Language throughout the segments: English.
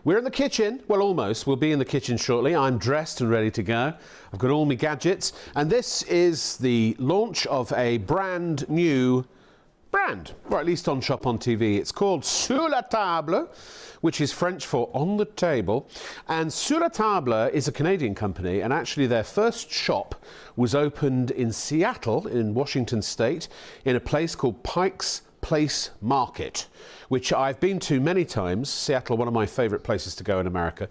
We're in the kitchen, well almost, we'll be in the kitchen shortly. I'm dressed and ready to go. I've got all my gadgets, and this is the launch of a brand new brand, or at least on Shop on TV. It's called Sur La Table, which is French for on the table. And Sur La Table is a Canadian company, and actually their first shop was opened in Seattle, in Washington State, in a place called Pike's Place Market, which I've been to many times. Seattle, one of my favourite places to go in America.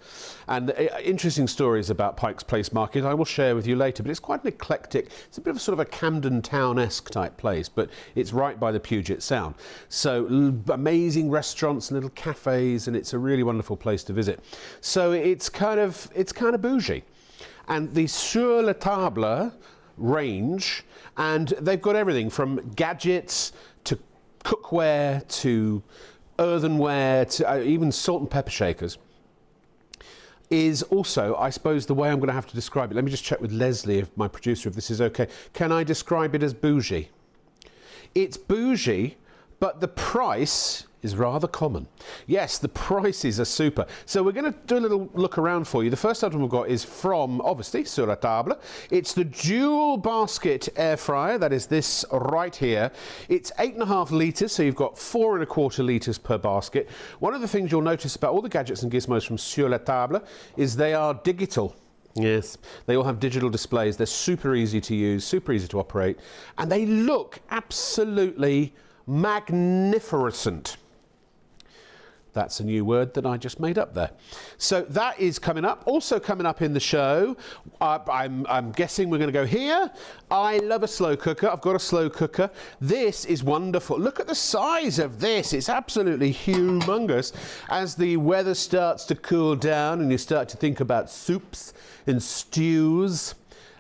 And interesting stories about Pike's Place Market I will share with you later, but it's quite an eclectic, it's a bit of a sort of a Camden Town-esque type place, but it's right by the Puget Sound. So amazing restaurants and little cafes, and it's a really wonderful place to visit. So it's kind of bougie. And the Sur La Table range, and they've got everything from gadgets to cookware to earthenware to even salt and pepper shakers, is also, I suppose, the way I'm going to have to describe it. Let me just check with Leslie, if my producer, if this is okay. Can I describe it as bougie? It's bougie, but the price is rather common. Yes, the prices are super. So we're going to do a little look around for you. The first item we've got is from, obviously, Sur La Table. It's the dual basket air fryer. That is this right here. It's 8.5 litres, so you've got 4.25 litres per basket. One of the things you'll notice about all the gadgets and gizmos from Sur La Table is they are digital. Yes, they all have digital displays. They're super easy to use, super easy to operate, and they look absolutely magnificent. That's a new word that I just made up there. So that is coming up. Also coming up in the show, I'm guessing we're going to go here. I love a slow cooker. I've got a slow cooker. This is wonderful. Look at the size of this. It's absolutely humongous. As the weather starts to cool down and you start to think about soups and stews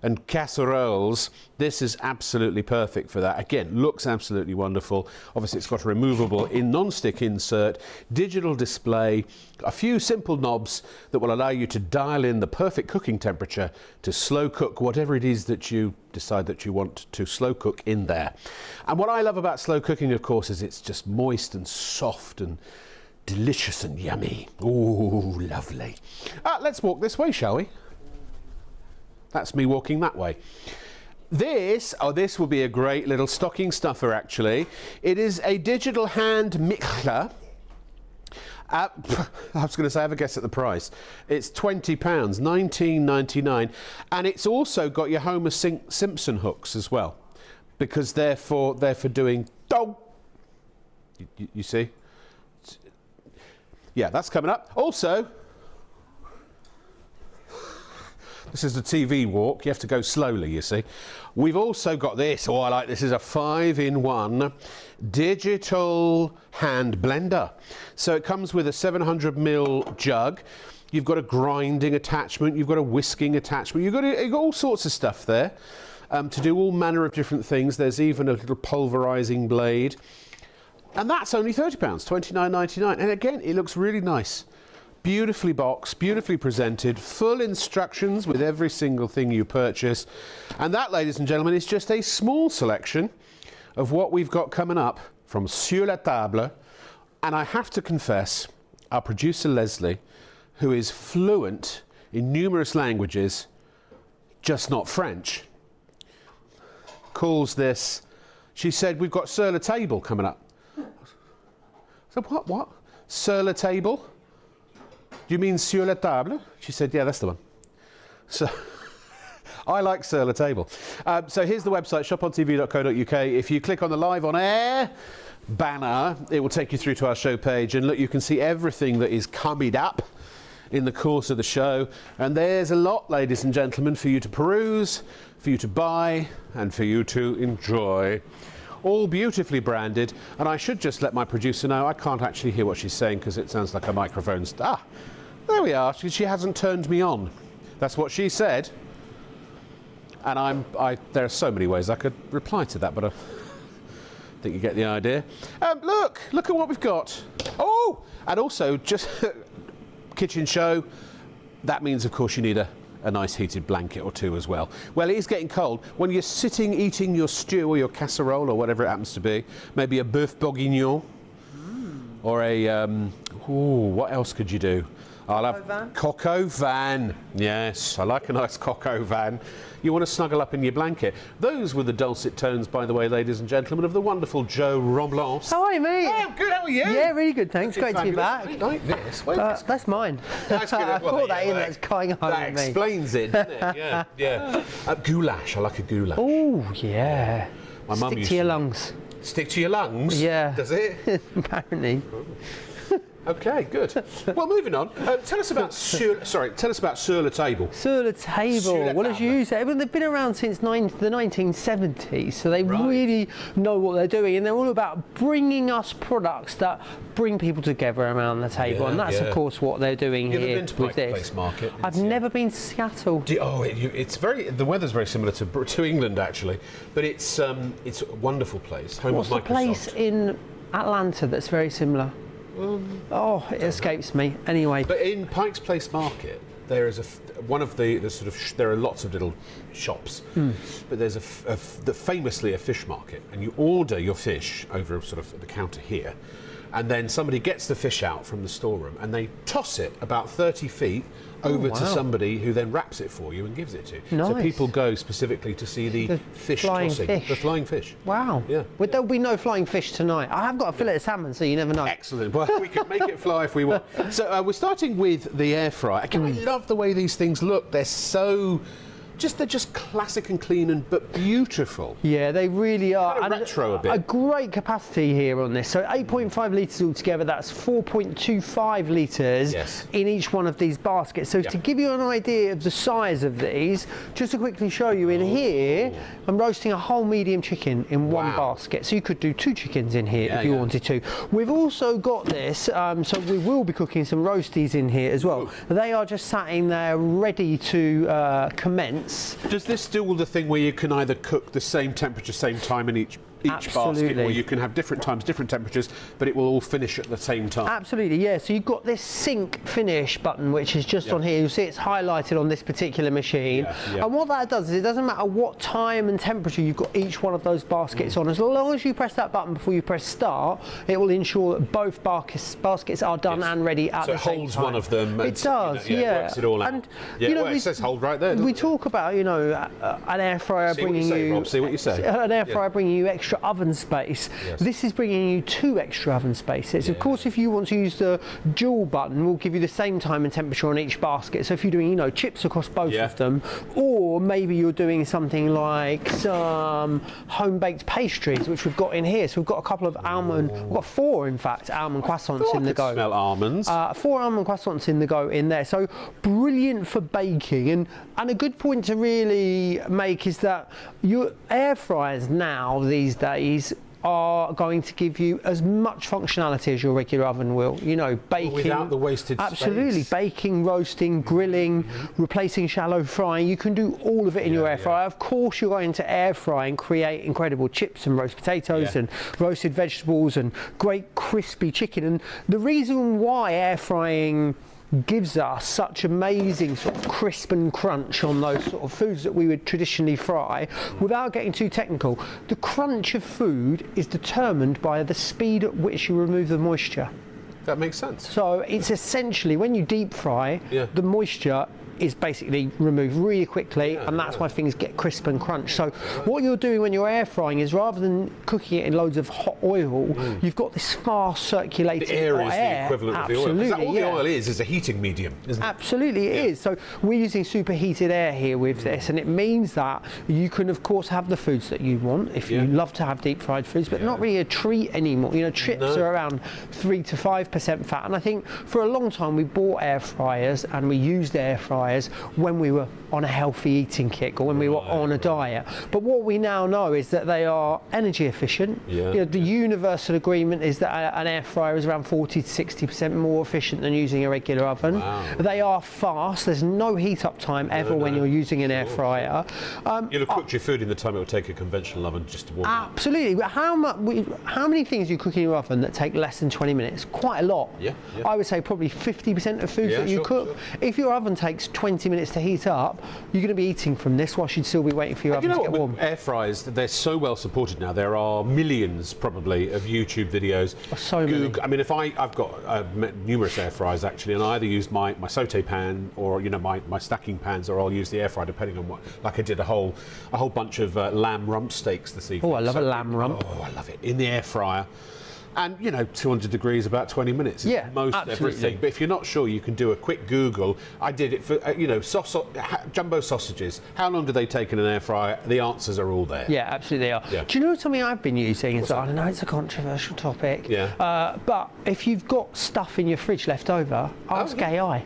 and casseroles, this is absolutely perfect for that. Again, looks absolutely wonderful. Obviously, it's got a removable non-stick insert, digital display, a few simple knobs that will allow you to dial in the perfect cooking temperature to slow cook whatever it is that you decide that you want to slow cook in there. And what I love about slow cooking, of course, is it's just moist and soft and delicious and yummy. Ooh, lovely. Let's walk this way, shall we? That's me walking that way. This will be a great little stocking stuffer, actually. It is a digital hand mixer. I was going to say, have a guess at the price. It's £20, $19.99. And it's also got your Homer Simpson hooks as well, because they're for doing dog. You see? Yeah, that's coming up. Also, this is the TV walk. You have to go slowly, you see. We've also got this. Oh, I like this. This is a 5-in-1 digital hand blender. So it comes with a 700ml jug. You've got a grinding attachment. You've got a whisking attachment. You've got all sorts of stuff there to do all manner of different things. There's even a little pulverizing blade. And that's only £30, $29.99. And again, it looks really nice. Beautifully boxed, beautifully presented, full instructions with every single thing you purchase. And that, ladies and gentlemen, is just a small selection of what we've got coming up from Sur La Table. And I have to confess, our producer Leslie, who is fluent in numerous languages, just not French, calls this, she said, we've got Sur La Table coming up. So what? Sur La Table? Do you mean Sur La Table? She said, yeah, that's the one. So I like Sur La Table. So here's the website, shopontv.co.uk. If you click on the live on air banner, it will take you through to our show page. And look, you can see everything that is coming up in the course of the show. And there's a lot, ladies and gentlemen, for you to peruse, for you to buy, and for you to enjoy. All beautifully branded. And I should just let my producer know, I can't actually hear what she's saying because it sounds like a microphone. There we are. She hasn't turned me on. That's what she said. And there are so many ways I could reply to that, but I think you get the idea. Look at what we've got. Oh, and also just kitchen show. That means, of course, you need a nice heated blanket or two as well. Well, it is getting cold. When you're sitting eating your stew or your casserole or whatever it happens to be, maybe a bœuf bourguignon, or a, what else could you do? I'll have Coco Van. Yes, I like a nice Coco Van. You want to snuggle up in your blanket. Those were the dulcet tones, by the way, ladies and gentlemen, of the wonderful Joe Romblance. How are you, mate? Oh, I'm good. How are you? Yeah, really good, thanks. Great to be back. I like this. That's mine. That's good. I thought that in. That's going home that with me. explains it, doesn't it? Yeah, yeah. Goulash. I like a goulash. Oh, yeah. My mum used to your to lungs. Stick to your lungs? Yeah. Does it? Apparently. Okay, good. Well, moving on. Tell us about Sur La Table. Sur La Table. Well, as you say, they've been around since the 1970s, so they really know what they're doing, and they're all about bringing us products that bring people together around the table, and that's of course what they're doing here with been to Pike this. Place Market? I've never been to Seattle. It's the weather's very similar to England actually, but it's a wonderful place. Home What's of the Microsoft. place in Atlanta that's very similar? It escapes me. Anyway. But in Pike's Place Market, there is there are lots of little shops, but there's famously a fish market, and you order your fish over sort of the counter here, and then somebody gets the fish out from the storeroom and they toss it about 30 feet over to somebody who then wraps it for you and gives it to you. Nice. So people go specifically to see the fish tossing. The flying fish. Wow. Yeah. Well, there'll be no flying fish tonight. I have got a fillet of salmon, so you never know. Excellent. Well, we can make it fly if we want. So we're starting with the air fryer. I love the way these things look. They're just classic and clean but beautiful. Yeah, they really are. Kind of retro a bit. A great capacity here on this. So 8.5 litres altogether, that's 4.25 litres in each one of these baskets. So to give you an idea of the size of these, just to quickly show you in here, I'm roasting a whole medium chicken in one basket. So you could do 2 chickens in here if you wanted to. We've also got this, so we will be cooking some roasties in here as well. They are just sat in there ready to commence. Does this do all the thing where you can either cook the same temperature, same time in each basket, or you can have different times, different temperatures, but it will all finish at the same time? Absolutely, yeah. So you've got this sync finish button, which is just on here. You'll see it's highlighted on this particular machine. And what that does is it doesn't matter what time and temperature you've got each one of those baskets on. As long as you press that button before you press start, it will ensure that both baskets are done and ready at the same time. So it holds one of them. It does, works it all out. And it says hold right there. We talk about, an air fryer bringing you... Rob, see what you say. An air fryer bringing you extra oven space. This is bringing you 2 extra oven spaces. Of course, if you want to use the dual button, we'll give you the same time and temperature on each basket. So if you're doing, chips across both of them, or maybe you're doing something like some home-baked pastries, which we've got in here. So we've got a couple of almond, we've got 4 in fact, almond croissants in the go. Smell almonds. 4 almond croissants in the go in there. So brilliant for baking. And a good point to really make is that your air fryers now these days are going to give you as much functionality as your regular oven will. Baking without the wasted absolutely space. Baking, roasting, grilling, replacing shallow frying. You can do all of it in your air fryer. Of course, you're going to air fry and create incredible chips and roast potatoes and roasted vegetables and great crispy chicken. And the reason why air frying gives us such amazing sort of crisp and crunch on those sort of foods that we would traditionally fry, without getting too technical, the crunch of food is determined by the speed at which you remove the moisture. That makes sense. So it's essentially, when you deep fry, the moisture is basically removed really quickly, and that's why things get crisp and crunch. So what you're doing when you're air frying is, rather than cooking it in loads of hot oil, you've got this fast circulating air. The air is the equivalent of the oil. Because all the oil is a heating medium, isn't it? Absolutely, it is. So we're using superheated air here with this, and it means that you can, of course, have the foods that you want if you love to have deep fried foods, but not really a treat anymore. Chips are around 3 to 5% fat, and I think for a long time we bought air fryers and we used air fryers when we were on a healthy eating kick or when we were on a diet. But what we now know is that they are energy efficient. The universal agreement is that an air fryer is around 40 to 60% more efficient than using a regular oven. They are fast. There's no heat up time ever when you're using an air fryer. You'll have cooked your food in the time it would take a conventional oven just to warm up. Absolutely. But how many things you cook in your oven that take less than 20 minutes? Quite a lot. I would say probably 50% of foods that you cook. If your oven takes 20 minutes to heat up, you're going to be eating from this whilst you'd still be waiting for your oven to get warm. Air fryers, they're so well supported now. There are millions, probably, of YouTube videos. So many. I mean, I've got numerous air fryers actually, and I either use my saute pan or my stacking pans, or I'll use the air fryer depending on what. Like I did a whole bunch of lamb rump steaks this evening. Oh, I love a lamb rump. Oh, I love it in the air fryer. And 200 degrees, about 20 minutes. Yeah, most absolutely. everything. But if you're not sure, you can do a quick Google. I did it for jumbo sausages. How long do they take in an air fryer? The answers are all there. Yeah, absolutely they are. Yeah. Do you know something I've been using? I don't know it's a controversial topic. Yeah. But if you've got stuff in your fridge left over, ask AI.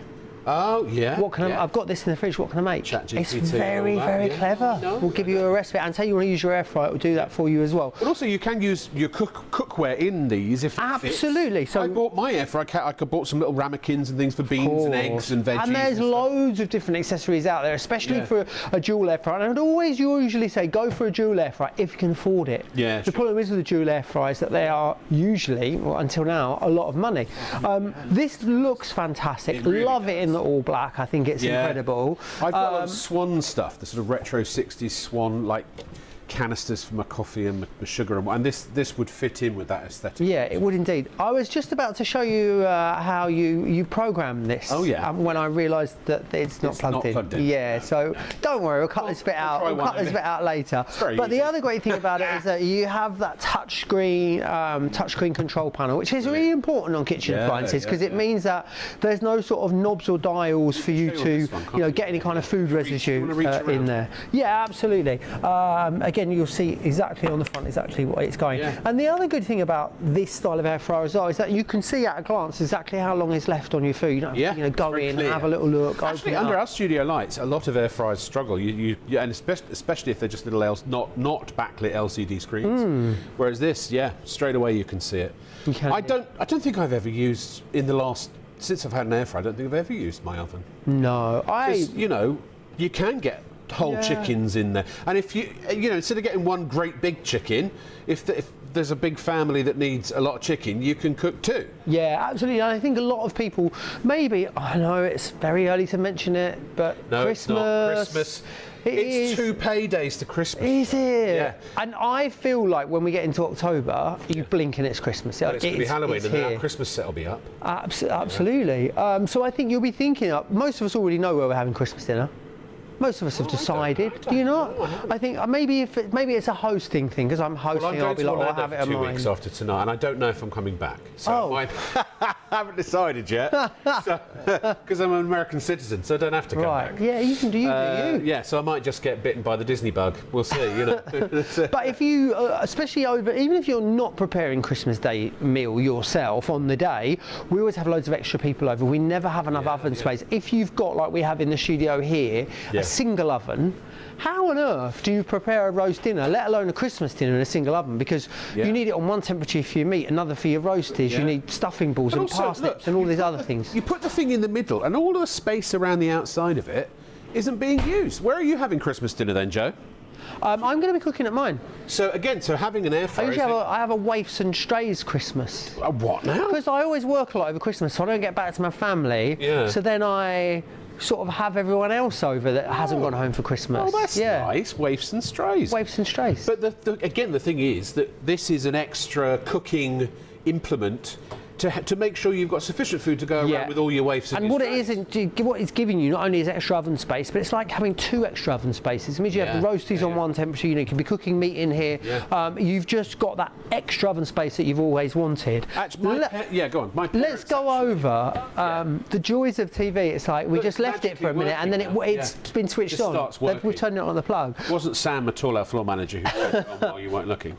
Oh, yeah. What can I've got this in the fridge, what can I make? ChatGPT, it's very, very clever. We'll give you a recipe and tell you want to use your air fryer, it will do that for you as well. But also you can use your cookware in these if it Absolutely. fits. So I bought my air fryer, I bought some little ramekins and things for beans and eggs and veggies. And there's loads of different accessories out there, especially for a dual air fryer. And I'd always usually say go for a dual air fryer if you can afford it. Yeah, the problem is with the dual air fryers that they are usually, well, until now, a lot of money. This looks fantastic. Really Love it in the all black. I think it's incredible. I've got Swan stuff, the sort of retro 60s Swan, like canisters for my coffee and my sugar, and this would fit in with that aesthetic. Yeah, it would indeed. I was just about to show you how you program this. Oh yeah. When I realised that it's not plugged in. Yeah. So don't worry, we'll cut this bit out. We'll cut this bit out later. But the other great thing about it is that you have that touchscreen control panel, which is really important on kitchen appliances because it means that there's no sort of knobs or dials for you to get any kind of food residue in there. Yeah, absolutely. Again, you'll see exactly on the front exactly what it's going. Yeah. And the other good thing about this style of air fryer as well is that you can see at a glance exactly how long is left on your food. You don't have to go in and have a little look. Actually, under our studio lights, a lot of air fryers struggle. And especially if they're just little not backlit LCD screens. Whereas this, straight away you can see it. I don't think I've ever used since I've had an air fryer. I don't think I've ever used my oven. No, you can get whole chickens in there, and if you instead of getting one great big chicken, if there's a big family that needs a lot of chicken, you can cook two. Yeah, absolutely. And I think a lot of people, maybe, I know it's very early to mention it, but no, Christmas. It's not Christmas. It's 2 paydays to Christmas. Is it? Yeah. And I feel like when we get into October, you blink and it's Christmas. Well, it's going to be Halloween, and then our Christmas set will be up. Absolutely. So I think you'll be thinking up. Most of us already know where we're having Christmas dinner. Most of us have decided. Do you not? I think maybe it's a hosting thing because I'm hosting. I'll be like, I'll have it on 2 weeks after tonight, and I don't know if I'm coming back. So I haven't decided yet. Because I'm an American citizen, so I don't have to come back. Yeah, you can do you. Yeah, so I might just get bitten by the Disney bug. We'll see. But if you, especially even if you're not preparing Christmas Day meal yourself on the day, we always have loads of extra people over. We never have enough oven space. If you've got, like we have in the studio here, a single oven, how on earth do you prepare a roast dinner, let alone a Christmas dinner in a single oven? Because you need it on one temperature for your meat, another for your roasties, you need stuffing balls and parsnips and all these other things. You put the thing in the middle and all of the space around the outside of it isn't being used. Where are you having Christmas dinner then, Joe? I'm going to be cooking at mine. So again, having an air fryer. I have a waifs and strays Christmas. What now? Because I always work a lot over Christmas, so I don't get back to my family. Yeah. So then I sort of have everyone else over that hasn't gone home for Christmas. Oh, that's nice. Waifs and strays. Waifs and strays. But again, the thing is that this is an extra cooking implement to make sure you've got sufficient food to go around with all your waifs and what strays. what it's giving you not only is extra oven space, but it's like having 2 extra oven spaces. It means you have the roasties on one temperature, you can be cooking meat in here. You've just got that extra oven space that you've always wanted. Actually, go on. Let's go over the joys of TV. It's like we just left it for a minute and then it's been switched on. We've turned it on the plug. It wasn't Sam at all, our floor manager, who turned it on while you weren't looking.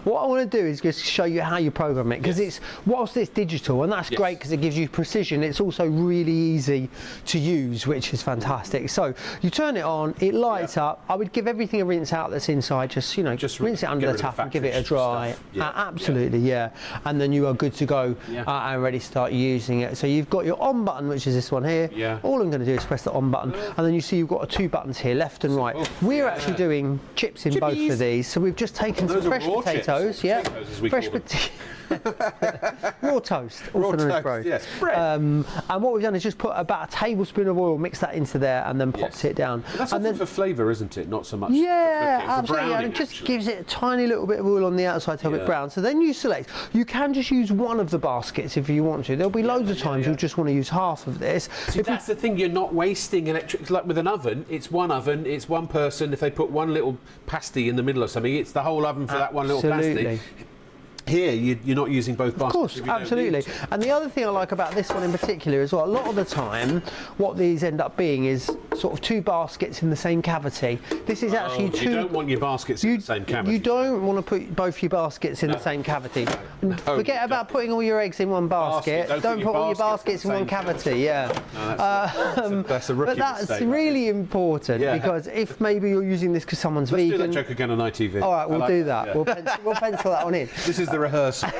What I want to do is just show you how you program it, because it's whilst it's digital, and that's great because it gives you precision, it's also really easy to use, which is fantastic. So you turn it on, it lights up. I would give everything a rinse out that's inside, just rinse it under the tap and give it a dry. Absolutely, and then you are good to go and ready to start using it. So you've got your on button, which is this one here. All I'm going to do is press the on button, and then you see you've got 2 buttons here, left and right. We're actually doing chips in both of these, so we've just taken some fresh potatoes, fresh potatoes. Raw toast. Raw Also known as toast, bread. yes, bread. And what we've done is just put about a tablespoon of oil, mix that into there, and then popped it down. But that's and often for flavour, isn't it? Not so much yeah, for cooking, for absolutely. browning, And it just actually. gives it a tiny little bit of oil on the outside to help it brown. So then you select. You can just use one of the baskets if you want to. There'll be loads of times you'll just want to use half of this. See, that's the thing, you're not wasting electric. Like with an oven, it's one person. If they put one little pasty in the middle of something, it's the whole oven for that one little pasty. Here, you're not using both baskets. Of course, absolutely. And the other thing I like about this one in particular as well, a lot of the time, what these end up being is sort of two baskets in the same cavity. This is actually two. You don't want your baskets in the same cavity. You don't want to put both your baskets in the same cavity. Forget about putting all your eggs in one basket. Don't put all your baskets in one cavity. Yeah. No, that's a rookie but that's mistake, really important because if maybe you're using this because someone's Let's vegan. do that joke again on ITV. All right, we'll do that. Yeah. We'll pencil that one in. This is the rehearsal.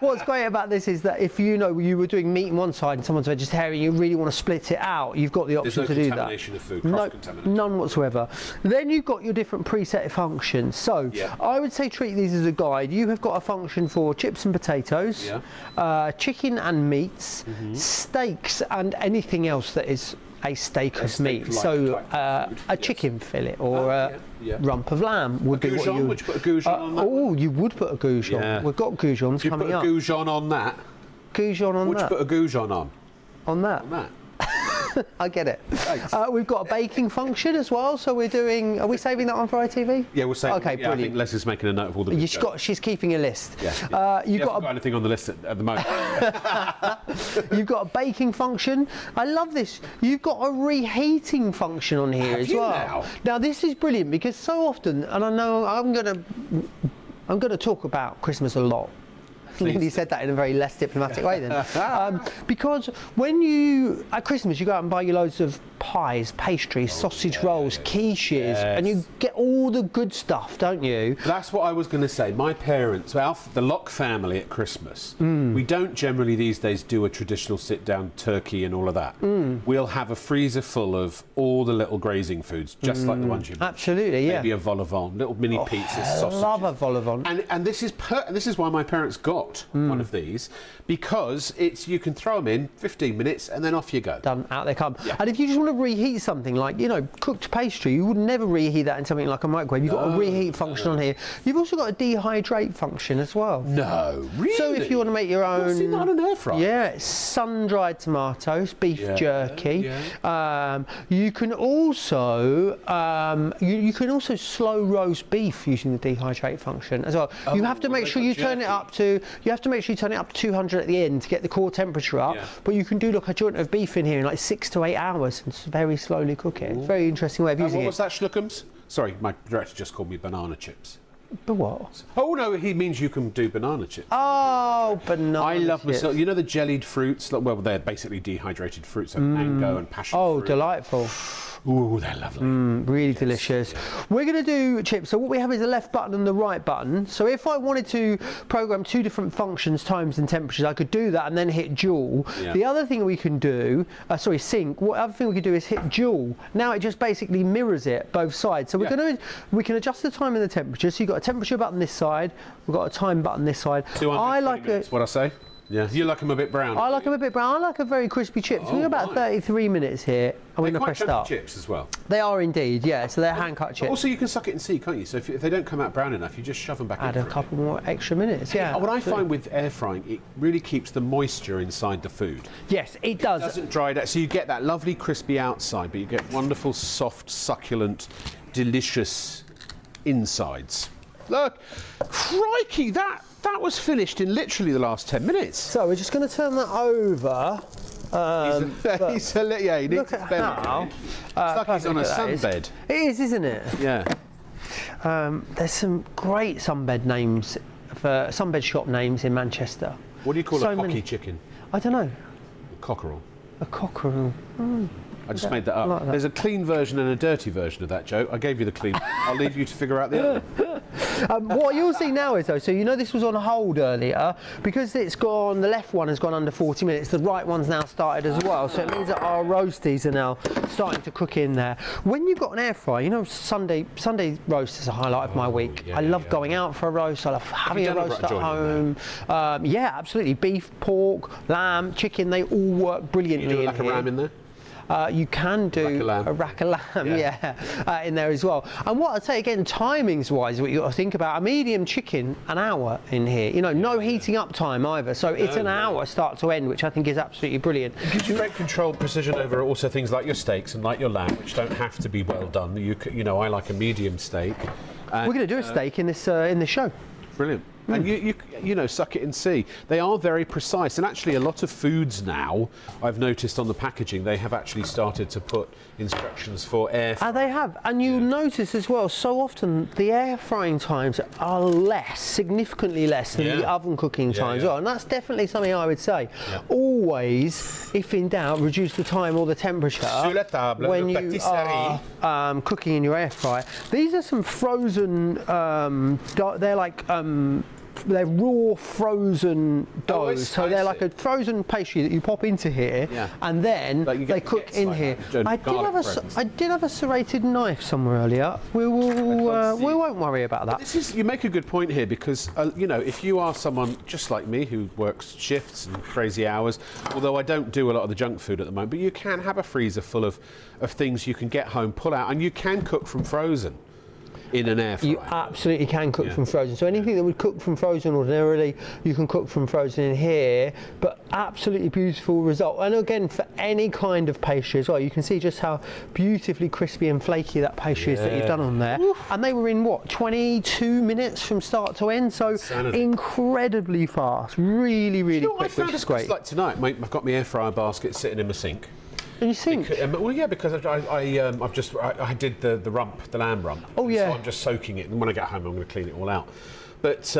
What's great about this is that if you were doing meat on one side and someone's vegetarian, you really want to split it out, you've got the option to do that. Contamination of food, cross-contamination. None whatsoever. Then you've got your different preset functions. So I would say treat these as a guide. You have got a function for chips and potatoes, chicken and meats, steaks and anything else that is a steak of meat. So a chicken fillet or a rump of lamb would be what you would put a goujon on that? Oh, you would put a goujon. Yeah. We've got goujons coming up. Would you put a goujon on that? Goujon on Would that? you put a goujon on? On that? On that? I get it. We've got a baking function as well, so we're doing. Are we saving that one for ITV? Yeah, we'll save. Okay, I brilliant. think Les is making a note of all the. She's keeping a list. Yeah. You've got anything on the list at the moment? You've got a baking function. I love this. You've got a reheating function on here as well. Now this is brilliant because so often, and I know I'm going to talk about Christmas a lot. He said that in a very less diplomatic way then. Because when you, at Christmas, you go out and buy your loads of pies, pastries, sausage rolls, quiches, and you get all the good stuff, don't you? That's what I was going to say. My parents, the Locke family at Christmas, we don't generally these days do a traditional sit-down turkey and all of that. We'll have a freezer full of all the little grazing foods, just like the ones you mentioned. Absolutely, yeah. Maybe a vol au vent, little mini pizzas, sausages. I love a vol au vent. And this is why my parents got one of these, because you can throw them in 15 minutes and then off you go. Done, out they come. And if you just want to reheat something like, cooked pastry, you would never reheat that in something like a microwave. You've got a reheat function on here. You've also got a dehydrate function as well. No, really? So if you want to make your own... What's in that on an air fryer? Yeah, sun-dried tomatoes, beef jerky. You can also slow roast beef using the dehydrate function as well. You have to make sure you turn it up to 200 at the end to get the core temperature up. But you can do like a joint of beef in here in like 6 to 8 hours and very slowly cook it. It's a very interesting way of using it. What was that, Schluckums? Sorry, my director just called me banana chips. But what? Oh no, he means you can do banana chips. Oh, banana I love chips. myself. You know the jellied fruits? Well, they're basically dehydrated fruits, like mango and passion fruit. Oh, delightful. Ooh, they're lovely. Really delicious. We're going to do chips. So what we have is a left button and the right button. So if I wanted to program two different functions, times and temperatures, I could do that and then hit dual. The other thing we can do, sync. What other thing we could do is hit dual. Now it just basically mirrors it both sides. So we can adjust the time and the temperature. So you've got a temperature button this side. We've got a time button this side. 220 minutes, what I say? Yeah, you like them a bit brown. I like them a bit brown. I like a very crispy chips. We've got about 33 minutes here. I'm going to press start. They're quite chunky chips as well. They are indeed, yeah. So they're hand-cut chips. Also, you can suck it and see, can't you? So if they don't come out brown enough, you just shove them back in. Add a couple more extra minutes, yeah. What I find with air frying, it really keeps the moisture inside the food. Yes, it does. It doesn't dry it out. So you get that lovely crispy outside, but you get wonderful, soft, succulent, delicious insides. Look, crikey, that was finished in literally the last 10 minutes. So we're just going to turn that over. He needs his belly. Look at how. It's like he's on a sunbed. It is, isn't it? Yeah. There's some great sunbed names, for sunbed shop names in Manchester. What do you call a cocky chicken? I don't know. A cockerel. A cockerel. I just made that up. Like that. There's a clean version and a dirty version of that joke. I gave you the clean. I'll leave you to figure out the other. What you'll see now is though, so you know this was on hold earlier, because it's gone, the left one has gone under 40 minutes, the right one's now started as well, so it means that our roasties are now starting to cook in there. When you've got an air fryer, you know Sunday roast is a highlight of my week. I love going out for a roast, I love having a roast at home. Yeah, absolutely. Beef, pork, lamb, chicken, they all work brilliantly. You do like a ram in there? You can do a rack of lamb, in there as well. And what I'd say again, timings wise, what you got to think about, a medium chicken, an hour in here. You know, no heating up time either. So it's an hour start to end, which I think is absolutely brilliant. It gives you great controlled precision over also things like your steaks and like your lamb, which don't have to be well done. You know, I like a medium steak. We're going to do a steak in this show. Brilliant. And you know, suck it and see. They are very precise, and actually a lot of foods now, I've noticed on the packaging, they have actually started to put instructions for air frying. They have, and you'll notice as well, so often the air frying times are less, significantly less than the oven cooking times are, and that's definitely something I would say. Always, if in doubt, reduce the time or the temperature Sur La Table, when you are cooking in your air fryer. These are some frozen, they're like they're raw frozen dough, so they're like a frozen pastry that you pop into here, and then they cook in here. I did have a serrated knife somewhere earlier. We won't worry about that. You make a good point here, because you know, if you are someone just like me who works shifts and crazy hours, although I don't do a lot of the junk food at the moment, but you can have a freezer full of things you can get home, pull out, and you can cook from frozen in an air fryer. You absolutely can cook from frozen. So anything that would cook from frozen ordinarily, you can cook from frozen in here, but absolutely beautiful result. And again, for any kind of pastry as well, you can see just how beautifully crispy and flaky that pastry is that you've done on there. And they were in what, 22 minutes from start to end, so incredibly fast, really quick, which is great. Like tonight, mate, I've got my air fryer basket sitting in my sink. In your sink? Well, yeah, because I did the lamb rump. Oh yeah. So I'm just soaking it, and when I get home, I'm going to clean it all out. But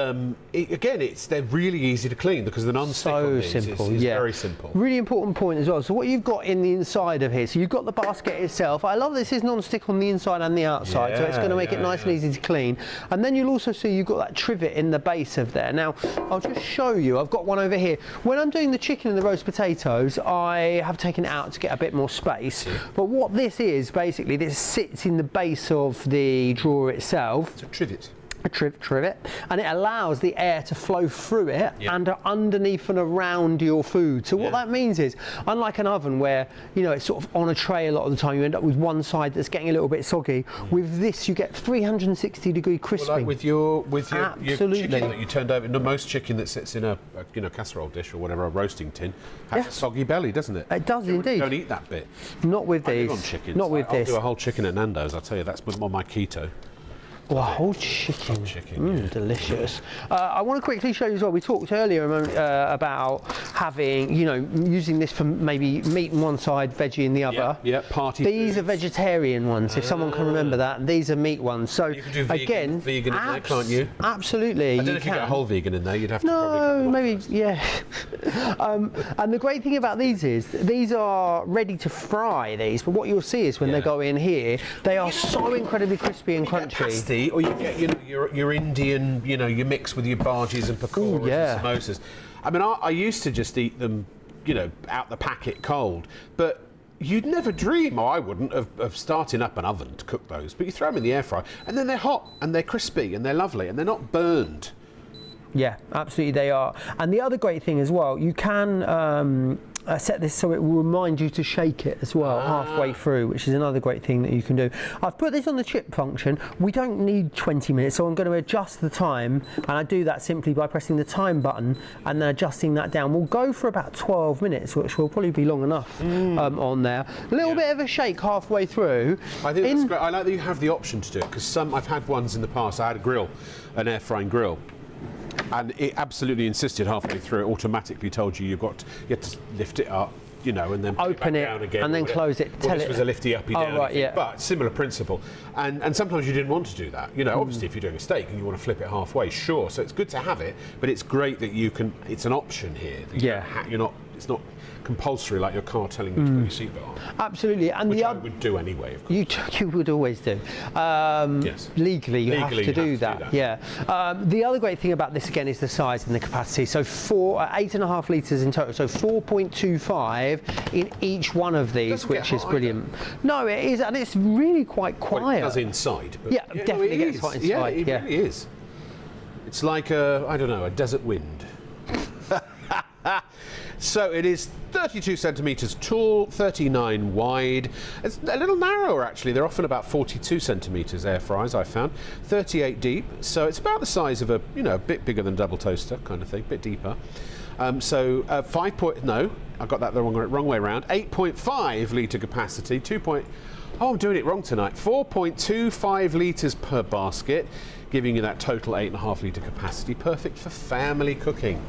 again, they're really easy to clean because the non-stick on these is very simple. Really important point as well. So what you've got in the inside of here, so you've got the basket itself. I love this is non-stick on the inside and the outside, so it's going to make it nice and easy to clean. And then you'll also see you've got that trivet in the base of there. Now, I'll just show you. I've got one over here. When I'm doing the chicken and the roast potatoes, I have taken it out to get a bit more space. But what this is, basically, this sits in the base of the drawer itself. It's a trivet. A trivet, and it allows the air to flow through it and underneath and around your food. So what that means is, unlike an oven where, you know, it's sort of on a tray a lot of the time, you end up with one side that's getting a little bit soggy. With this, you get 360-degree crisping. Well, like with your chicken that you turned over, most chicken that sits in a casserole dish or whatever, a roasting tin, has a soggy belly, doesn't it? It does indeed. Don't eat that bit. Not with these. On chickens. Not with this. I'll do a whole chicken at Nando's. I'll tell you, that's on my keto. Oh, a whole chicken. Delicious. I want to quickly show you as well, we talked earlier about having, you know, using this for maybe meat on one side, veggie in the other. Party These are vegetarian ones, if someone can remember that, and these are meat ones. So you can do vegan in there, can't you? Absolutely. I don't know if you get a whole vegan in there, you'd have to probably and the great thing about these is, these are ready to fry these, but what you'll see is when they go in here, they are so incredibly crispy and crunchy. Or you get, you know, your Indian, you know, you mix with your bhajis and pakoras and samosas. I mean, I used to just eat them, you know, out the packet cold, but you'd never dream, or I wouldn't, of starting up an oven to cook those. But you throw them in the air fryer, and then they're hot, and they're crispy, and they're lovely, and they're not burned. Yeah, absolutely they are. And the other great thing as well, you can set this so it will remind you to shake it as well halfway through, which is another great thing that you can do. I've put this on the chip function. We don't need 20 minutes, so I'm going to adjust the time, and I do that simply by pressing the time button and then adjusting that down. We'll go for about 12 minutes, which will probably be long enough on there. A little bit of a shake halfway through. I think that's great. I like that you have the option to do it, because I've had ones in the past. I had a grill, an air frying grill, and it absolutely insisted halfway through, it automatically told you you had to lift it up, you know, and then open it down again, and then close it. Well, this was a lifty uppy down. Right, but similar principle. And sometimes you didn't want to do that. You know, obviously if you're doing a steak and you want to flip it halfway, sure. So it's good to have it, but it's great that you can. It's an option here. You're not It's not compulsory like your car telling you to put your seatbelt on. Absolutely, and Which the I other would do anyway, of course. you would always do. Yes. Legally, you have Legally, to you do have to that. do Yeah. The other great thing about this again is the size and the capacity. So 8.5 litres in total. So 4.25 in each one of these, Doesn't which get is hot brilliant. No, it is, and it's really quite quiet. Well, it does inside. But Yeah, definitely it gets is. hot inside. Yeah, it yeah. really is. It's like I don't know, a desert wind. So it is 32 centimetres tall, 39 wide. It's a little narrower actually. They're often about 42 centimetres air fryers, I found. 38 deep, so it's about the size of a bit bigger than double toaster kind of thing, a bit deeper. So 5 point, no, I got that the wrong way around. 8.5 litre capacity, oh, I'm doing it wrong tonight. 4.25 litres per basket, giving you that total 8.5 litre capacity, perfect for family cooking.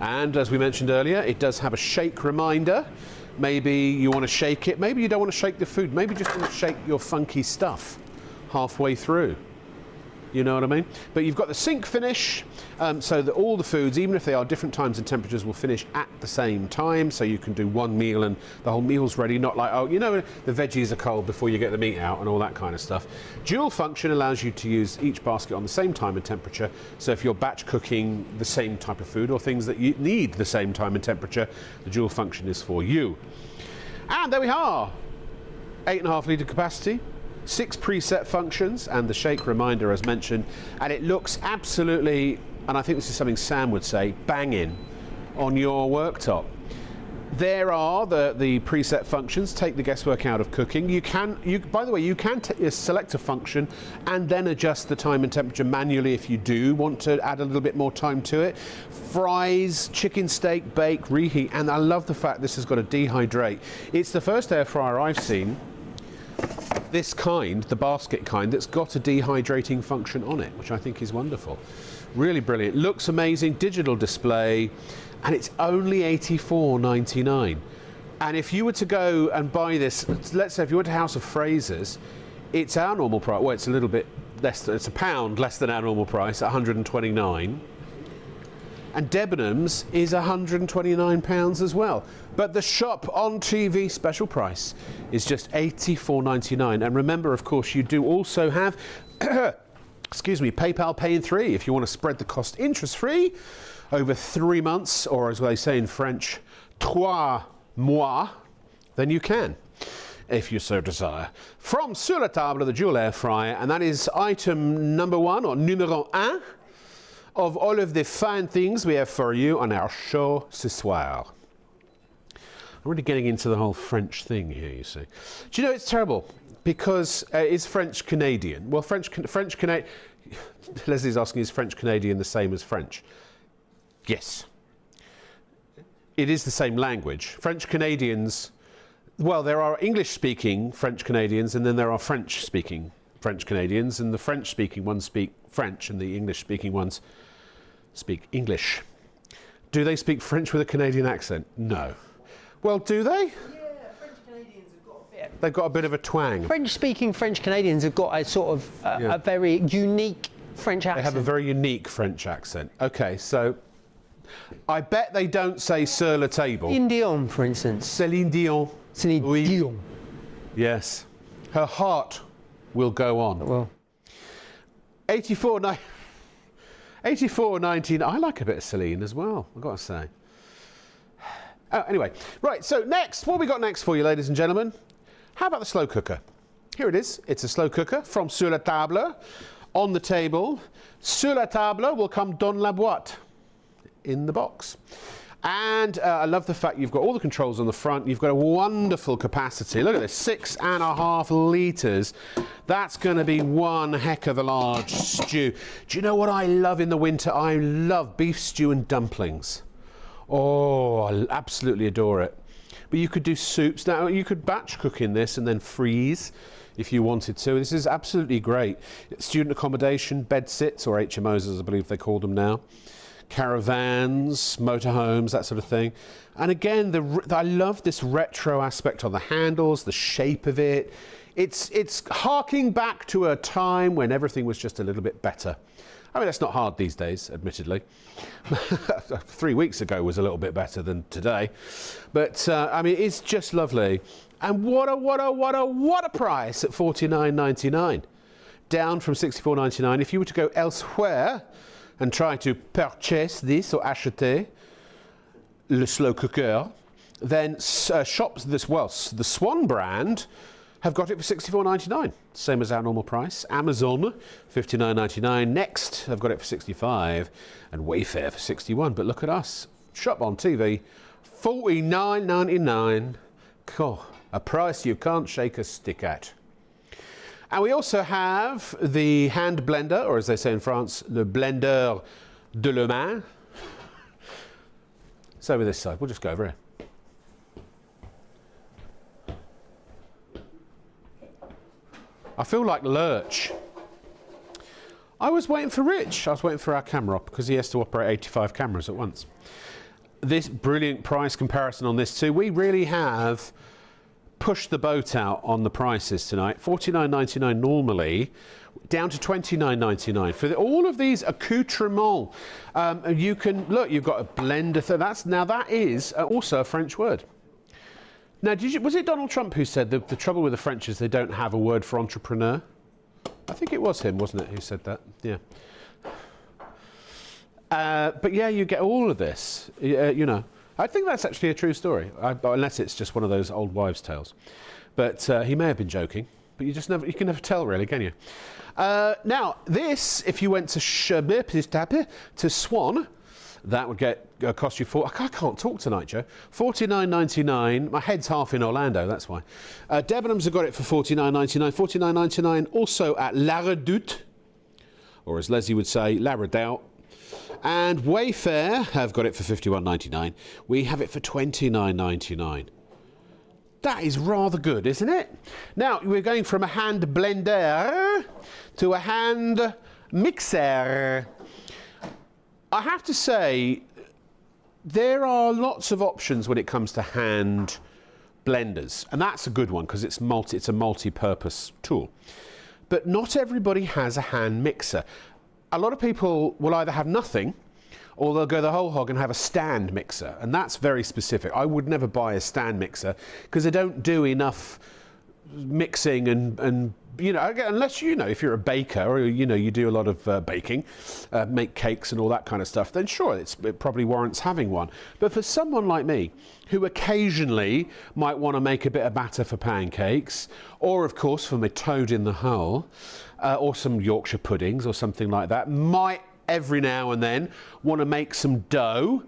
And as we mentioned earlier, it does have a shake reminder. Maybe you want to shake it, maybe you don't want to shake the food, maybe you just want to shake your funky stuff halfway through. You know what I mean? But you've got the sink finish, so that all the foods, even if they are different times and temperatures, will finish at the same time. So you can do one meal and the whole meal's ready, not like, oh, the veggies are cold before you get the meat out and all that kind of stuff. Dual function allows you to use each basket on the same time and temperature. So if you're batch cooking the same type of food or things that you need the same time and temperature, the dual function is for you. And there we are, 8.5 litre capacity. 6 preset functions and the shake reminder as mentioned, and it looks absolutely, and I think this is something Sam would say, banging on your worktop. There are the preset functions, take the guesswork out of cooking. By the way, you can select a function and then adjust the time and temperature manually if you do want to add a little bit more time to it. Fries, chicken steak, bake, reheat, and I love the fact this has got a dehydrate. It's the first air fryer I've seen, this kind, the basket kind, that's got a dehydrating function on it, which I think is wonderful. Really brilliant. Looks amazing, digital display, and it's only $84.99. And if you were to go and buy this, let's say if you went to House of Fraser's, it's our normal price. Well, it's a little bit less, it's £1 less than our normal price, $129. And Debenhams is £129 as well. But the shop on TV special price is just $84.99. And remember, of course, you do also have, excuse me, PayPal Pay in 3 if you want to spread the cost interest-free over 3 months, or as they say in French, 3 mois, then you can, if you so desire. From Sur La Table, the dual air fryer, and that is item number 1, or numéro 1, of all of the fine things we have for you on our show ce soir. I'm really getting into the whole French thing here, you see. Do you know, it's terrible, because is French Canadian? Well, French Canadian, Leslie's asking, is French Canadian the same as French? Yes. It is the same language. French Canadians, well, there are English-speaking French Canadians, and then there are French-speaking French Canadians, and the French-speaking ones speak French, and the English-speaking ones speak English. Do they speak French with a Canadian accent? No. Well, do they? Yeah, French Canadians have got a bit. They've got a bit of a twang. French-speaking French Canadians have got a sort of a very unique French accent. They have a very unique French accent. Okay, so I bet they don't say Sur La Table. Céline Dion, for instance. Céline Dion. Céline Dion. Yes. Her heart will go on. Well. 84.19. I like a bit of Celine as well, I've got to say. Oh, anyway, right, so next, what have we got next for you, ladies and gentlemen? How about the slow cooker? Here it is. It's a slow cooker from Sur La Table. On the table. Sur La Table will come dans la boîte, in the box. And I love the fact you've got all the controls on the front. You've got a wonderful capacity. Look at this, 6.5 litres. That's going to be one heck of a large stew. Do you know what I love in the winter? I love beef stew and dumplings. Oh, I absolutely adore it. But you could do soups. Now, you could batch cook in this and then freeze if you wanted to. This is absolutely great. Student accommodation, bed sits, or HMOs as I believe they call them now. Caravans, motorhomes, that sort of thing. And again, I love this retro aspect on the handles, the shape of it. It's harking back to a time when everything was just a little bit better. I mean, that's not hard these days, admittedly. 3 weeks ago was a little bit better than today. But, I mean, it's just lovely. And what a price at $49.99. Down from $64.99. If you were to go elsewhere and try to purchase this or acheter le slow cooker, then shops, the Swan brand, have got it for $64.99, same as our normal price. Amazon, $59.99. Next, have got it for $65, and Wayfair for $61. But look at us, shop on TV, $49.99. Cool. A price you can't shake a stick at. And we also have the hand blender, or as they say in France, le blender de la main. It's over this side. We'll just go over here. I feel like Lurch. I was waiting for Rich. I was waiting for our camera op because he has to operate 85 cameras at once. This brilliant price comparison on this too. We really have pushed the boat out on the prices tonight. $49.99 normally, down to $29.99 for all of these accoutrements. You can look. You've got a blender. That is also a French word. Now, was it Donald Trump who said the trouble with the French is they don't have a word for entrepreneur? I think it was him, wasn't it, who said that? Yeah. But yeah, you get all of this. You know, I think that's actually a true story, unless it's just one of those old wives' tales. But he may have been joking. But you can never tell, really, can you? Now, this, if you went to Swan. That would cost you I can't talk tonight, Joe. $49.99. My head's half in Orlando, that's why. Debenhams have got it for $49.99. $49.99 also at La Redoute, or as Leslie would say, La Redoute. And Wayfair have got it for $51.99. We have it for $29.99. That is rather good, isn't it? Now, we're going from a hand blender to a hand mixer. I have to say, there are lots of options when it comes to hand blenders, and that's a good one because it's a multi-purpose tool. But not everybody has a hand mixer. A lot of people will either have nothing, or they'll go the whole hog and have a stand mixer, and that's very specific. I would never buy a stand mixer because they don't do enough mixing and you know, unless, you know, if you're a baker or, you know, you do a lot of baking, make cakes and all that kind of stuff, then sure, it probably warrants having one. But for someone like me, who occasionally might want to make a bit of batter for pancakes, or of course for my toad in the hole, or some Yorkshire puddings or something like that, might every now and then want to make some dough,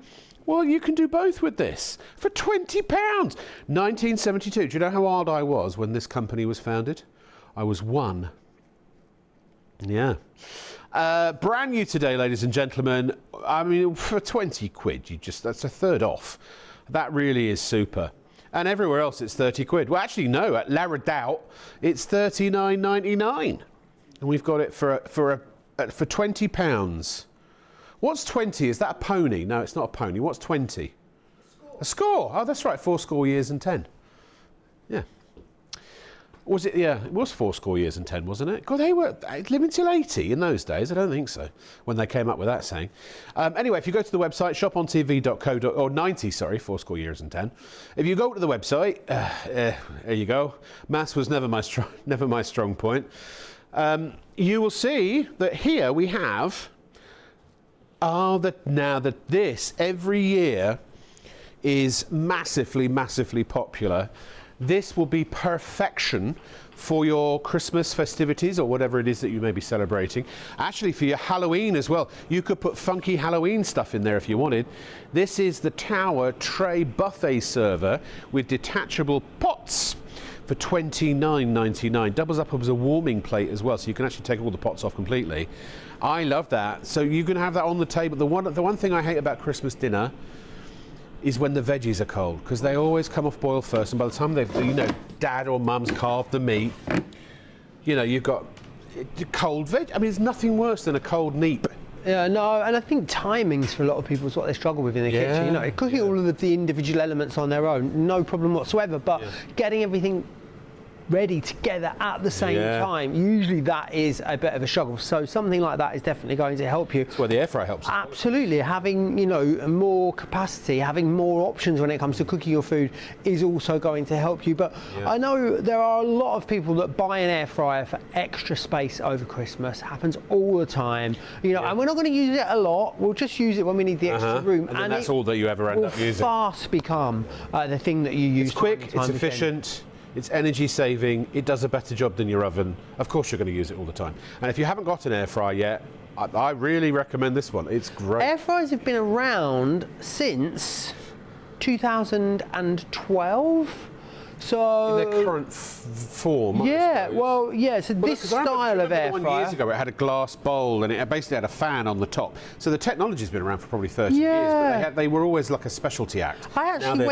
well, you can do both with this for £20. 1972. Do you know how old I was when this company was founded? I was 1. Yeah. Brand new today, ladies and gentlemen. I mean, for 20 quid, that's a third off. That really is super. And everywhere else, it's 30 quid. Well, actually, no, at La Redoute, it's $39.99. And we've got it for £20. What's 20? Is that a pony? No, it's not a pony. What's 20? A score. Oh, that's right. 4 years and 10. Yeah. Was it? Yeah, it was 4 years and 10, wasn't it? God, they were living till 80 in those days. I don't think so, when they came up with that saying. Anyway, if you go to the website, shopontv.co, or 90, sorry, 4 years and 10. If you go to the website, there you go. Maths was never my strong point. You will see that here we have. Now that this every year is massively popular. This will be perfection for your Christmas festivities or whatever it is that you may be celebrating. Actually, for your Halloween as well. You could put funky Halloween stuff in there if you wanted. This is the Tower Tray Buffet Server with detachable pots for $29.99. Doubles up as a warming plate as well, so you can actually take all the pots off completely. I love that. So you can have that on the table. The one thing I hate about Christmas dinner is when the veggies are cold, because they always come off boil first, and by the time they've, you know, Dad or Mum's carved the meat, you know, you've got cold veg. I mean, there's nothing worse than a cold neep. Yeah, no, and I think timings for a lot of people is what they struggle with in the kitchen. You know, cooking all of the individual elements on their own, no problem whatsoever, but getting everything ready together at the same time, usually that is a bit of a struggle. So something like that is definitely going to help you. That's where the air fryer helps. Absolutely. Having, you know, more capacity, having more options when it comes to cooking your food is also going to help you. But I know there are a lot of people that buy an air fryer for extra space over Christmas. It happens all the time, you know, and we're not going to use it a lot. We'll just use it when we need the extra room. And then that's all that you ever end up using. Fast become the thing that you use. It's quick, it's efficient, it's energy saving, it does a better job than your oven. Of course you're going to use it all the time. And if you haven't got an air fryer yet, I really recommend this one. It's great. Air fryers have been around since 2012. So in their current form. So this style of air fryer. Years ago, it had a glass bowl and it basically had a fan on the top. So the technology's been around for probably 30 years, but they were always like a specialty act. I actually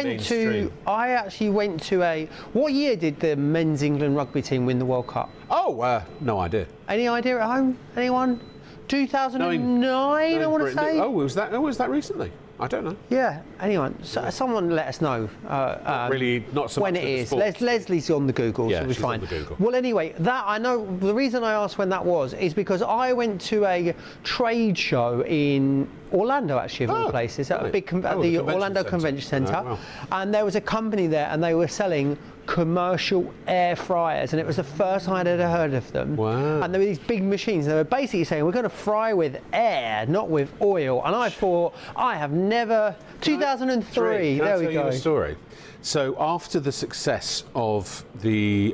went to a. What year did the men's England rugby team win the World Cup? Oh, no idea. Any idea at home? Anyone? 2009, I want to say. Oh, was that recently? I don't know. Yeah, anyone. So, someone let us know. Not so when much it is. Sports. Leslie's on the Google, so we'll be fine. On the Google. Well, anyway, that I know. The reason I asked when that was is because I went to a trade show in Orlando, actually, of all places, at a big the Orlando Convention Centre, and there was a company there, and they were selling commercial air fryers, and it was the first I'd ever heard of them. Wow. And there were these big machines. They were basically saying, we're going to fry with air, not with oil. And I thought, I have never. 2003. There we go. Can I tell you a story? So after the success of the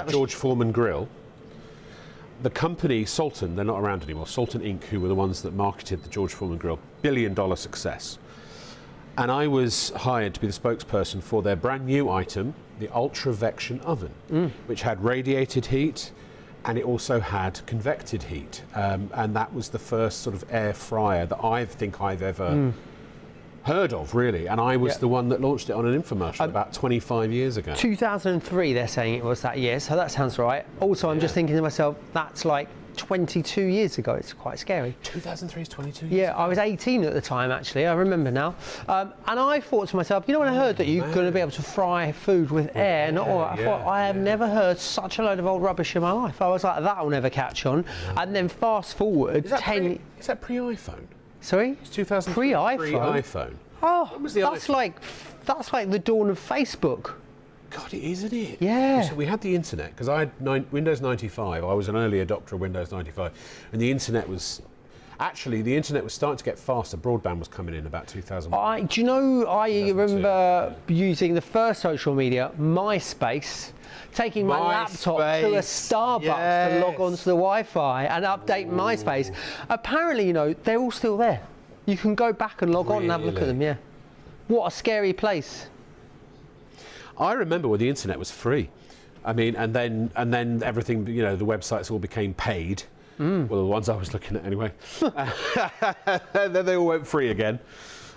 George Foreman grill, the company Salton, they're not around anymore, Salton Inc., who were the ones that marketed the George Foreman grill, billion-dollar success. And I was hired to be the spokesperson for their brand new item, the Ultravection oven, which had radiated heat, and it also had convected heat. And that was the first sort of air fryer that I think I've ever heard of, really. And I was the one that launched it on an infomercial about 25 years ago. 2003, they're saying it was that year, so that sounds right. Also, I'm just thinking to myself, that's like 22 years ago. It's quite scary. 2003 is 22 years ago. I was 18 at the time, actually. I remember now. And I thought to myself, you know, when I heard that you're going to be able to fry food with air, not oil, I thought, I have never heard such a load of old rubbish in my life. I was like, that'll never catch on. And then fast forward 10... Is that pre-iPhone? Sorry? It's 2003. Pre-iPhone? Pre-iPhone. Oh, when was the iPhone? That's like the dawn of Facebook. God, it is, isn't it? Yeah. So we had the internet, because I had Windows 95. I was an early adopter of Windows 95. And the internet was... Actually, the internet was starting to get faster. Broadband was coming in about 2001. Do you know, I remember using the first social media, MySpace, taking my laptop to a Starbucks to log onto the Wi-Fi and update MySpace. Apparently, you know, they're all still there. You can go back and log on and have a look at them, What a scary place. I remember when the internet was free. I mean, and then everything, you know, the websites all became paid. Well, the ones I was looking at anyway. And then they all went free again.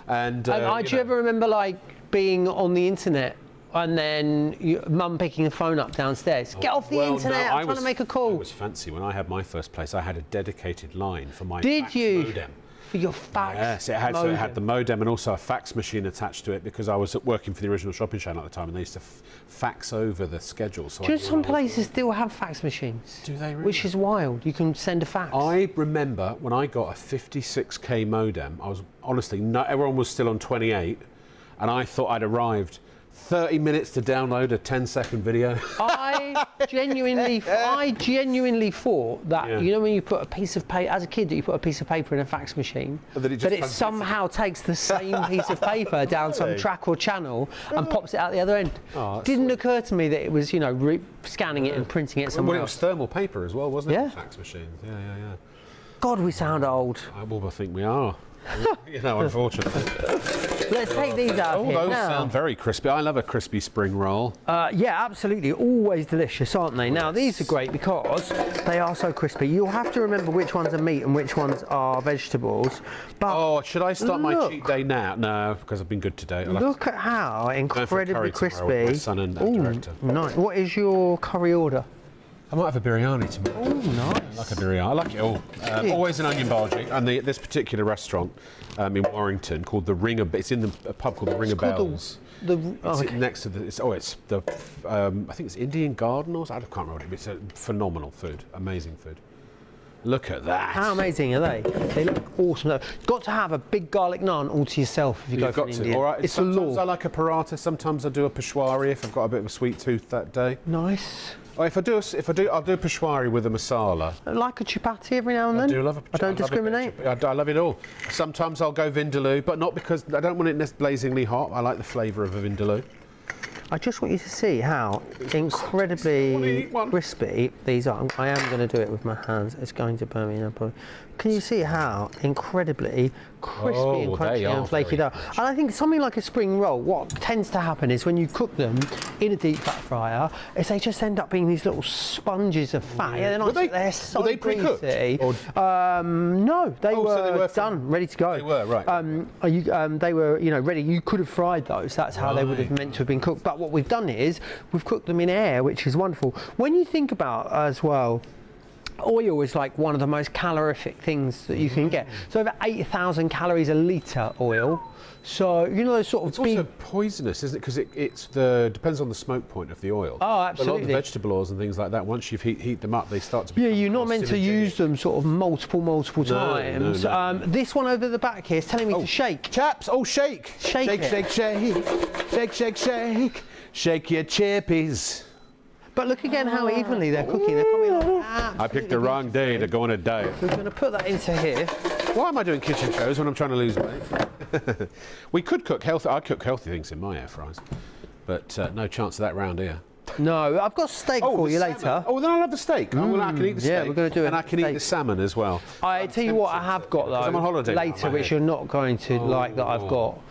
And do you ever remember, like, being on the internet and then mum picking the phone up downstairs? Get off the internet, I'm trying to make a call. I was fancy. When I had my first place, I had a dedicated line for my fax modem. For your fax Yes, it had the modem and also a fax machine attached to it, because I was working for the original shopping channel at the time, and they used to fax over the schedule. So do you know some places still have fax machines? Do they really? Which is wild. You can send a fax. I remember when I got a 56k modem, I was honestly, everyone was still on 28, and I thought I'd arrived. 30 minutes to download a 10-second video. I genuinely thought that, you know, when you put a piece of paper, as a kid, that you put a piece of paper in a fax machine, that it somehow takes the same piece of paper down some track or channel and pops it out the other end. Didn't occur to me that it was, you know, scanning it and printing it somewhere else. It was thermal paper as well, wasn't it? Yeah. Fax machines. Yeah. God, we sound old. Well, I think we are. You know, unfortunately. Let's take these out of here. Those sound very crispy. I love a crispy spring roll. Yeah, absolutely. Always delicious, aren't they? Now, these are great because they are so crispy. You'll have to remember which ones are meat and which ones are vegetables. But should I start my cheat day now? No, because I've been good today. Look at how incredibly crispy. With my son and director. Nice. What is your curry order? I might have a biryani tomorrow. Oh, nice. I like a biryani. I like it all. Always an onion bhaji. And this particular restaurant in Warrington called the Ring. It's in a pub called the Ring of Bells. It's next to the. It's the. I think it's Indian Garden or something. I can't remember. It's a phenomenal food. Amazing food. Look at that. How amazing are they? They look awesome. You've got to have a big garlic naan all to yourself if you go for Indian. All right. It's a law. Sometimes I like a paratha. Sometimes I do a peshwari if I've got a bit of a sweet tooth that day. Nice. Oh, I'll do peshwari with a masala. Like a chapati every now and then. I do love a chapati. I don't discriminate. I love it all. Sometimes I'll go vindaloo, but not because I don't want it blazingly hot. I like the flavour of a vindaloo. I just want you to see how incredibly crispy these are. I am going to do it with my hands. It's going to burn me now, probably. Can you see how incredibly crispy and crunchy and flaky they are? And I think something like a spring roll, what tends to happen is when you cook them in a deep fat fryer, is they just end up being these little sponges of fat. Yeah, they're nice. They're so were they pre-cooked? No, they were done, ready to go. They were, right. They were, ready. You could have fried those. That's how they would have meant to have been cooked. But what we've done is we've cooked them in air, which is wonderful. When you think about as well, oil is like one of the most calorific things that you can get. So over 8,000 calories a litre oil. So those sort of. It's also poisonous, isn't it? Because it depends on the smoke point of the oil. Oh, absolutely. A lot of the vegetable oils and things like that. Once you heat them up, they start to. Become you're not meant to use them sort of multiple times. No. This one over the back here is telling me to shake. Chaps, shake. Shake Shake your chippies. But look again how evenly they're cooking. They're probably like, I picked the wrong day to go on a diet. We're going to put that into here. Why am I doing kitchen shows when I'm trying to lose weight? We could cook healthy. I cook healthy things in my air fryers, but no chance of that round here. No, I've got steak for you later. Oh, then I'll have the steak. I can eat the steak. Yeah, we're going to do it. And I can eat the salmon as well. I tell you what I have got though. I'm on holiday later, which you're not going to like that I've got.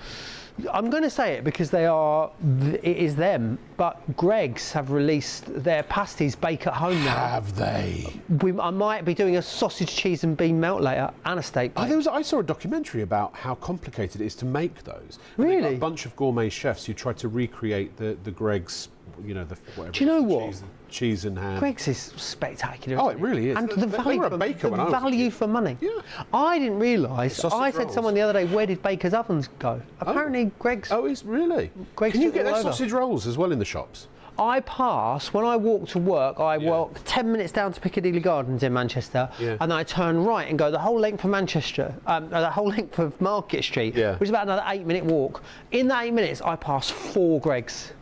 I'm going to say it because it is them, but Greggs have released their pasties bake at home now. Have they? I might be doing a sausage, cheese and bean melt later and a steak bake. I saw a documentary about how complicated it is to make those. Really? Got a bunch of gourmet chefs who try to recreate the Greggs, the whatever. Do you know what? Cheese and ham. Greggs is spectacular. Oh, it really is. And the value for money. Yeah. I didn't realise. I said rolls. to someone the other day, where did Baker's ovens go? Apparently, Greggs. Oh, it's really? Greggs Can you get all those over. sausage rolls as well in the shops? I pass, when I walk to work, I walk 10 minutes down to Piccadilly Gardens in Manchester, and then I turn right and go the whole length of Manchester, the whole length of Market Street, which is about another 8-minute walk. In that 8 minutes, I pass 4 Greggs.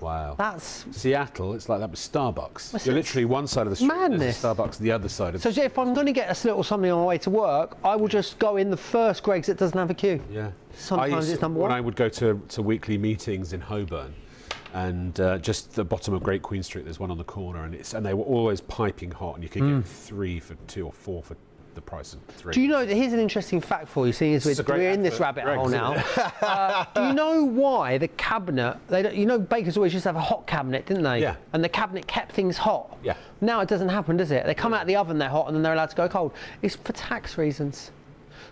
Wow. That's Seattle, it's like that with Starbucks. You're literally one side of the street, madness. There's a Starbucks the other side of the street. So if I'm going to get a little something on my way to work, I will just go in the first Greggs that doesn't have a queue. Yeah. Sometimes it's number one. When I would go to weekly meetings in Holborn, and just the bottom of Great Queen Street, there's one on the corner, and they were always piping hot, and you could get 3 for 2 or 4 for the price of 3. Do you know, here's an interesting fact for you, seeing as we're in this rabbit hole now. Do you know why the cabinet, bakers always used to have a hot cabinet, didn't they? Yeah. And the cabinet kept things hot. Yeah. Now it doesn't happen, does it? They come out of the oven, they're hot, and then they're allowed to go cold. It's for tax reasons.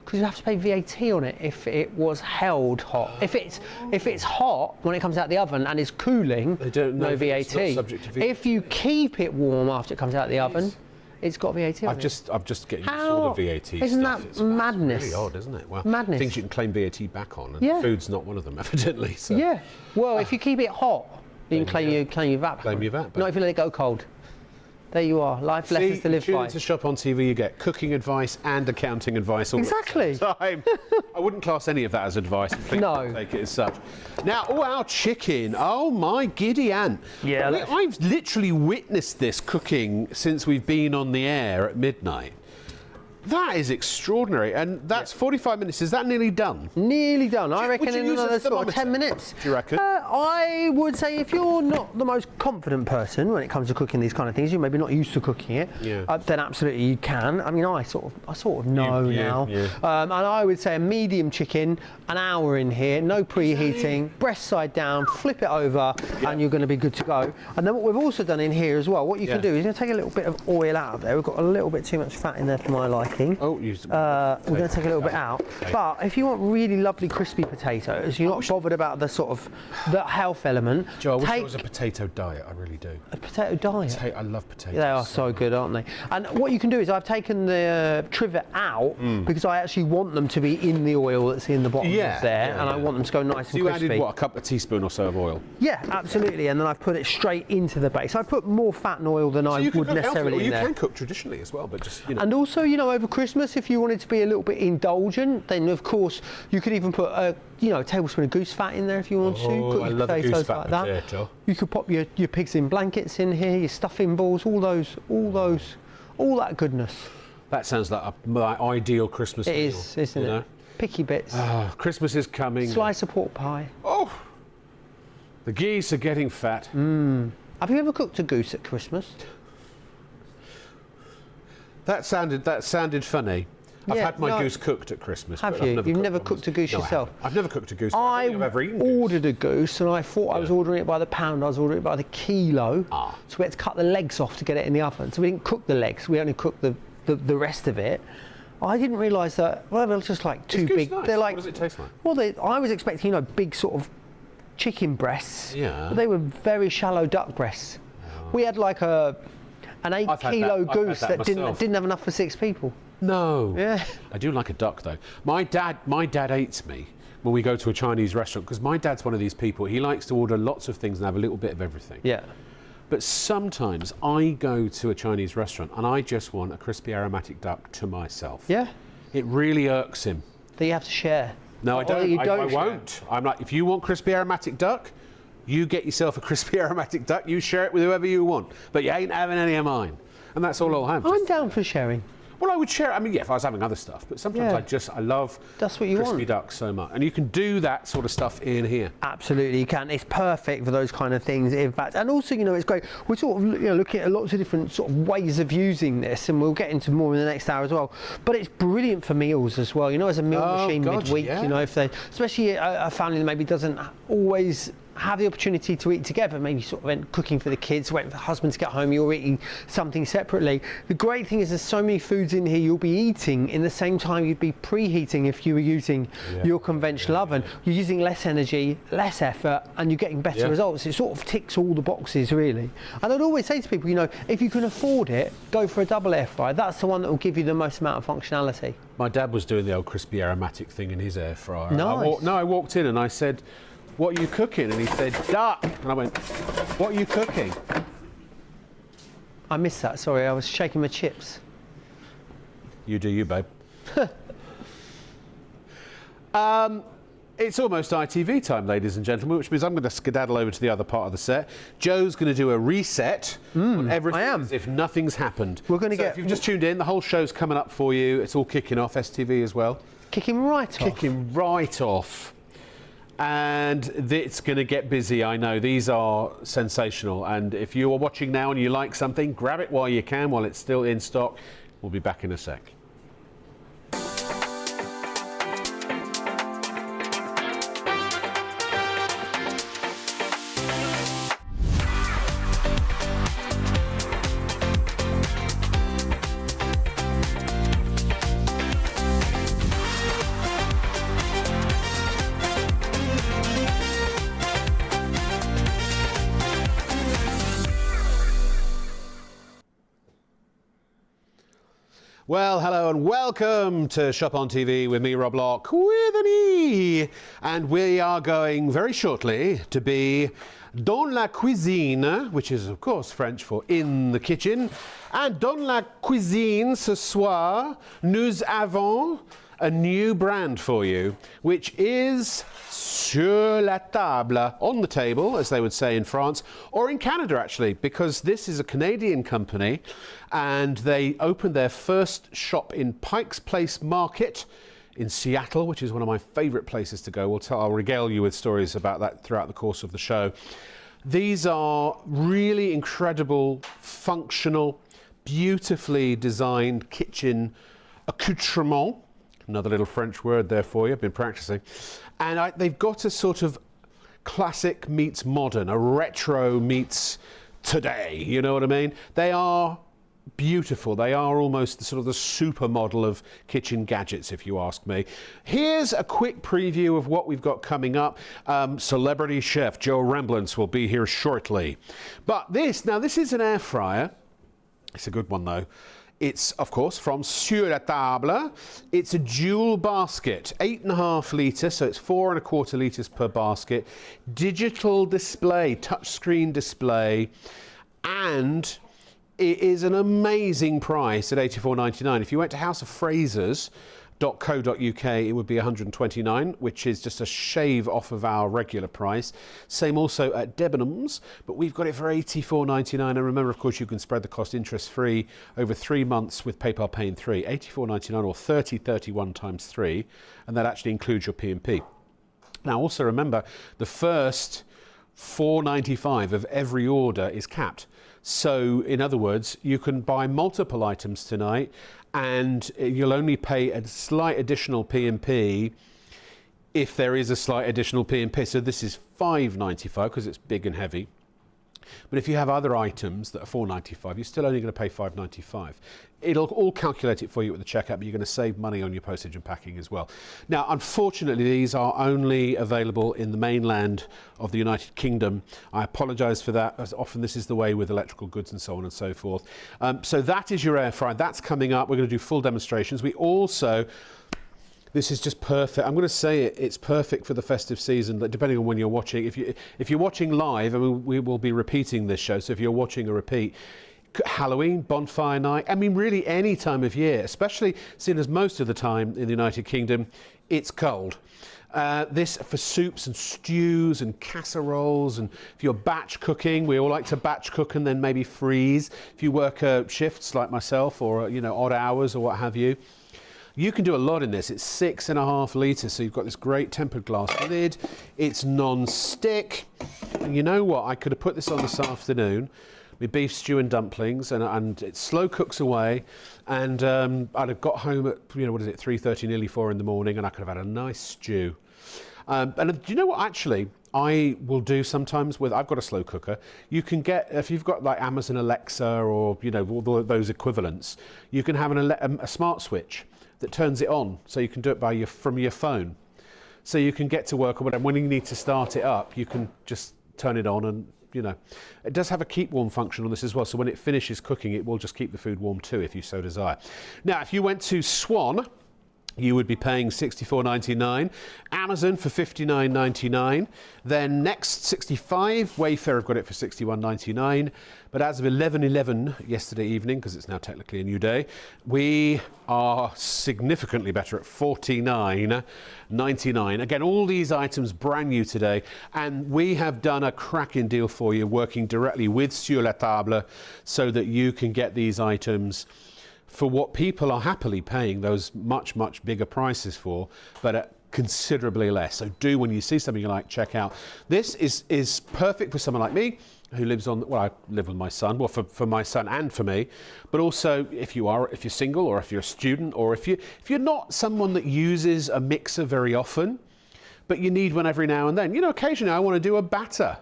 Because you have to pay VAT on it if it was held hot. If it's hot when it comes out of the oven and is cooling, no VAT. It's not subject to VAT. If you keep it warm after it comes out of the oven, it's got VAT on it. I'm just getting used to all the VAT Isn't stuff. That madness? It's really odd, isn't it? Well, madness. Things you can claim VAT back on, and food's not one of them, evidently. So. Yeah. Well, if you keep it hot, you can claim your VAT. Claim your VAT back. Not if you let it go cold. There you are. Life lessons to live by. Into Shop on TV, you get cooking advice and accounting advice all exactly. the time. I wouldn't class any of that as advice. Please don't take it as such. Now, our chicken. Oh my giddy aunt. Yeah. I've literally witnessed this cooking since we've been on the air at midnight. That is extraordinary, and that's 45 minutes. Is that nearly done? Nearly done. I reckon in another sort of 10 minutes. Do you reckon? I would say if you're not the most confident person when it comes to cooking these kind of things, you're maybe not used to cooking it, then absolutely you can. I mean, I sort of know now. Yeah. And I would say a medium chicken, an hour in here, no preheating, breast side down, flip it over, and you're going to be good to go. And then what we've also done in here as well, what you can do is you can take a little bit of oil out of there. We've got a little bit too much fat in there for my liking. thinking. Oh, we're going to take a little bit out. Okay. But if you want really lovely crispy potatoes, you're not bothered about the sort of the health element. Joe, I wish it was a potato diet. I really do. A potato diet? I love potatoes. They are so good, aren't they? And what you can do is I've taken the trivet out because I actually want them to be in the oil that's in the bottom of there, and I want them to go nice and crispy. You added, what, a couple of teaspoons or so of oil? Yeah, absolutely. And then I've put it straight into the base. I put more fat and oil than I would necessarily in there. You can cook traditionally as well, but just, you know. And also, you know, over Christmas, if you wanted to be a little bit indulgent, then of course you could even put a tablespoon of goose fat in there if you want to. Put I your love potatoes goose fat like that. potato. You could pop your pigs in blankets in here, your stuffing balls, all that goodness. That sounds like my ideal Christmas meal. It is, isn't it? Picky bits. Christmas is coming. Slice of pork pie. Oh, the geese are getting fat. Have you ever cooked a goose at Christmas? That sounded funny. I've Yeah, had my no. goose cooked at Christmas. Have but you? You've never one cooked a goose No, I yourself? haven't. I've never cooked a goose. I don't think I've ever eaten goose. ordered a goose and I thought I was ordering it by the pound. I was ordering it by the kilo. So we had to cut the legs off to get it in the oven. So we didn't cook the legs. We only cooked the rest of it. I didn't realise that. Well, they're just like too big. Nice? They're like. What does it taste like? Well, I was expecting big sort of chicken breasts. Yeah. But they were very shallow duck breasts. We had like an 8-kilo goose that didn't have enough for 6 people. No. Yeah. I do like a duck though. My dad hates me when we go to a Chinese restaurant because my dad's one of these people. He likes to order lots of things and have a little bit of everything. Yeah. But sometimes I go to a Chinese restaurant and I just want a crispy aromatic duck to myself. Yeah. It really irks him. That you have to share. No, I don't. I share. won't. I'm like, if you want crispy aromatic duck, you get yourself a crispy aromatic duck. You share it with whoever you want, but you ain't having any of mine. And that's all I'll have. I'm down for sharing. Well, I would share. I mean, yeah, if I was having other stuff, but sometimes I love That's what you crispy want. duck so much, and you can do that sort of stuff in here. Absolutely, you can. It's perfect for those kind of things, in fact. And also, it's great. We're sort of looking at lots of different sort of ways of using this, and we'll get into more in the next hour as well. But it's brilliant for meals as well. As a meal machine midweek. Yeah. If they, especially a family that maybe doesn't always have the opportunity to eat together, maybe sort of cooking for the kids, waiting for the husband to get home, you're eating something separately. The great thing is there's so many foods in here you'll be eating in the same time you'd be preheating if you were using your conventional oven. You're using less energy, less effort, and you're getting better results. It sort of ticks all the boxes, really. And I'd always say to people, if you can afford it, go for a double air fryer. That's the one that will give you the most amount of functionality. My dad was doing the old crispy aromatic thing in his air fryer. Nice. I walked in and I said, "What are you cooking?" And he said, "Duck." And I went, "What are you cooking?" I missed that, sorry, I was shaking my chips. You do you, babe. It's almost ITV time, ladies and gentlemen, which means I'm going to skedaddle over to the other part of the set. Joe's going to do a reset on everything as if nothing's happened. We're going to if you've just tuned in, the whole show's coming up for you. It's all kicking off, STV as well. Kicking right off. Kicking right off. And it's going to get busy, I know. These are sensational. And if you are watching now and you like something, grab it while you can, while it's still in stock. We'll be back in a sec. Well, hello and welcome to Shop on TV with me, Rob Locke, with an E. And we are going very shortly to be dans la cuisine, which is, of course, French for in the kitchen. And dans la cuisine, ce soir, nous avons a new brand for you, which is Sur La Table, on the table, as they would say in France, or in Canada, actually, because this is a Canadian company and they opened their first shop in Pike's Place Market in Seattle, which is one of my favourite places to go. I'll regale you with stories about that throughout the course of the show. These are really incredible, functional, beautifully designed kitchen accoutrements. Another little French word there for you, I've been practicing. And they've got a sort of classic meets modern, a retro meets today, you know what I mean? They are beautiful. They are almost sort of the supermodel of kitchen gadgets, if you ask me. Here's a quick preview of what we've got coming up. Celebrity chef Joe Remblance will be here shortly. But this is an air fryer. It's a good one though. It's, of course, from Sur La Table. It's a dual basket, 8.5 litre, so it's 4.25 litres per basket. Digital display, touchscreen display, and it is an amazing price at £84.99. If you went to houseoffrasers.co.uk, it would be £129, which is just a shave off of our regular price. Same also at Debenhams, but we've got it for £84.99. And remember, of course, you can spread the cost interest-free over 3 months with PayPal Pay in 3, £84.99 or 30/31 times 3, and that actually includes your P&P. Now, also remember, the first £4.95 of every order is capped. So, in other words, you can buy multiple items tonight and you'll only pay a slight additional P&P if there is a slight additional P&P. So this is £5.95 because it's big and heavy. But if you have other items that are £4.95, you're still only going to pay £5.95. It'll all calculate it for you at the checkout, but you're going to save money on your postage and packing as well. Now, unfortunately, these are only available in the mainland of the United Kingdom. I apologise for that, as often this is the way with electrical goods and so on and so forth. So that is your air fryer. That's coming up. We're going to do full demonstrations. We also... This is just perfect. I'm going to say it's perfect for the festive season, depending on when you're watching. If you're watching live, I mean, we will be repeating this show, so if you're watching a repeat, Halloween, bonfire night, I mean, really any time of year, especially seeing as most of the time in the United Kingdom, it's cold. This for soups and stews and casseroles, and if you're batch cooking, we all like to batch cook and then maybe freeze. If you work shifts like myself, or odd hours or what have you, you can do a lot in this. It's 6.5 litres, so you've got this great tempered glass lid. It's non-stick. And you know what? I could have put this on this afternoon with beef stew and dumplings, and it slow cooks away. And I'd have got home at, 3:30, nearly 4 in the morning, and I could have had a nice stew. And do you know what, actually, I will do sometimes I've got a slow cooker. You can get, if you've got like Amazon Alexa or, all those equivalents, you can have a smart switch that turns it on, so you can do it from your phone. So you can get to work or whatever. When you need to start it up, you can just turn it on, and it does have a keep warm function on this as well. So when it finishes cooking, it will just keep the food warm too, if you so desire. Now, if you went to Swan, you would be paying £64.99, Amazon for £59.99, then Next 65, Wayfair have got it for £61.99, but as of 11:11 yesterday evening, because it's now technically a new day, we are significantly better at £49.99. Again, all these items brand new today, and we have done a cracking deal for you, working directly with Sur La Table, so that you can get these items for what people are happily paying those much, much bigger prices for, but at considerably less. So do, when you see something you like, check out. This is perfect for someone like me who lives I live with my son, well, for my son and for me, but also if you're single, or if you're a student, or if you're not someone that uses a mixer very often, but you need one every now and then. Occasionally I want to do a batter.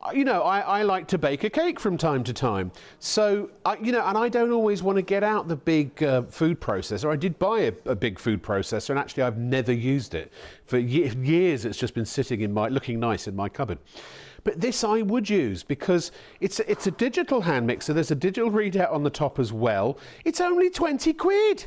I like to bake a cake from time to time. So, and I don't always want to get out the big food processor. I did buy a big food processor, and actually I've never used it. For years it's just been sitting looking nice in my cupboard. But this I would use, because it's a digital hand mixer. There's a digital readout on the top as well. It's only 20 quid.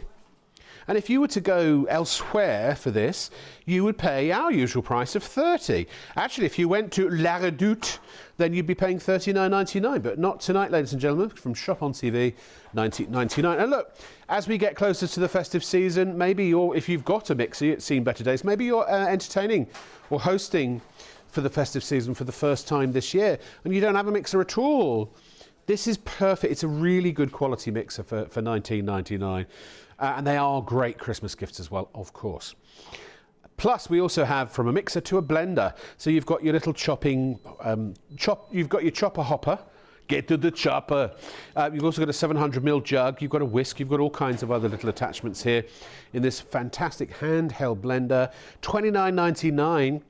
And if you were to go elsewhere for this, you would pay our usual price of 30. Actually, if you went to La Redoute, then you'd be paying £39.99, but not tonight, ladies and gentlemen, from Shop on TV, £19.99. And look, as we get closer to the festive season, maybe if you've got a mixer, it's seen better days, maybe you're entertaining or hosting for the festive season for the first time this year, and you don't have a mixer at all. This is perfect. It's a really good quality mixer for £19.99. And they are great Christmas gifts as well, of course. Plus, we also have from a mixer to a blender. So you've got your little chopping, you've got your chopper hopper. Get to the chopper. You've also got a 700ml jug. You've got a whisk. You've got all kinds of other little attachments here in this fantastic handheld blender. £29.99.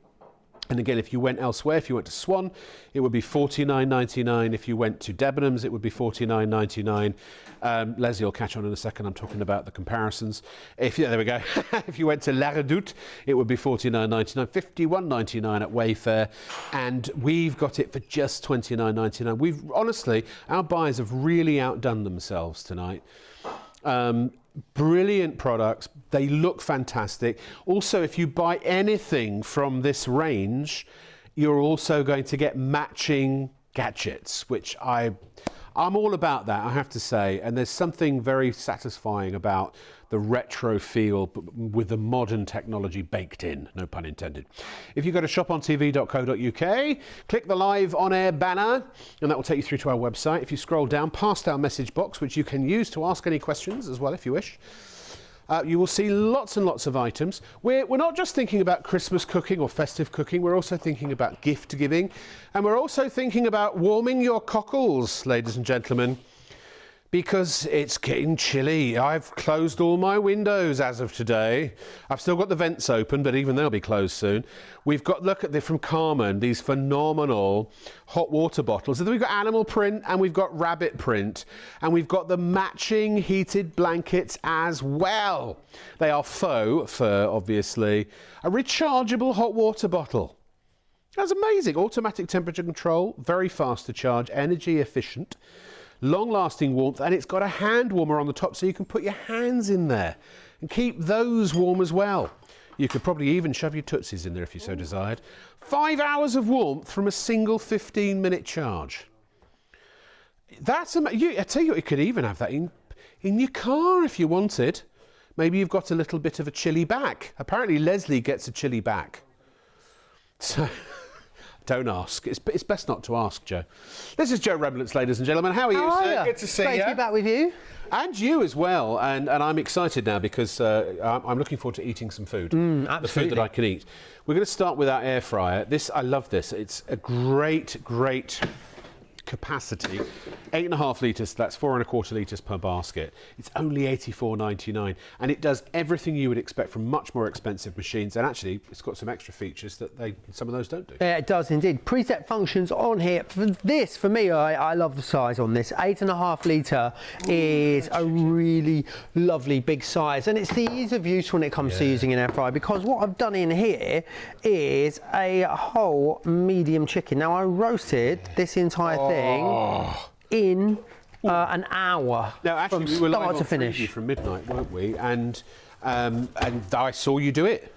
And again, if you went elsewhere, if you went to Swan, it would be $49.99. If you went to Debenhams, it would be $49.99. Leslie will catch on in a second. I'm talking about the comparisons. There we go. If you went to La Redoute, it would be $49.99, $51.99 at Wayfair, and we've got it for just $29.99. We've honestly, our buyers have really outdone themselves tonight. Brilliant products. They look fantastic. Also, if you buy anything from this range, you're also going to get matching gadgets, which I'm all about that, I have to say. And there's something very satisfying about the retro feel with the modern technology baked in, no pun intended. If you go to shopontv.co.uk, click the live on-air banner, and that will take you through to our website. If you scroll down past our message box, which you can use to ask any questions as well if you wish, you will see lots and lots of items. We're not just thinking about Christmas cooking or festive cooking, we're also thinking about gift giving, and we're also thinking about warming your cockles, ladies and gentlemen, because it's getting chilly. I've closed all my windows as of today. I've still got the vents open, but even they'll be closed soon. We've got, look at this from Carmen, these phenomenal hot water bottles. And then we've got animal print and we've got rabbit print, and we've got the matching heated blankets as well. They are faux fur, obviously. A rechargeable hot water bottle. That's amazing. Automatic temperature control, very fast to charge, energy efficient, long-lasting warmth, and it's got a hand warmer on the top so you can put your hands in there and keep those warm as well. You could probably even shove your tootsies in there if you so desired. 5 hours of warmth from a single 15-minute charge. That's amazing. I tell you what, you could even have that in your car if you wanted. Maybe you've got a little bit of a chilly back. Apparently Leslie gets a chilly back. So don't ask. It's best not to ask, Joe. This is Joe Remlitz, ladies and gentlemen. How are you, sir? Good to see you. Great to be back with you. And you as well. And I'm excited now because I'm looking forward to eating some food. Absolutely. The food that I can eat. We're going to start with our air fryer. I love this. It's a great capacity. 8.5 litres, that's 4.25 litres per basket. It's only $84.99, and it does everything you would expect from much more expensive machines, and actually it's got some extra features that some of those don't do. Yeah, it does indeed. Preset functions on here. For me, I love the size on this. 8.5 litre is a really lovely big size, and it's the ease of use when it comes to using an air fryer, because what I've done in here is a whole medium chicken. Now I roasted this entire thing in an hour. Now, actually, from we were live start on to finish. Freeview from midnight, weren't we? And I saw you do it.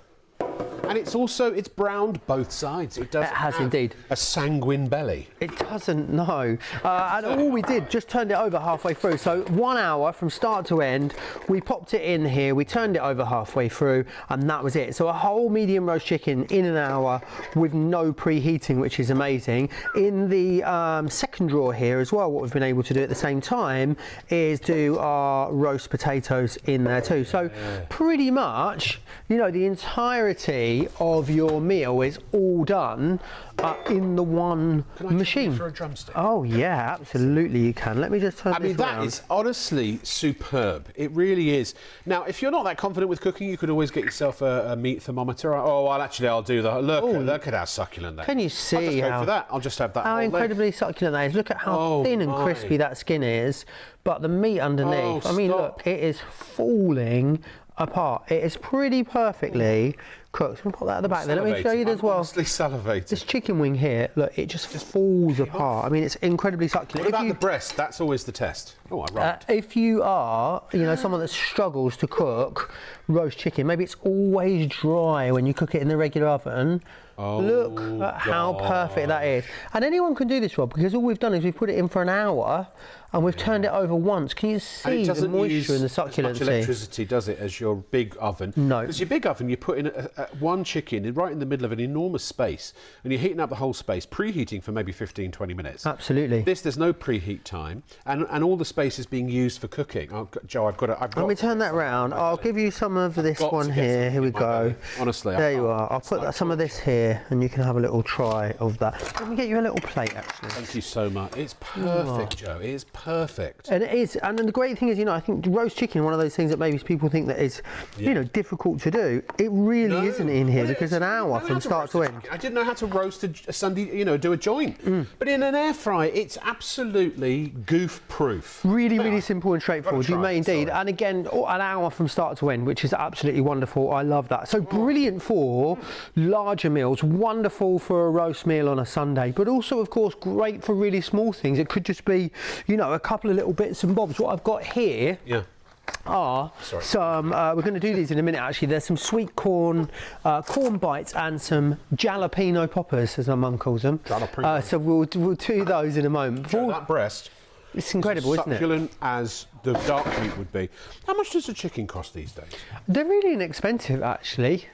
And it's browned both sides. It doesn't has have indeed a sanguine belly. It doesn't, no. And all we did, just turned it over halfway through. So 1 hour from start to end, we popped it in here, we turned it over halfway through, and that was it. So a whole medium roast chicken in an hour with no preheating, which is amazing. In the second drawer here as well, what we've been able to do at the same time is do our roast potatoes in there too. So pretty much, you know, the entirety of your meal is all done in the one machine. Can I for a drumstick? Oh yeah, absolutely you can. Let me just turn this that around. is honestly superb. It really is. Now, if you're not that confident with cooking, you could always get yourself a meat thermometer. Oh, well, actually, I'll do that. Look at how succulent that is. Can you see I'll just go how for that. I'll just have that. How incredibly succulent that is. Look at how thin and crispy that skin is, but the meat underneath. I mean, look, it is falling apart. It is pretty perfectly cooked. I'm gonna put that at the back there. Let me show you as well. Honestly salivating. This chicken wing here, look, it just falls apart. I mean, it's incredibly succulent. What about the breast? That's always the test. Oh, I right. If you are, you know, someone that struggles to cook roast chicken, maybe it's always dry when you cook it in the regular oven. Look at how perfect that is. And anyone can do this, Rob, because all we've done is we've put it in for an hour and we've turned it over once. Can you see the moisture and the succulency? As much electricity, does it, as your big oven? No. Because your big oven, you put in one chicken right in the middle of an enormous space, and you're heating up the whole space, preheating for maybe 15, 20 minutes. Absolutely. There's no preheat time, and all the space is being used for cooking. Joe, I've got to... Let me turn that round. I'll give you some of this one here. Here we go. Honestly. There you are. I'll put some of this here, and you can have a little try of that. Let me get you a little plate, actually. Thank you so much. It's perfect, Joe. It is perfect. And it is. And the great thing is, you know, I think roast chicken, one of those things that maybe people think that is, you know, difficult to do. It really isn't. isn't it, in here? Because an hour from start to end. I didn't know how to roast a Sunday, do a joint. But in an air fry, it's absolutely goof-proof. Really simple and straightforward. You may indeed. Sorry. And again, an hour from start to end, which is absolutely wonderful. I love that. So brilliant for larger meals, wonderful for a roast meal on a Sunday, but also, of course, great for really small things. It could just be, a couple of little bits and bobs. What I've got here are some, we're going to do these in a minute actually, there's some sweet corn bites and some jalapeno poppers, as my mum calls them. So we'll do those in a moment. That breast, it's incredible, isn't it? Succulent as the dark meat would be. How much does a chicken cost these days? They're really inexpensive actually.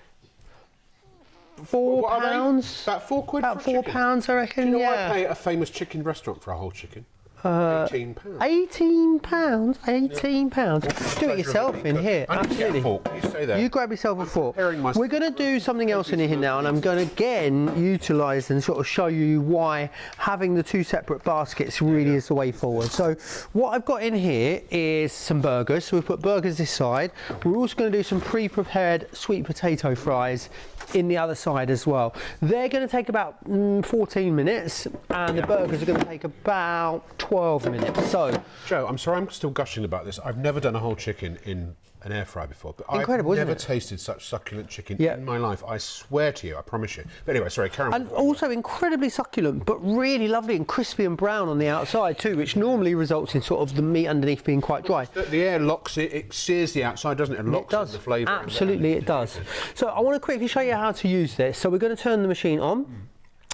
£4? About £4 About for a £4, I reckon. Do you know I pay at a famous chicken restaurant for a whole chicken? £18. £18? £18? Do it yourself in here. Absolutely. You stay there. You grab yourself a fork. We're going to do something else in here now, and I'm going to again utilise and sort of show you why having the two separate baskets really is the way forward. So what I've got in here is some burgers. So we've put burgers this side. We're also going to do some pre-prepared sweet potato fries in the other side as well. They're going to take about 14 minutes, and the burgers are going to take about 12 minutes. So, Joe, I'm sorry I'm still gushing about this. I've never done a whole chicken in an air fry before, but incredible, I've never isn't it? tasted such succulent chicken in my life. I swear to you, I promise you. But anyway, sorry, carry on. And also incredibly succulent, but really lovely and crispy and brown on the outside too, which normally results in sort of the meat underneath being quite dry. The air locks it, it sears the outside, doesn't it? It locks in the flavour. Absolutely, it does. So I want to quickly show you how to use this. So we're going to turn the machine on.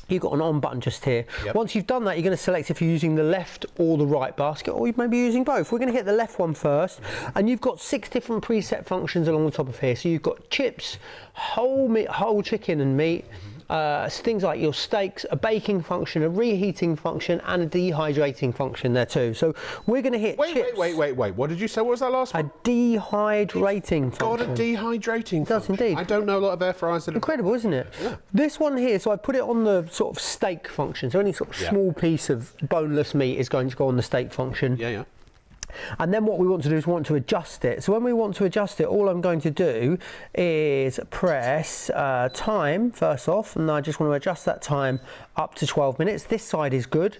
You've got an on button just here. Once you've done that, you're going to select if you're using the left or the right basket, or you may be using both. We're going to hit the left one first, and you've got 6 different preset functions along the top of here. So you've got chips, whole meat, whole chicken and meat, things like your steaks, a baking function, a reheating function, and a dehydrating function there too. So we're going to hit chips. Wait. What did you say? What was that last one? A dehydrating function. Got a dehydrating function. It does indeed. I don't know a lot of air fryers that Incredible, isn't it? Yeah. This one here, so I put it on the sort of steak function. So any sort of small piece of boneless meat is going to go on the steak function. Yeah. And then what we want to do is adjust it. So when we want to adjust it, all I'm going to do is press time first off, and I just want to adjust that time up to 12 minutes. This side is good.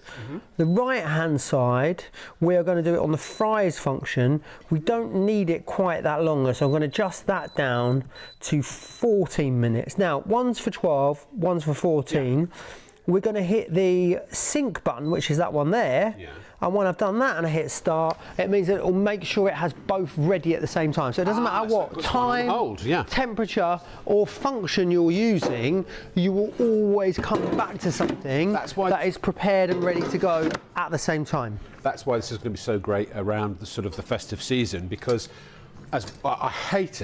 The right hand side, we are going to do it on the fries function. We don't need it quite that longer, so I'm going to adjust that down to 14 minutes. Now, one's for 12, one's for 14. We're going to hit the sync button, which is that one there. And when I've done that and I hit start, it means that it will make sure it has both ready at the same time. So it doesn't matter what time, temperature or function you're using, you will always come back to something that is prepared and ready to go at the same time. That's why this is going to be so great around the sort of the festive season, because I hate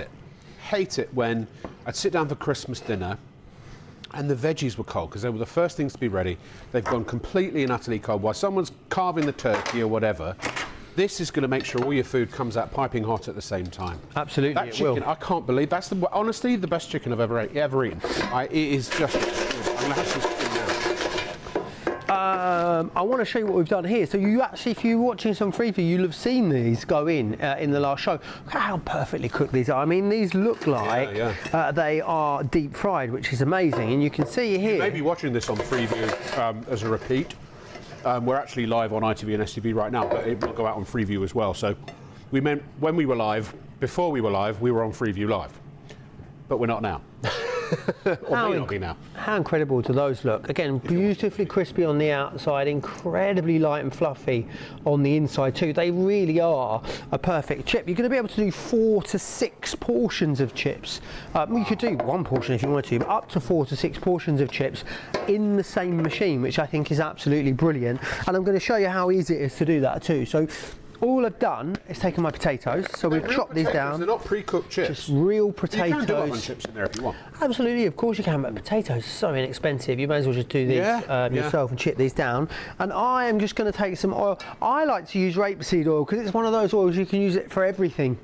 it when I'd sit down for Christmas dinner and the veggies were cold, because they were the first things to be ready. They've gone completely and utterly cold while someone's carving the turkey or whatever. This is going to make sure all your food comes out piping hot at the same time. Absolutely, that chicken, I can't believe that's honestly the best chicken I've ever eaten. It is just. I'm going to have some chicken now. I want to show you what we've done here. So you actually, if you're watching some Freeview, you'll have seen these go in the last show. Look at how perfectly cooked these are. I mean, these look like they are deep fried, which is amazing. And you can see here. You may be watching this on Freeview as a repeat. We're actually live on ITV and STV right now, but it will go out on Freeview as well. So we meant when we were live, before we were live, we were on Freeview live, but we're not now. Or may not be now. How incredible do those look? Again, beautifully crispy on the outside, incredibly light and fluffy on the inside too. They really are a perfect chip. You're going to be able to do 4 to 6 portions of chips. You could do 1 portion if you wanted to, but up to 4 to 6 portions of chips in the same machine, which I think is absolutely brilliant. And I'm going to show you how easy it is to do that too. So all I've done is taken my potatoes, so we've chopped these down. They're not pre-cooked chips. Just real potatoes. You can do oven chips in there if you want. Absolutely, of course you can, but potatoes are so inexpensive. You may as well just do these yourself and chip these down. And I am just going to take some oil. I like to use rapeseed oil because it's one of those oils you can use it for everything.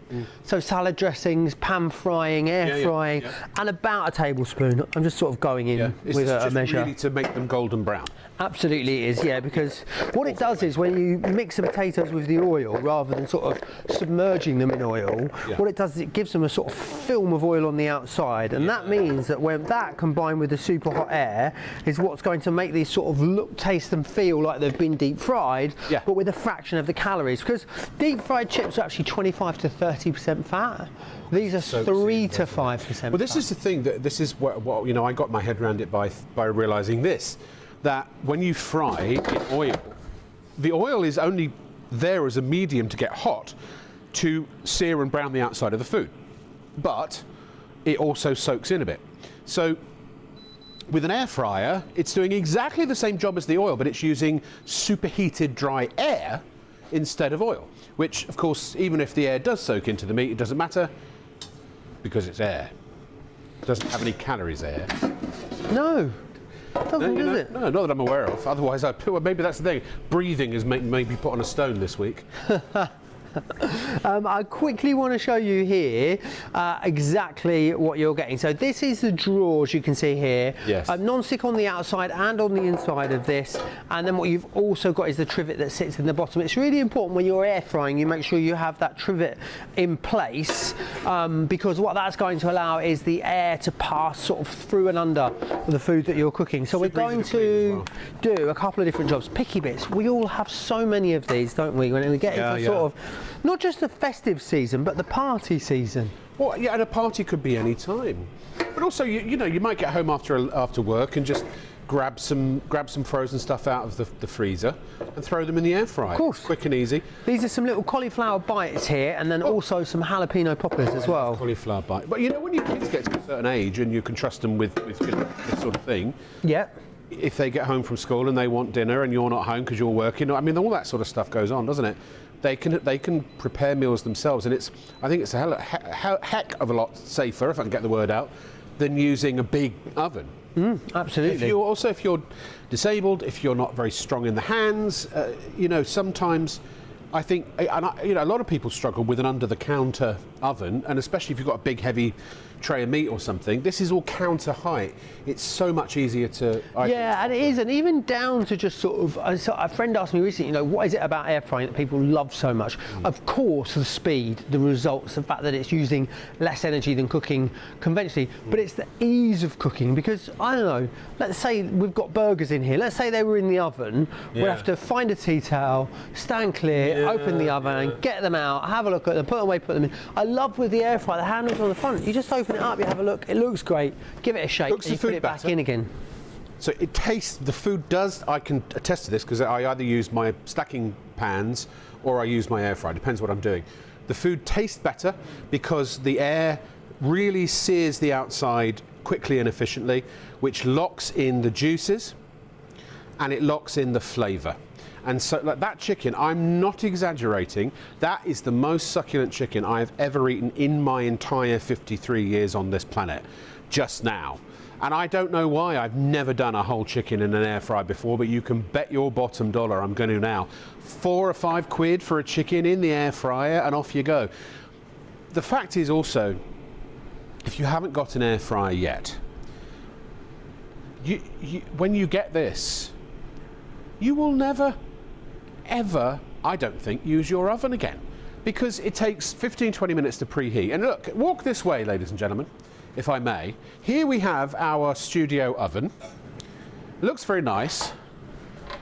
So salad dressings, pan frying, air frying, and about a tablespoon. I'm just sort of going in with a measure. Really to make them golden brown. Absolutely it is, yeah, because what it does is when you mix the potatoes with the oil rather than sort of submerging them in oil, what it does is it gives them a sort of film of oil on the outside, and that means that when that combined with the super hot air is what's going to make these sort of look, taste and feel like they've been deep fried, but with a fraction of the calories, because deep fried chips are actually 25 to 30% fat. These are 3 to 5%. Well, this is the thing, that this is what you know, I got my head around it by realizing this, that when you fry in oil, the oil is only there as a medium to get hot, to sear and brown the outside of the food, but it also soaks in a bit. So with an air fryer, it's doing exactly the same job as the oil, but it's using superheated dry air instead of oil, which of course, even if the air does soak into the meat, it doesn't matter because it's air. It doesn't have any calories, air. No. Doesn't, does it? No, not that I'm aware of. Otherwise, maybe that's the thing. Breathing is maybe put on a stone this week. I quickly want to show you here exactly what you're getting. So this is the drawers you can see here. Yes. Non-stick on the outside and on the inside of this, and then what you've also got is the trivet that sits in the bottom. It's really important when you're air frying you make sure you have that trivet in place, because what that's going to allow is the air to pass sort of through and under the food that you're cooking. So we're going to do a couple of different jobs. Picky bits. We all have so many of these, don't we, when we get into sort of not just the festive season, but the party season. Well, yeah, and a party could be any time. But also, you know, you might get home after work and just grab some frozen stuff out of the freezer and throw them in the air fryer. Of course. Quick and easy. These are some little cauliflower bites here, and then also some jalapeno poppers as well. Cauliflower bite. But you know, when your kids get to a certain age and you can trust them with you know, this sort of thing. Yeah. If they get home from school and they want dinner and you're not home because you're working, I mean, all that sort of stuff goes on, doesn't it? They can prepare meals themselves, and I think it's a heck of a lot safer, if I can get the word out, than using a big oven. Absolutely. If you're disabled, if you're not very strong in the hands, you know, sometimes I think, you know, a lot of people struggle with an under-the-counter oven, and especially if you've got a big, heavy tray of meat or something. This is all counter height. It's so much easier to... Yeah, and it is, and even down to just sort of... a friend asked me recently, you know, what is it about air frying that people love so much? Of course, the speed, the results, the fact that it's using less energy than cooking conventionally, but it's the ease of cooking, because, I don't know, let's say we've got burgers in here. Let's say they were in the oven. We'd have to find a tea towel, stand clear, open the oven, and get them out, have a look at them, put them away, put them in. I love with the air fryer, the handles on the front. You just open it up, you have a look, it looks great, give it a shake, and you put it back in again. So it tastes, the food does, I can attest to this because I either use my stacking pans or I use my air fryer, depends what I'm doing. The food tastes better because the air really sears the outside quickly and efficiently, which locks in the juices and it locks in the flavour. And so like that chicken, I'm not exaggerating, that is the most succulent chicken I've ever eaten in my entire 53 years on this planet, just now. And I don't know why, I've never done a whole chicken in an air fryer before, but you can bet your bottom dollar I'm going to now. 4 or 5 quid for a chicken in the air fryer and off you go. The fact is also, if you haven't got an air fryer yet, when you get this, you will never, ever, I don't think, use your oven again, because it takes 15-20 minutes to preheat. And look, walk this way, ladies and gentlemen, if I may. Here we have our studio oven. It looks very nice,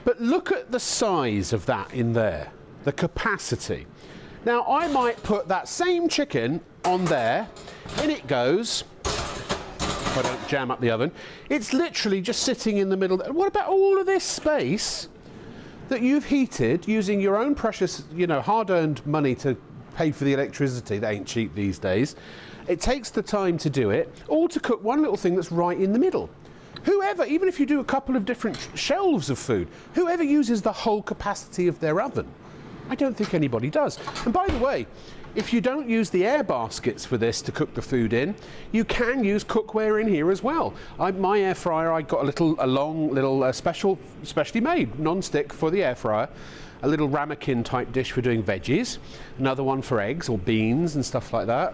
but look at the size of that in there, the capacity. Now, I might put that same chicken on there, in it goes, if I don't jam up the oven. It's literally just sitting in the middle. What about all of this space that you've heated using your own precious, you know, hard-earned money to pay for the electricity that ain't cheap these days? It takes the time to do it, all to cook one little thing that's right in the middle. Whoever, even if you do a couple of different shelves of food, whoever uses the whole capacity of their oven? I don't think anybody does. And by the way, if you don't use the air baskets for this to cook the food in, you can use cookware in here as well. My air fryer, I got a long little specially made non-stick for the air fryer, a little ramekin type dish for doing veggies, another one for eggs or beans and stuff like that.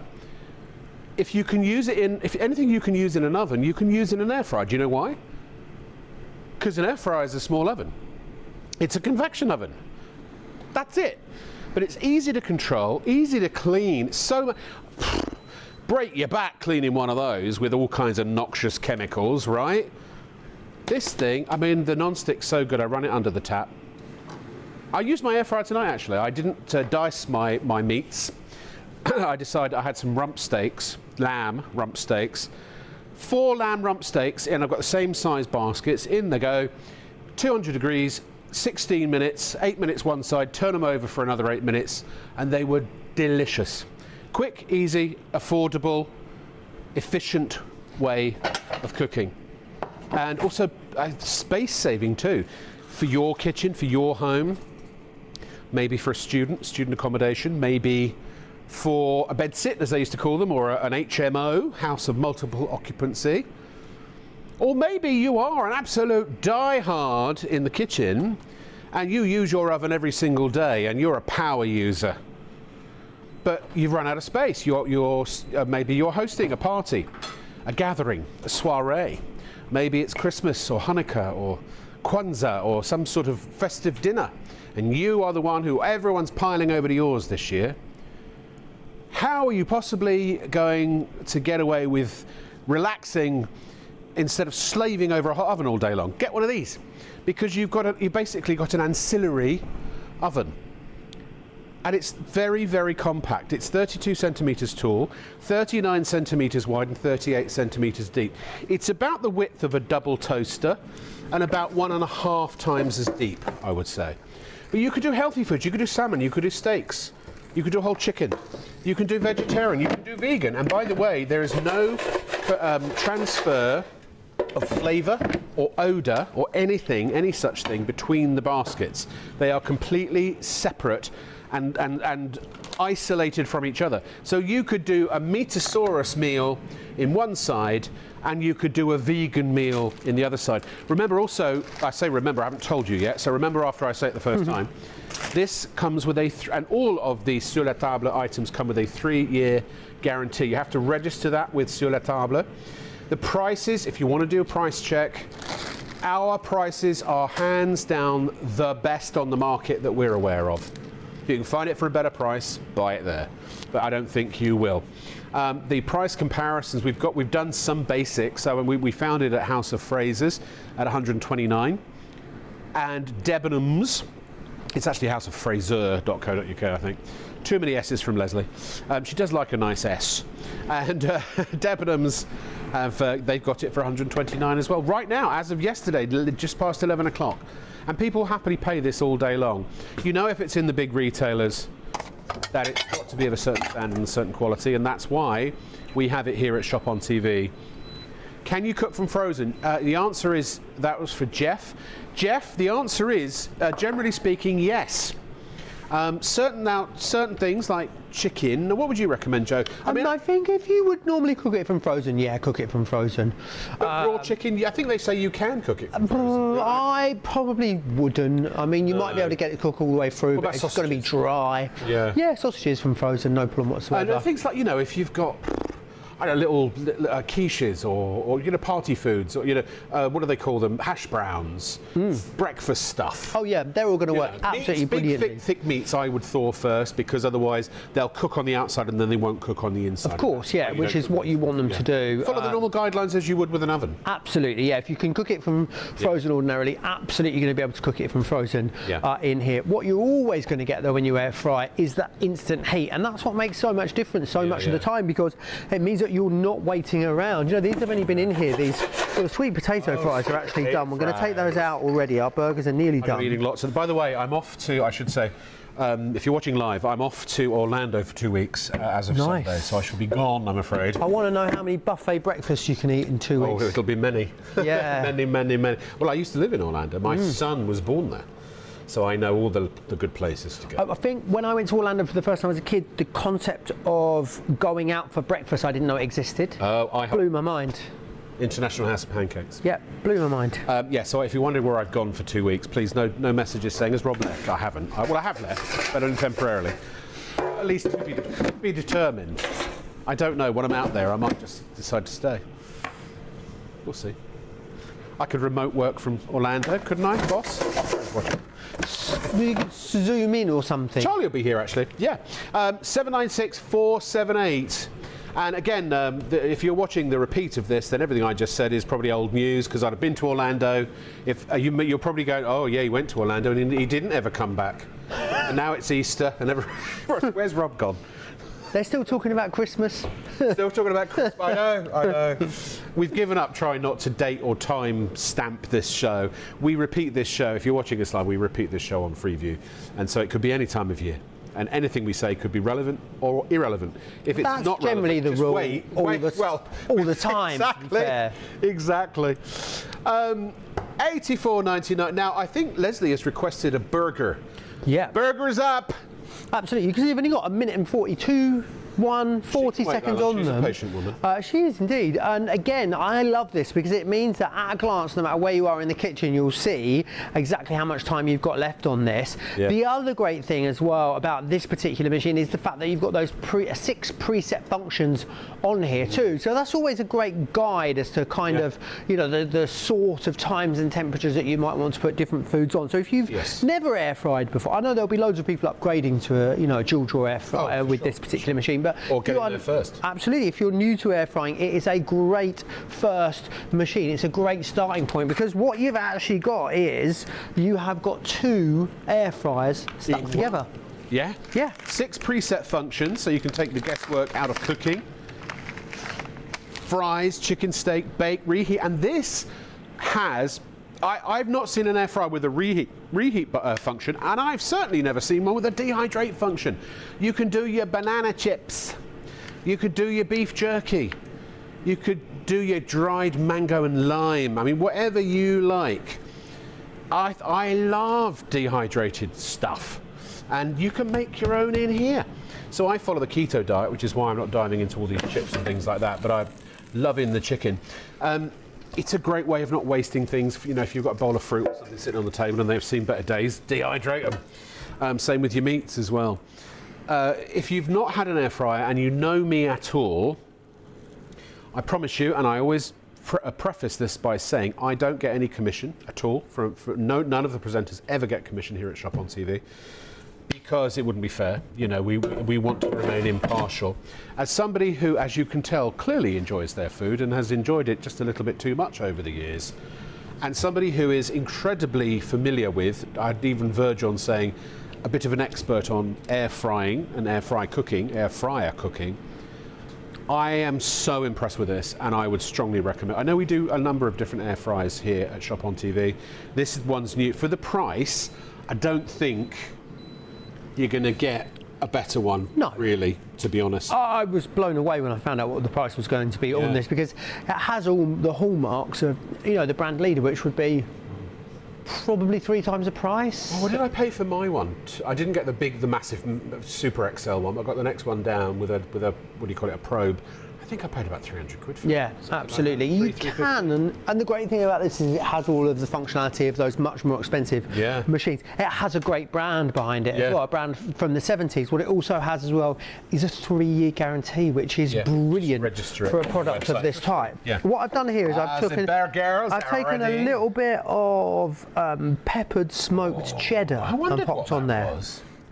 If you can use it in, if anything you can use in an oven, you can use in an air fryer. Do you know why? Because an air fryer is a small oven. It's a convection oven. That's it. But it's easy to control, easy to clean. So break your back cleaning one of those with all kinds of noxious chemicals, right? This thing, I mean, the non-stick's so good, I run it under the tap. I used my air fryer tonight, actually. I didn't dice my meats. I decided I had some rump steaks, lamb rump steaks. 4 lamb rump steaks, and I've got the same size baskets. In they go, 200 degrees, 16 minutes, 8 minutes one side, turn them over for another 8 minutes, and they were delicious. Quick, easy, affordable, efficient way of cooking. And also space saving too. For your kitchen, for your home, maybe for a student accommodation, maybe for a bedsit, as they used to call them, or an HMO, house of multiple occupancy. Or maybe you are an absolute die-hard in the kitchen and you use your oven every single day and you're a power user. But you've run out of space. Maybe you're hosting a party, a gathering, a soiree. Maybe it's Christmas or Hanukkah or Kwanzaa or some sort of festive dinner. And you are the one who everyone's piling over to yours this year. How are you possibly going to get away with relaxing instead of slaving over a hot oven all day long? Get one of these, because you've basically got an ancillary oven. And it's very, very compact. It's 32 centimetres tall, 39 centimetres wide and 38 centimetres deep. It's about the width of a double toaster and about 1.5 times as deep, I would say. But you could do healthy foods, you could do salmon, you could do steaks, you could do whole chicken, you can do vegetarian, you can do vegan. And by the way, there is no transfer of flavour or odour or anything, any such thing, between the baskets. They are completely separate and isolated from each other. So you could do a Metasaurus meal in one side and you could do a vegan meal in the other side. Remember also, I say remember, I haven't told you yet, so remember after I say it the first time, this comes with and all of these Sur La Table items come with a 3-year guarantee. You have to register that with Sur La Table. The prices, if you want to do a price check, our prices are hands down the best on the market that we're aware of. If you can find it for a better price, buy it there. But I don't think you will. The price comparisons we've done some basics. So we found it at House of Frasers at 129, and Debenhams. It's actually houseoffraser.co.uk, I think. Too many S's from Leslie. She does like a nice S. And Debenhams they've got it for 129 as well. Right now, as of yesterday, just past 11 o'clock. And people happily pay this all day long. You know, if it's in the big retailers, that it's got to be of a certain standard and a certain quality, and that's why we have it here at Shop on TV. Can you cook from frozen? The answer is, that was for Jeff. Jeff, the answer is, generally speaking, yes. Certain things like chicken. What would you recommend, Joe? I think if you would normally cook it from frozen, yeah, cook it from frozen. Raw chicken, I think they say you can cook it from frozen. I probably wouldn't. I mean, you might be able to get it cooked all the way through, but it's going to be dry. Yeah. Yeah, sausages from frozen, no problem whatsoever. And things like, you know, if you've got, I don't know, little quiches or you know, party foods, or, you know, what do they call them? Hash browns, breakfast stuff. Oh yeah, they're all going to work absolutely brilliantly. Big, thick meats I would thaw first, because otherwise they'll cook on the outside and then they won't cook on the inside. Of course, yeah, which is what you want them to do. Follow the normal guidelines as you would with an oven. Absolutely, yeah. If you can cook it from frozen ordinarily, absolutely you're going to be able to cook it from frozen in here. What you're always going to get though when you air fry is that instant heat, and that's what makes so much difference much of the time, because it means that you're not waiting around. You know, these have only been in here. These the sweet potato fries are actually done. We're going to take those out already. Our burgers are nearly done. I'm eating lots. And by the way, I'm off to, I should say, if you're watching live, I'm off to Orlando for 2 weeks as of Sunday, so I shall be gone, I'm afraid. I want to know how many buffet breakfasts you can eat in 2 weeks. Oh, it'll be many. Yeah. many. Well, I used to live in Orlando. My son was born there. So I know all the good places to go. I think when I went to Orlando for the first time as a kid, the concept of going out for breakfast, I didn't know it existed. Blew my mind. International House of Pancakes. Yeah, blew my mind. Yeah, so if you wondered where I've gone for 2 weeks, please, no messages saying, has Rob left? I haven't. Well, I have left, but only temporarily. At least to be determined. I don't know. When I'm out there, I might just decide to stay. We'll see. I could remote work from Orlando, couldn't I, boss? We could zoom in or something. Charlie will be here, actually. Yeah. 796478. And again, if you're watching the repeat of this, then everything I just said is probably old news, because I'd have been to Orlando. If you're probably going, oh yeah, he went to Orlando and he didn't ever come back. And now it's Easter, and where's Rob gone? They're still talking about Christmas. Still talking about Christmas. I know. We've given up trying not to date or time stamp this show. We repeat this show. If you're watching us live, we repeat this show on Freeview, and so it could be any time of year. And anything we say could be relevant or irrelevant. If it's not generally relevant, the rule. all the time. Exactly. 84.99. Now I think Leslie has requested a burger. Yeah. Burgers up. Absolutely, because you've only got 1:42. 40 seconds on them. She's a patient woman. She is indeed, and again, I love this because it means that at a glance, no matter where you are in the kitchen, you'll see exactly how much time you've got left on this. Yeah. The other great thing as well about this particular machine is the fact that you've got those 6 preset functions on here too. So that's always a great guide as to kind of, you know, the sort of times and temperatures that you might want to put different foods on. So if you've never air fried before, I know there'll be loads of people upgrading to a dual draw air fryer with this particular machine. But or getting there first. Absolutely. If you're new to air frying, it is a great first machine. It's a great starting point, because what you've actually got is you have got 2 air fryers stuck together. Yeah? Yeah. 6 preset functions, so you can take the guesswork out of cooking. Fries, chicken steak, bake, reheat, and this has... I've not seen an air fryer with a reheat function, and I've certainly never seen one with a dehydrate function. You can do your banana chips, you could do your beef jerky, you could do your dried mango and lime. I mean, whatever you like. I love dehydrated stuff, and you can make your own in here. So I follow the keto diet, which is why I'm not diving into all these chips and things like that, but I'm loving the chicken. It's a great way of not wasting things. You know, if you've got a bowl of fruit or something sitting on the table and they've seen better days, dehydrate them. Same with your meats as well. If you've not had an air fryer and you know me at all, I promise you, and I always preface this by saying I don't get any commission at all. None of the presenters ever get commission here at Shop on TV, because it wouldn't be fair. You know, we want to remain impartial. As somebody who, as you can tell, clearly enjoys their food and has enjoyed it just a little bit too much over the years, and somebody who is incredibly familiar with, I'd even verge on saying, a bit of an expert on air frying and air fryer cooking, I am so impressed with this, and I would strongly recommend. I know we do a number of different air fryers here at Shop on TV. This one's new. For the price, I don't think you're going to get a better one, really, to be honest. I was blown away when I found out what the price was going to be on this, because it has all the hallmarks of, you know, the brand leader, which would be probably 3 times the price. Oh, what did I pay for my one? I didn't get the massive Super XL one. I got the next one down with a what do you call it, a probe. I think I paid about 300 quid for it. Yeah, absolutely. You can, and the great thing about this is it has all of the functionality of those much more expensive machines. It has a great brand behind it as well, a brand from the 70s. What it also has as well is a 3-year guarantee, which is brilliant for a product of this type. What I've done here is I've taken a little bit of peppered smoked cheddar and popped on there.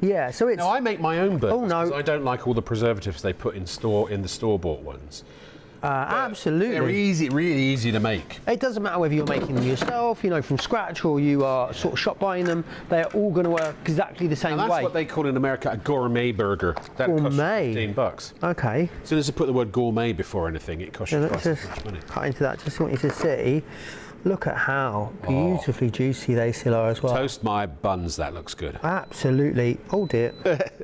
Yeah, so it's... Now, I make my own burgers because I don't like all the preservatives they put in the store-bought ones. Absolutely. They're really easy to make. It doesn't matter whether you're making them yourself, you know, from scratch, or you are sort of shop buying them. They're all going to work exactly the same way. That's what they call in America a gourmet burger. That costs $15. Okay. As soon as you put the word gourmet before anything, it costs you twice as much money. Cut into that. Just want you to see. Look at how beautifully juicy they still are as well. Toast my buns, that looks good. Absolutely. Oh dear.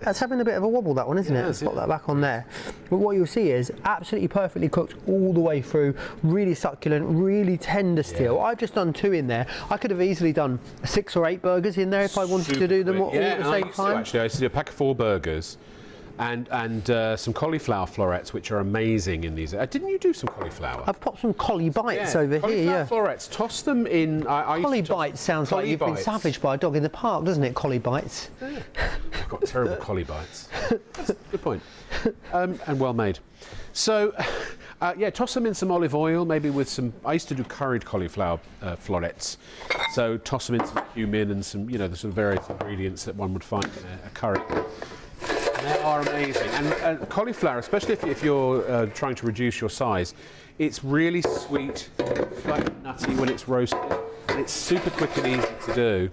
That's having a bit of a wobble, that one, isn't it? Let's pop that back on there. But what you'll see is absolutely perfectly cooked all the way through, really succulent, really tender still. I've just done 2 in there. I could have easily done 6 or 8 burgers in there if I wanted to do them all at the same time. Actually, I used to do a pack of 4 burgers. And some cauliflower florets, which are amazing in these. Didn't you do some cauliflower? I've popped some collie bites over here. Cauliflower florets. Toss them in. Collie bites sounds like you've been savaged by a dog in the park, doesn't it? Collie bites. I've got terrible collie bites. Good point. And well made. So, Yeah, toss them in some olive oil, maybe with some. I used to do curried cauliflower florets, so toss them in some cumin and some, the sort of various ingredients that one would find in a curry. And they are amazing. And cauliflower, especially if you're trying to reduce your size, it's really sweet, slightly nutty when it's roasted. And it's super quick and easy to do.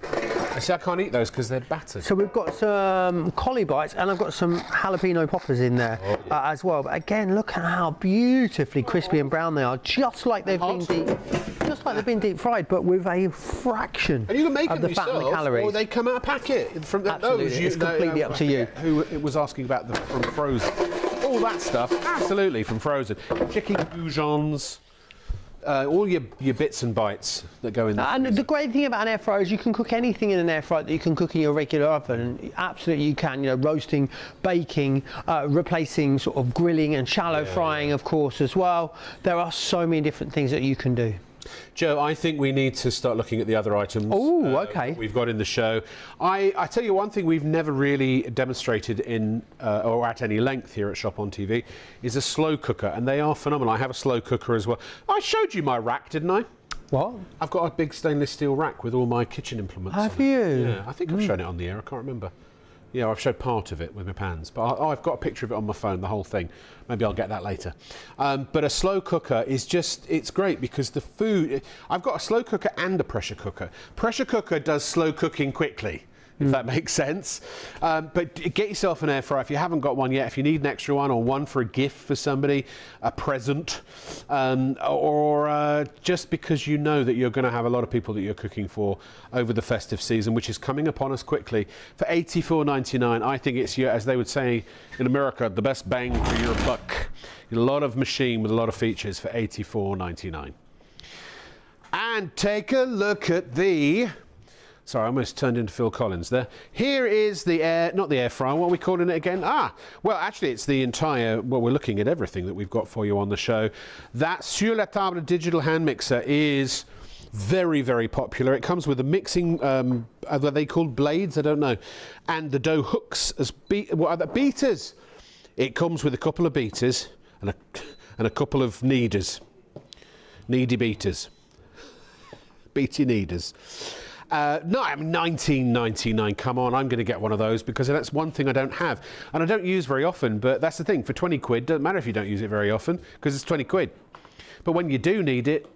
See, I can't eat those because they're battered. So we've got some collie bites, and I've got some jalapeno poppers in there as well. But again, look at how beautifully crispy and brown they are, just like they've been deep fried, but with a fraction and you can make of them the fat and the yourself, calories. or they come out of packet from the Absolutely, it's completely up to you. Who it was asking about from frozen? All that stuff, absolutely from frozen. Chicken goujons. All your bits and bytes that go in there. And the great thing about an air fryer is you can cook anything in an air fryer that you can cook in your regular oven. Absolutely you can, roasting, baking, replacing sort of grilling and shallow frying, of course, as well. There are so many different things that you can do. Joe, I think we need to start looking at the other items we've got in the show. I tell you one thing we've never really demonstrated in or at any length here at Shop on TV is a slow cooker, and they are phenomenal. I have a slow cooker as well. I showed you my rack, didn't I? What? I've got a big stainless steel rack with all my kitchen implements. Have you? Yeah, I think I've shown it on the air. I can't remember. Yeah, I've showed part of it with my pans, but I've got a picture of it on my phone, the whole thing. Maybe I'll get that later. But a slow cooker is it's great because the food, I've got a slow cooker and a pressure cooker. Pressure cooker does slow cooking quickly, if that makes sense. But get yourself an air fryer if you haven't got one yet. If you need an extra one, or one for a gift for somebody, a present, or just because you know that you're going to have a lot of people that you're cooking for over the festive season, which is coming upon us quickly. For $84.99, I think it's, as they would say in America, the best bang for your buck. A lot of machine with a lot of features for $84.99. And take a look at the... Sorry, I almost turned into Phil Collins there. Here is the not the air fryer, what are we calling it again? Well, actually, it's the entire, we're looking at everything that we've got for you on the show. That Sur La Table digital hand mixer is very, very popular. It comes with a mixing, are they called blades? I don't know. And the dough hooks as what are the beaters? It comes with a couple of beaters and a couple of kneaders. Kneady beaters. Beaty kneaders. No, I'm $19.99. Come on, I'm going to get one of those because that's one thing I don't have. And I don't use very often, but that's the thing. For 20 quid, doesn't matter if you don't use it very often because it's 20 quid. But when you do need it,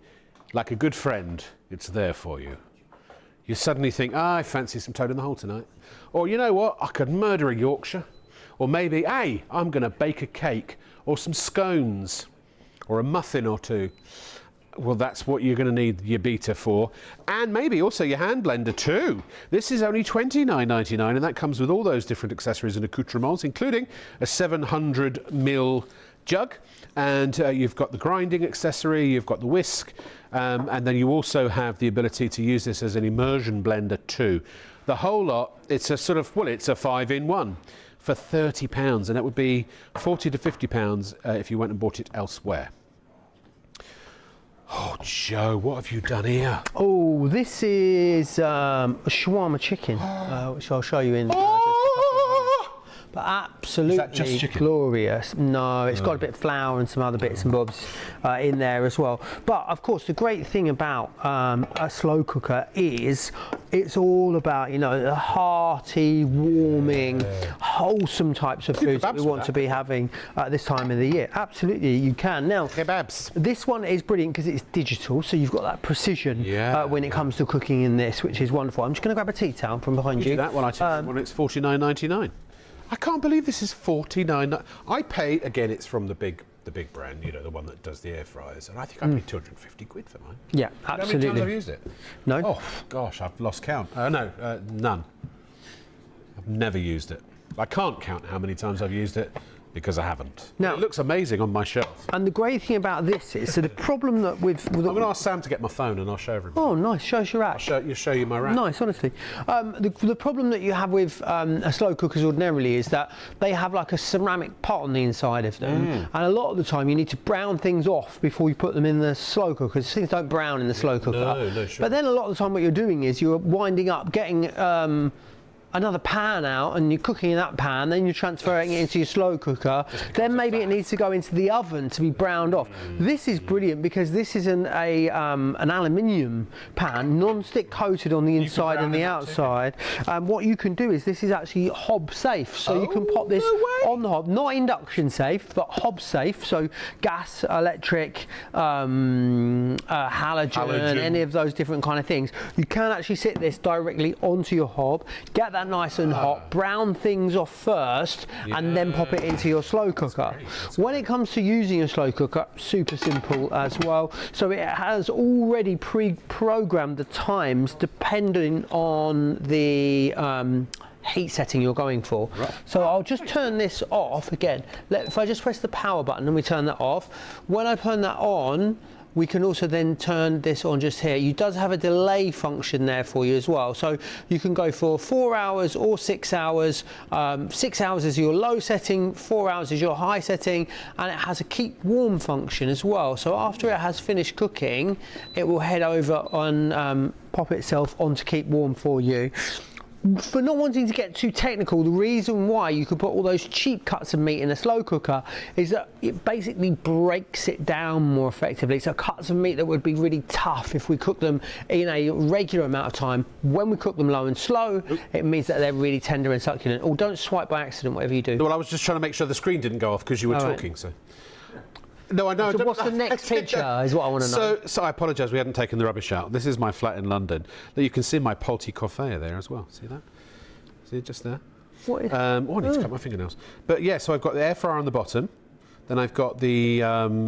like a good friend, it's there for you. You suddenly think, I fancy some toad in the hole tonight. Or you know what, I could murder a Yorkshire. Or maybe, hey, I'm going to bake a cake or some scones or a muffin or two. Well, that's what you're going to need your beater for. And maybe also your hand blender too. This is only $29.99 and that comes with all those different accessories and accoutrements, including a 700ml jug. And you've got the grinding accessory, you've got the whisk, and then you also have the ability to use this as an immersion blender too. The whole lot, it's a sort of, it's a 5-in-1 for £30, and that would be £40 to £50 if you went and bought it elsewhere. Oh, Joe, what have you done here? Oh, this is a shawarma chicken, which I'll show you in just a couple of minutes. But absolutely glorious. No, it's got a bit of flour and some other bits and bobs in there as well. But of course, the great thing about a slow cooker is it's all about, the hearty, warming, wholesome types of foods that we want to be having at this time of the year. Absolutely, you can. Now, kebabs. This one is brilliant because it's digital, so you've got that precision when it comes to cooking in this, which is wonderful. I'm just going to grab a tea towel from behind you. That one I took when it's $49.99. I can't believe this is $49. I paid, again, it's from the big brand, the one that does the air fryers, and I think I paid 250 quid for mine. Yeah, absolutely. How many times I've used it? No. Oh, gosh, I've lost count. None. I've never used it. I can't count how many times I've used it because I haven't. Now, it looks amazing on my shelf. And the great thing about this is, so the problem that with I'm going to ask Sam to get my phone and I'll show everybody. Oh, nice. Show us your rack. I'll show you my rack. Nice, honestly. The problem that you have with a slow cookers ordinarily is that they have like a ceramic pot on the inside of them. And a lot of the time you need to brown things off before you put them in the slow cooker, because things don't brown in the slow cooker. No, sure. But then a lot of the time what you're doing is you're winding up getting another pan out and you're cooking in that pan, then you're transferring it into your slow cooker, then maybe it needs to go into the oven to be browned off. This is brilliant because this is an aluminium pan, non-stick coated on the inside and the outside. What you can do is this is actually hob safe, so you can pop this on the hob, not induction safe, but hob safe, so gas, electric, halogen, any of those different kind of things. You can actually sit this directly onto your hob, get that nice and hot, brown things off first, and then pop it into your slow cooker. When it comes to using a slow cooker, super simple as well. So it has already pre-programmed the times depending on the heat setting you're going for. So I'll just turn this off again. If I just press the power button and we turn that off, when I turn that on, we can also then turn this on just here. It does have a delay function there for you as well. So you can go for 4 hours or 6 hours. 6 hours is your low setting, 4 hours is your high setting, and it has a keep warm function as well. So after it has finished cooking, it will head over and pop itself on to keep warm for you. For not wanting to get too technical, the reason why you could put all those cheap cuts of meat in a slow cooker is that it basically breaks it down more effectively. So cuts of meat that would be really tough if we cook them in a regular amount of time, when we cook them low and slow, it means that they're really tender and succulent. Or don't swipe by accident, whatever you do. Well, I was just trying to make sure the screen didn't go off because you were talking, so... No, I know. So what's the next picture is what I want to know. So I apologise, we hadn't taken the rubbish out. This is my flat in London. You can see my Polti Coffea there as well. See that? See it just there? What is I need to cut my fingernails. But yeah, so I've got the air fryer on the bottom. Then I've got the,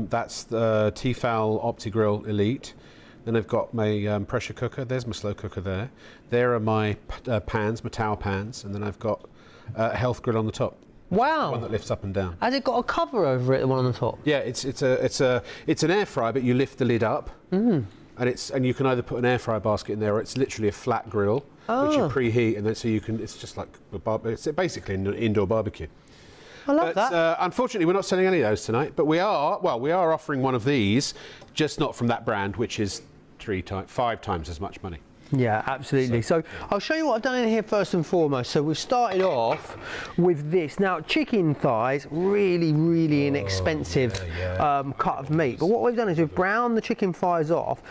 that's the Tefal OptiGrill Elite. Then I've got my pressure cooker. There's my slow cooker there. There are my pans, my towel pans. And then I've got a health grill on the top. Wow! The one that lifts up and down. Has it got a cover over it, the one on the top? Yeah, it's an air fryer, but you lift the lid up, and you can either put an air fryer basket in there, or it's literally a flat grill which you preheat, and then so you can. It's just like it's basically an indoor barbecue. I love that. Unfortunately, we're not selling any of those tonight, but we are offering one of these, just not from that brand, which is 5 times as much money. Yeah, absolutely. So I'll show you what I've done in here first and foremost. So we've started off with this. Now, chicken thighs, really inexpensive cut of meat. But what we've done is we've browned the chicken thighs off,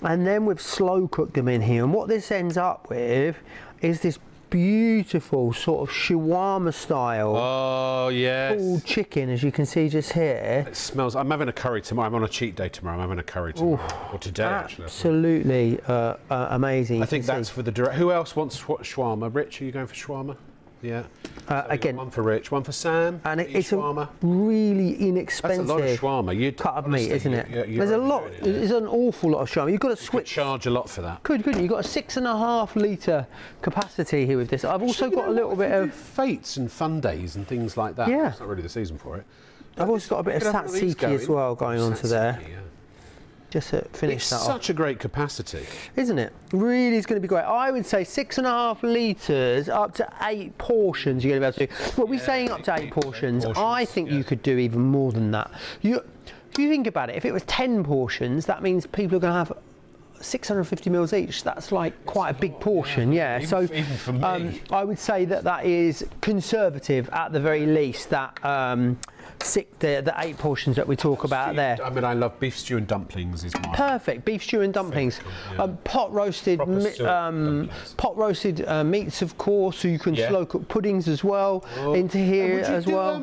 and then we've slow cooked them in here. And what this ends up with is this beautiful sort of shawarma style pulled chicken, as you can see just here. It smells. I'm having a curry tomorrow. I'm on a cheat day tomorrow. I'm having a curry tomorrow. Or today, actually. Absolutely amazing. I think that's for the direct. Who else wants shawarma? Rich, are you going for shawarma? Yeah. So again, one for Rich, one for Sam. And it's a really inexpensive that's a lot of shawarma. cut of meat, isn't it? There's a lot. There's an awful lot of shawarma. You've got to switch. Charge a lot for that. Couldn't you? You've got a 6.5 litre capacity here with this. I've also got a little bit of fates and fun days and things like that. Yeah. It's not really the season for it. I've also got a bit of tzatziki as well going on to there. Just to finish that off. Such a great capacity, isn't it? Really is going to be great. I would say 6.5 litres up to 8 portions you're going to be able to do. But we're saying up to 8 portions. I think you could do even more than that. If you think about it, if it was 10 portions, that means people are going to have 650 mils each. That's like quite a big portion, yeah. Even for me. I would say that is conservative at the very least. That the 8 portions that we talk about there. I mean, I love beef stew and dumplings. Is my perfect beef stew and dumplings. Pot roasted meats, of course. So you can slow cook puddings as well into here as well.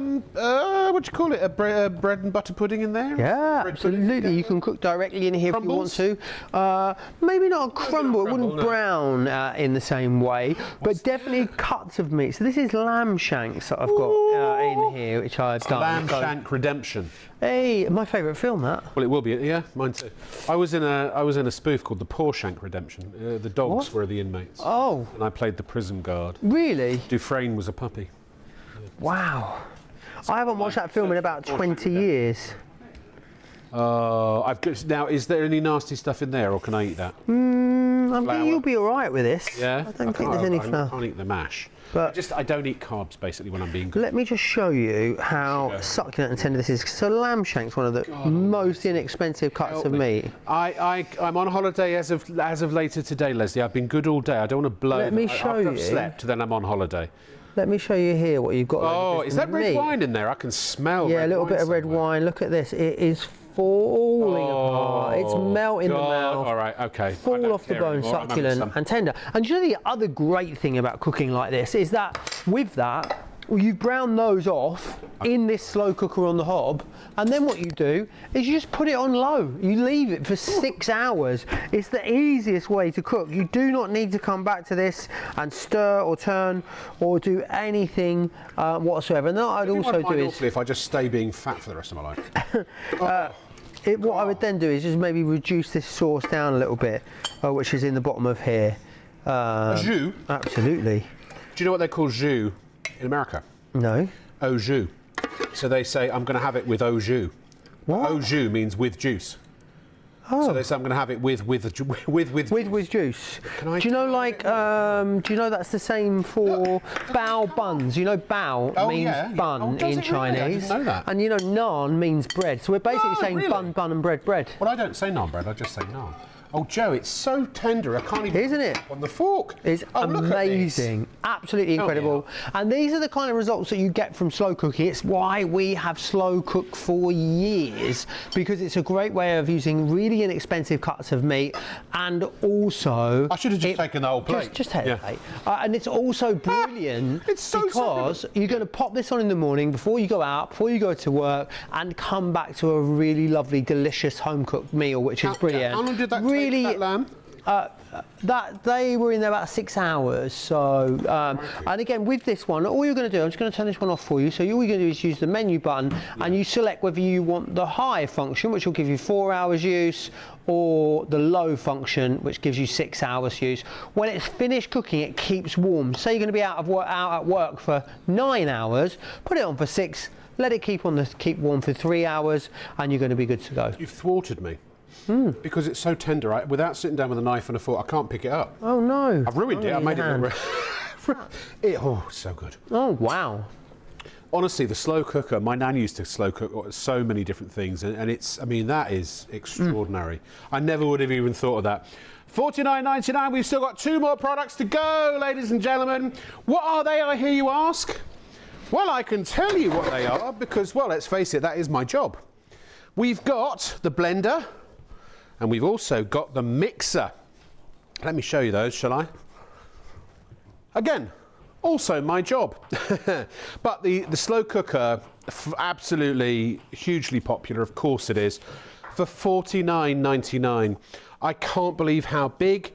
What do you call it? A bread and butter pudding in there? Yeah, absolutely. You can cook directly in here Crumbles? if you want to. Maybe not a crumble. It wouldn't brown in the same way, but definitely cuts of meat. So this is lamb shanks that I've got in here, which I've done. Lamb Shank Redemption. Hey, my favourite film, that. Well, it will be. Yeah, mine too. I was in a spoof called The Poor Shank Redemption. The dogs were the inmates. Oh. And I played the prison guard. Really? Dufresne was a puppy. Wow. I haven't watched that film in about 20 years. Now, is there any nasty stuff in there, or can I eat that? You'll be all right with this. Yeah? I don't think there's any flour. I can't eat the mash. But I don't eat carbs, basically, when I'm being cooked. let me just show you how succulent and tender this is. So lamb shank's one of the most inexpensive cuts of meat. I'm on holiday as of later today, Leslie. I've been good all day. I don't want to blow. Let me show after you. I've slept, then I'm on holiday. Let me show you here what you've got. Oh, is that red wine in there? I can smell. Yeah, a little bit of red wine. Look at this. It is falling apart. It's melting the mouth. All right, okay. Fall off the bone, succulent and tender. And you know the other great thing about cooking like this is that with that, you brown those off in this slow cooker on the hob, and then what you do is you just put it on low. You leave it for 6 hours. It's the easiest way to cook. You do not need to come back to this and stir or turn or do anything whatsoever. And what I'd also do is, if I just stay being fat for the rest of my life. what I would then do is just maybe reduce this sauce down a little bit, which is in the bottom of here. Jus? Absolutely. Do you know what they call jus in America? No. Au jus. So they say, I'm going to have it with au jus. What? Au jus means with juice. Oh. So they say I'm going to have it with juice. Do you know, like, do you know that's the same for bao buns? You know, bao means bun in Chinese. Really? I didn't know that. And you know, naan means bread. So we're basically saying really? bun, and bread. Well, I don't say naan bread. I just say naan. Oh, Joe, it's so tender. I can't even. Isn't it? On the fork. It's amazing. Absolutely incredible. And these are the kind of results that you get from slow cooking. It's why we have slow cooked for years, because it's a great way of using really inexpensive cuts of meat, and also I should have just taken the whole plate. Just take the plate. And it's also brilliant it's so because you're going to pop this on in the morning before you go out, before you go to work, and come back to a really lovely, delicious home cooked meal, which is brilliant. How long did that take, that lamb? That they were in there about 6 hours. So, and again with this one, all you're going to do, I'm just going to turn this one off for you. So all you're going to do is use the menu button, and you select whether you want the high function, which will give you 4 hours use, or the low function, which gives you 6 hours use. When it's finished cooking, it keeps warm. Say you're going to be out at work for 9 hours, put it on for 6. Let it keep warm for 3 hours, and you're going to be good to go. You've thwarted me. Because it's so tender, without sitting down with a knife and a fork, I can't pick it up. Oh no! I've ruined it. I made it. It's so good. Oh wow! Honestly, the slow cooker. My nan used to slow cook so many different things, and it's. I mean, that is extraordinary. I never would have even thought of that. $49.99. We've still got 2 more products to go, ladies and gentlemen. What are they, I hear you ask? Well, I can tell you what they are because, well, let's face it, that is my job. We've got the blender. And we've also got the mixer. Let me show you those, shall I? Again, also my job. But the slow cooker, absolutely hugely popular, of course it is, for $49.99. I can't believe how big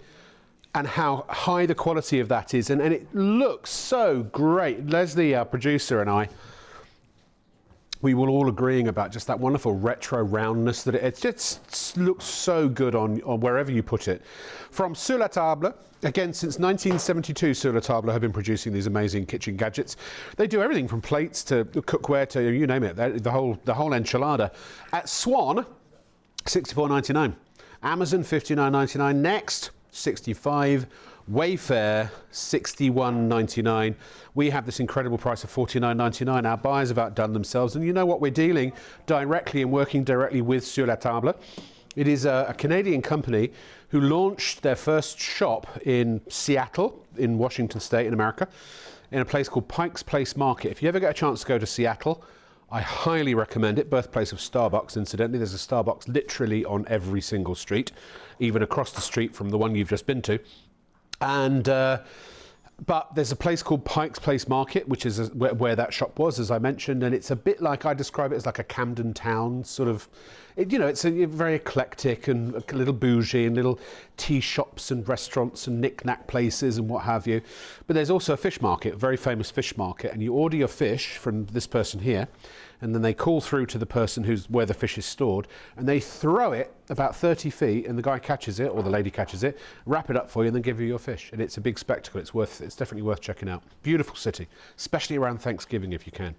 and how high the quality of that is. And it looks so great. Leslie, our producer, and I, we were all agreeing about just that wonderful retro roundness that it just looks so good on wherever you put it. From Sur La Table, again, since 1972, Sur La Table have been producing these amazing kitchen gadgets. They do everything from plates to cookware to you name it, the whole enchilada. At Swan, $64.99. Amazon, $59.99. Next, $65. Wayfair, $61.99. We have this incredible price of $49.99. Our buyers have outdone themselves, and you know what? We're dealing directly and working directly with Sur La Table. It is a Canadian company who launched their first shop in Seattle, in Washington State, in America, in a place called Pike's Place Market. If you ever get a chance to go to Seattle, I highly recommend it. Birthplace of Starbucks, incidentally. There's a Starbucks literally on every single street, even across the street from the one you've just been to. And but there's a place called Pike's Place Market, which is where that shop was, as I mentioned, and it's a bit like, I describe it as like a Camden Town sort of, it's a very eclectic and a little bougie, and little tea shops and restaurants and knick-knack places and what have you. But there's also a fish market, a very famous fish market, and you order your fish from this person here, and then they call through to the person where the fish is stored, and they throw it about 30 feet, and the guy catches it, or the lady catches it, wrap it up for you, and then give you your fish. And it's a big spectacle. It's definitely worth checking out. Beautiful city, especially around Thanksgiving if you can.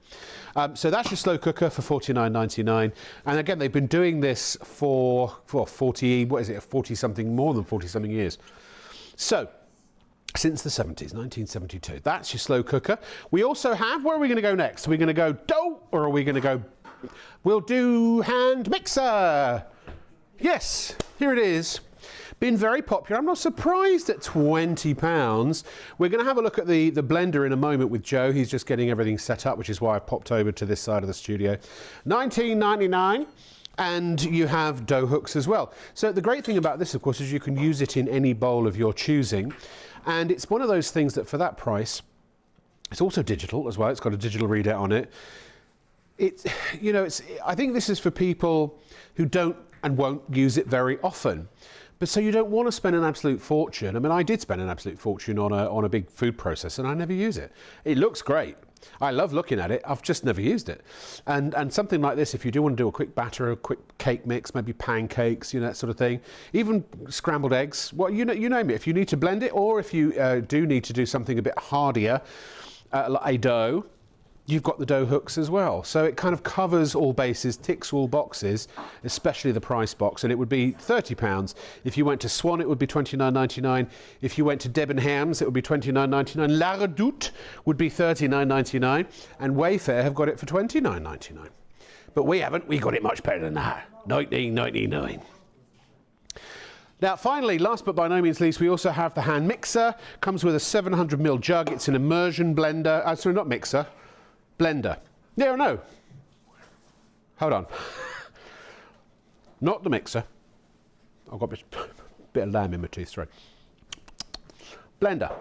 So that's your slow cooker for $49.99. And again, they've been doing this for 40 something, more than 40 something years. So, since the 70s, 1972. That's your slow cooker. We also have, where are we going to go next? Are we going to go dough, or are we going to go... We'll do hand mixer. Yes, here it is. Been very popular. I'm not surprised at £20. We're going to have a look at the blender in a moment with Joe. He's just getting everything set up, which is why I popped over to this side of the studio. $19.99. And you have dough hooks as well. So the great thing about this, of course, is you can use it in any bowl of your choosing. And it's one of those things that for that price, it's also digital as well. It's got a digital readout on it. I think this is for people who don't and won't use it very often. But so you don't want to spend an absolute fortune. I mean, I did spend an absolute fortune on a big food processor, and I never use it. It looks great. I love looking at it. I've just never used it. And something like this, if you do want to do a quick batter, a quick cake mix, maybe pancakes, that sort of thing, even scrambled eggs, well, you name it. If you need to blend it, or if you do need to do something a bit hardier, like a dough, you've got the dough hooks as well. So it kind of covers all bases, ticks all boxes, especially the price box. And it would be £30. If you went to Swan, it would be £29.99. If you went to Debenhams, it would be £29.99. La Redoute would be £39.99. And Wayfair have got it for £29.99. But we haven't. We got it much better than that. £19.99. Now, finally, last but by no means least, we also have the hand mixer. Comes with a 700ml jug. It's an immersion blender. Sorry, not mixer. Blender. Yeah or no? Hold on. Not the mixer. I've got a bit of lamb in my tooth, sorry. Blender.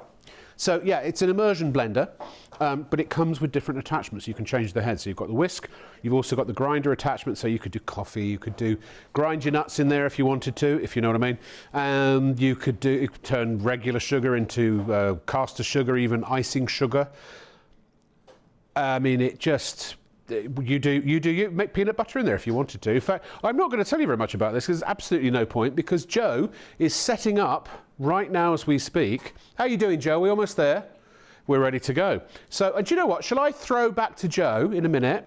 So yeah, it's an immersion blender, but it comes with different attachments. You can change the head. So you've got the whisk. You've also got the grinder attachment. So you could do coffee. You could grind your nuts in there if you wanted to, if you know what I mean. You could turn regular sugar into caster sugar, even icing sugar. I mean, it just, you make peanut butter in there if you wanted to. In fact, I'm not going to tell you very much about this because there's absolutely no point, because Joe is setting up right now as we speak. How are you doing, Joe? Are we almost there? We're ready to go. So, do you know what? Shall I throw back to Joe in a minute?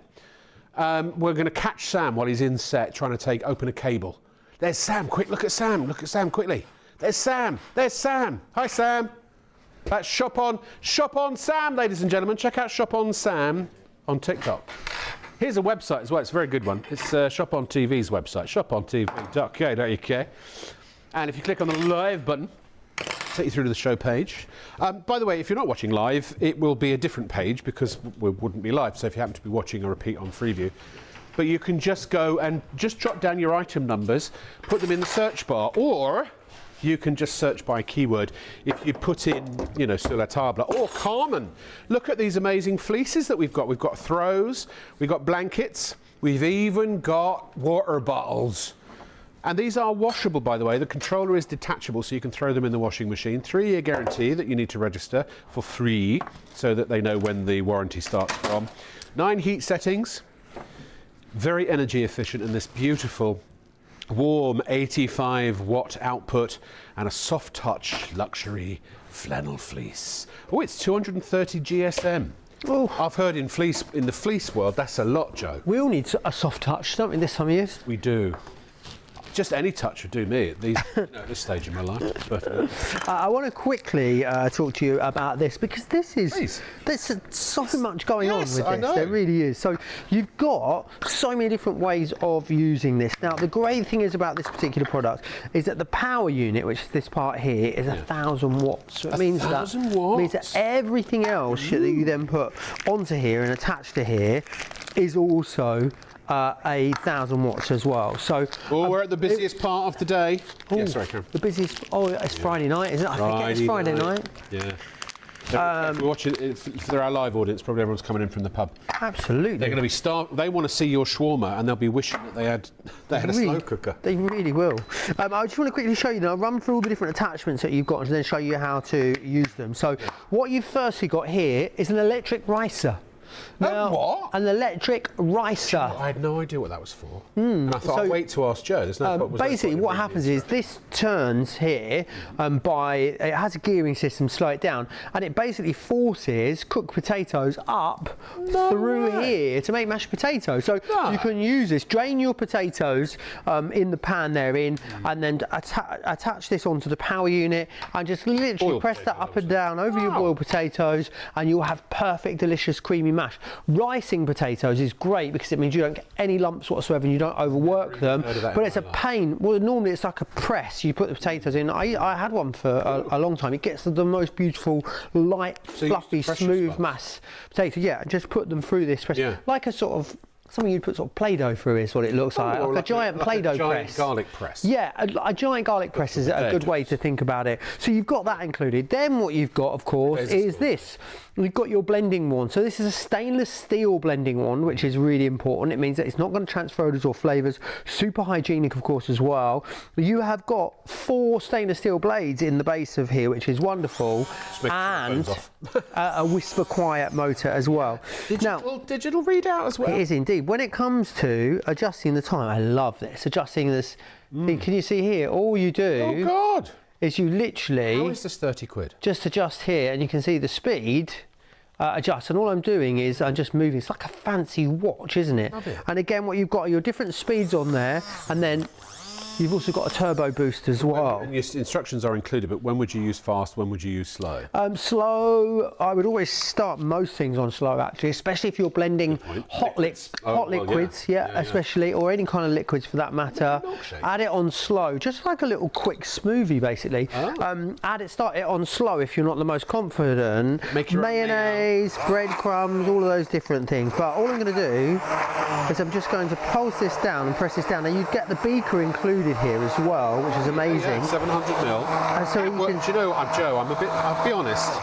We're going to catch Sam while he's in set trying to open a cable. There's Sam. Quick, look at Sam. Look at Sam quickly. There's Sam. There's Sam. Hi, Sam. That's Shop on Sam, ladies and gentlemen. Check out Shop on Sam on TikTok. Here's a website as well. It's a very good one. It's Shop on TV's website, shopontv.co.uk. And if you click on the live button, take you through to the show page. By the way, if you're not watching live, it will be a different page because we wouldn't be live. So if you happen to be watching a repeat on Freeview, but you can just go and just jot down your item numbers, put them in the search bar, or you can just search by keyword. If you put in, Sur La Table or Carmen, look at these amazing fleeces that we've got. We've got throws, we've got blankets, we've even got water bottles. And these are washable, by the way. The controller is detachable, so you can throw them in the washing machine. 3-year guarantee that you need to register for free, so that they know when the warranty starts from. 9 heat settings, very energy efficient, and this beautiful warm 85-watt output, and a soft touch luxury flannel fleece. Oh, it's 230 GSM. Oh, I've heard in the fleece world that's a lot, Joe. We all need a soft touch, don't we, this time of year? We do. Just any touch would do me at this stage of my life. I want to quickly talk to you about this, because there's so much going on with this. I know. There really is. So you've got so many different ways of using this. Now, the great thing is about this particular product is that the power unit, which is this part here, is 1,000 watts. So it means that everything else that you then put onto here and attached to here is also 1,000 watts as well. So we're at the busiest part of the day. Yeah, sorry, Karen. The busiest. Oh, it's Friday night, isn't it? I think it's Friday night. Yeah. If we're watching, for our live audience, probably everyone's coming in from the pub. Absolutely. They're going to be starved. They want to see your shawarma, and they'll be wishing that they had a slow cooker. They really will. I just want to quickly show you now. Run through all the different attachments that you've got, and then show you how to use them. So, what you've firstly got here is an electric ricer. Now, what? An electric ricer. I had no idea what that was for. And I thought, I'll wait to ask Joe. There's no Basically, what happens is this turns here it has a gearing system, slow it down, and it basically forces cooked potatoes up through here to make mashed potatoes. So you can use this, drain your potatoes in the pan they're in, and then attach this onto the power unit, and just literally press that up and down over your boiled potatoes, and you'll have perfect, delicious, creamy mash. Ricing potatoes is great because it means you don't get any lumps whatsoever and you don't overwork them, but it's a pain. Well, normally it's like a press. You put the potatoes in. I had one for a long time. It gets the most beautiful, light, fluffy, smooth mass potato. Yeah, just put them through this press, like a sort of something you'd put sort of Play-Doh through is what it looks like. Like a giant Play-Doh press. Garlic press. Yeah, a giant garlic press is a good way to think about it. So you've got that included. Then what you've got, of course, is this. You've got your blending wand. So this is a stainless steel blending wand, which is really important. It means that it's not going to transfer odours or flavours. Super hygienic, of course, as well. You have got 4 stainless steel blades in the base of here, which is wonderful. And a whisper quiet motor as well. Digital readout as well. It is indeed. When it comes to adjusting the time, I love this. Adjusting this. Can you see here? All you do is you literally... How is this 30 quid? Just adjust here, and you can see the speed adjust. And all I'm doing is I'm just moving. It's like a fancy watch, isn't it? And again, what you've got are your different speeds on there, and then you've also got a turbo boost as well. And your instructions are included, but when would you use fast, when would you use slow? Slow, I would always start most things on slow, actually, especially if you're blending hot liquids, especially, or any kind of liquids for that matter. Add it on slow, just like a little quick smoothie, basically. Start it on slow if you're not the most confident. Make your mayonnaise, breadcrumbs, all of those different things. But all I'm going to do is I'm just going to pulse this down and press this down. Now you get the beaker included here as well, which is amazing. 700ml. So do you know, Joe, I'll be honest,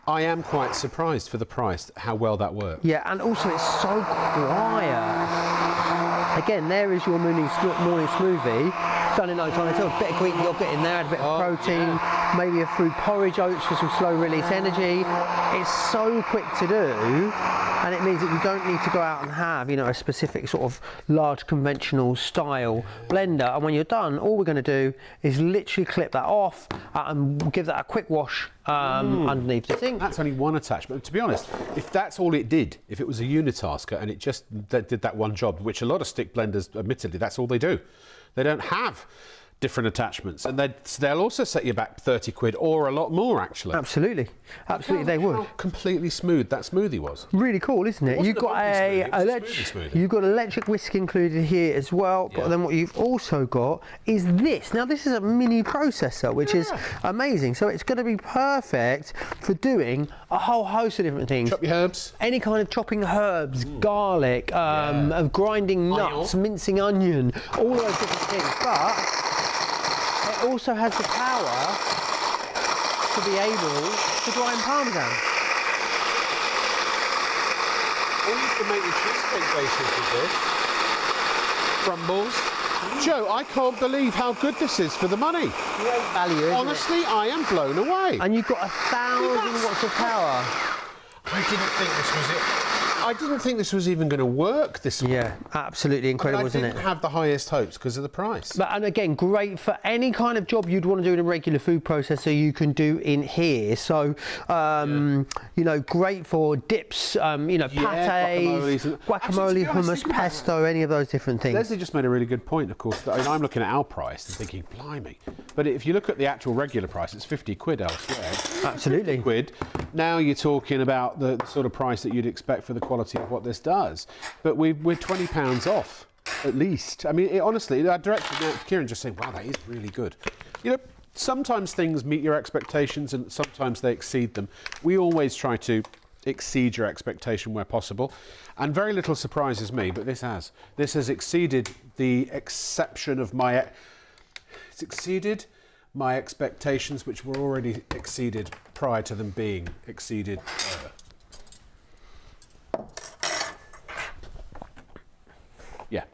I am quite surprised for the price how well that works. Yeah, and also it's so quiet. Again, there is your morning smoothie. Done in no time at all. A bit of Greek yogurt in there, add a bit of protein, maybe a fruit porridge, oats for some slow release energy. It's so quick to do. And it means that you don't need to go out and have, a specific sort of large conventional style blender. And when you're done, all we're going to do is literally clip that off and give that a quick wash underneath the sink. That's only one attachment. To be honest, if that's all it did, if it was a unitasker and it just did that one job, which a lot of stick blenders, admittedly, that's all they do. They don't have different attachments, and they'll also set you back 30 quid or a lot more, actually. Absolutely they would. How completely smooth that smoothie was. Really cool, isn't it? You've got you've got electric whisk included here as well, but then what you've also got is this. Now this is a mini processor, which is amazing, so it's going to be perfect for doing a whole host of different things. Chop your herbs. Any kind of chopping herbs, garlic, of grinding nuts, mincing onion, all those different things, but it also has the power to be able to grind parmesan. Or you can make your cheesecake bases with this. Crumbles. Joe, I can't believe how good this is for the money. Great value, isn't Honestly, it? I am blown away. And you've got 1,000 watts of power. I didn't think this was it. I didn't think this was even going to work this way. Yeah, absolutely incredible, isn't it? I didn't have the highest hopes because of the price. And again, great for any kind of job you'd want to do in a regular food processor, you can do in here. So, great for dips, pâtés, guacamole, hummus, pesto, any of those different things. Leslie just made a really good point, of course. I'm looking at our price and thinking, blimey. But if you look at the actual regular price, it's 50 quid elsewhere. Absolutely. 50 quid. Now you're talking about the sort of price that you'd expect for the quality of what this does. But we're £20 off, at least. I mean, honestly, our director, Kieran, just saying, wow, that is really good. Sometimes things meet your expectations and sometimes they exceed them. We always try to exceed your expectation where possible. And very little surprises me, but this has. This has exceeded the exception of my... It's exceeded my expectations, which were already exceeded prior to them being exceeded. Yeah.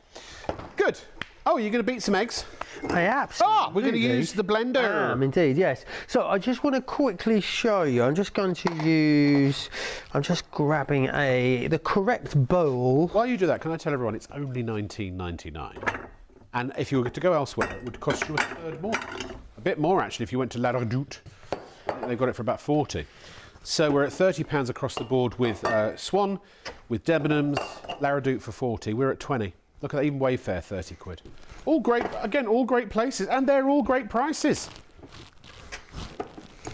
Good. Oh, you're going to beat some eggs? I absolutely. We're going to use the blender. Indeed, yes. So I just want to quickly show you. I'm just going to use. I'm just grabbing the correct bowl. While you do that, can I tell everyone it's only $19.99, and if you were to go elsewhere, it would cost you a third more, a bit more actually. If you went to La Redoute, they've got it for about 40. So we're at £30 across the board with Swan, with Debenhams, La Redoute for 40. We're at 20. Look at that, even Wayfair, 30 quid. All great, again, all great places, and they're all great prices.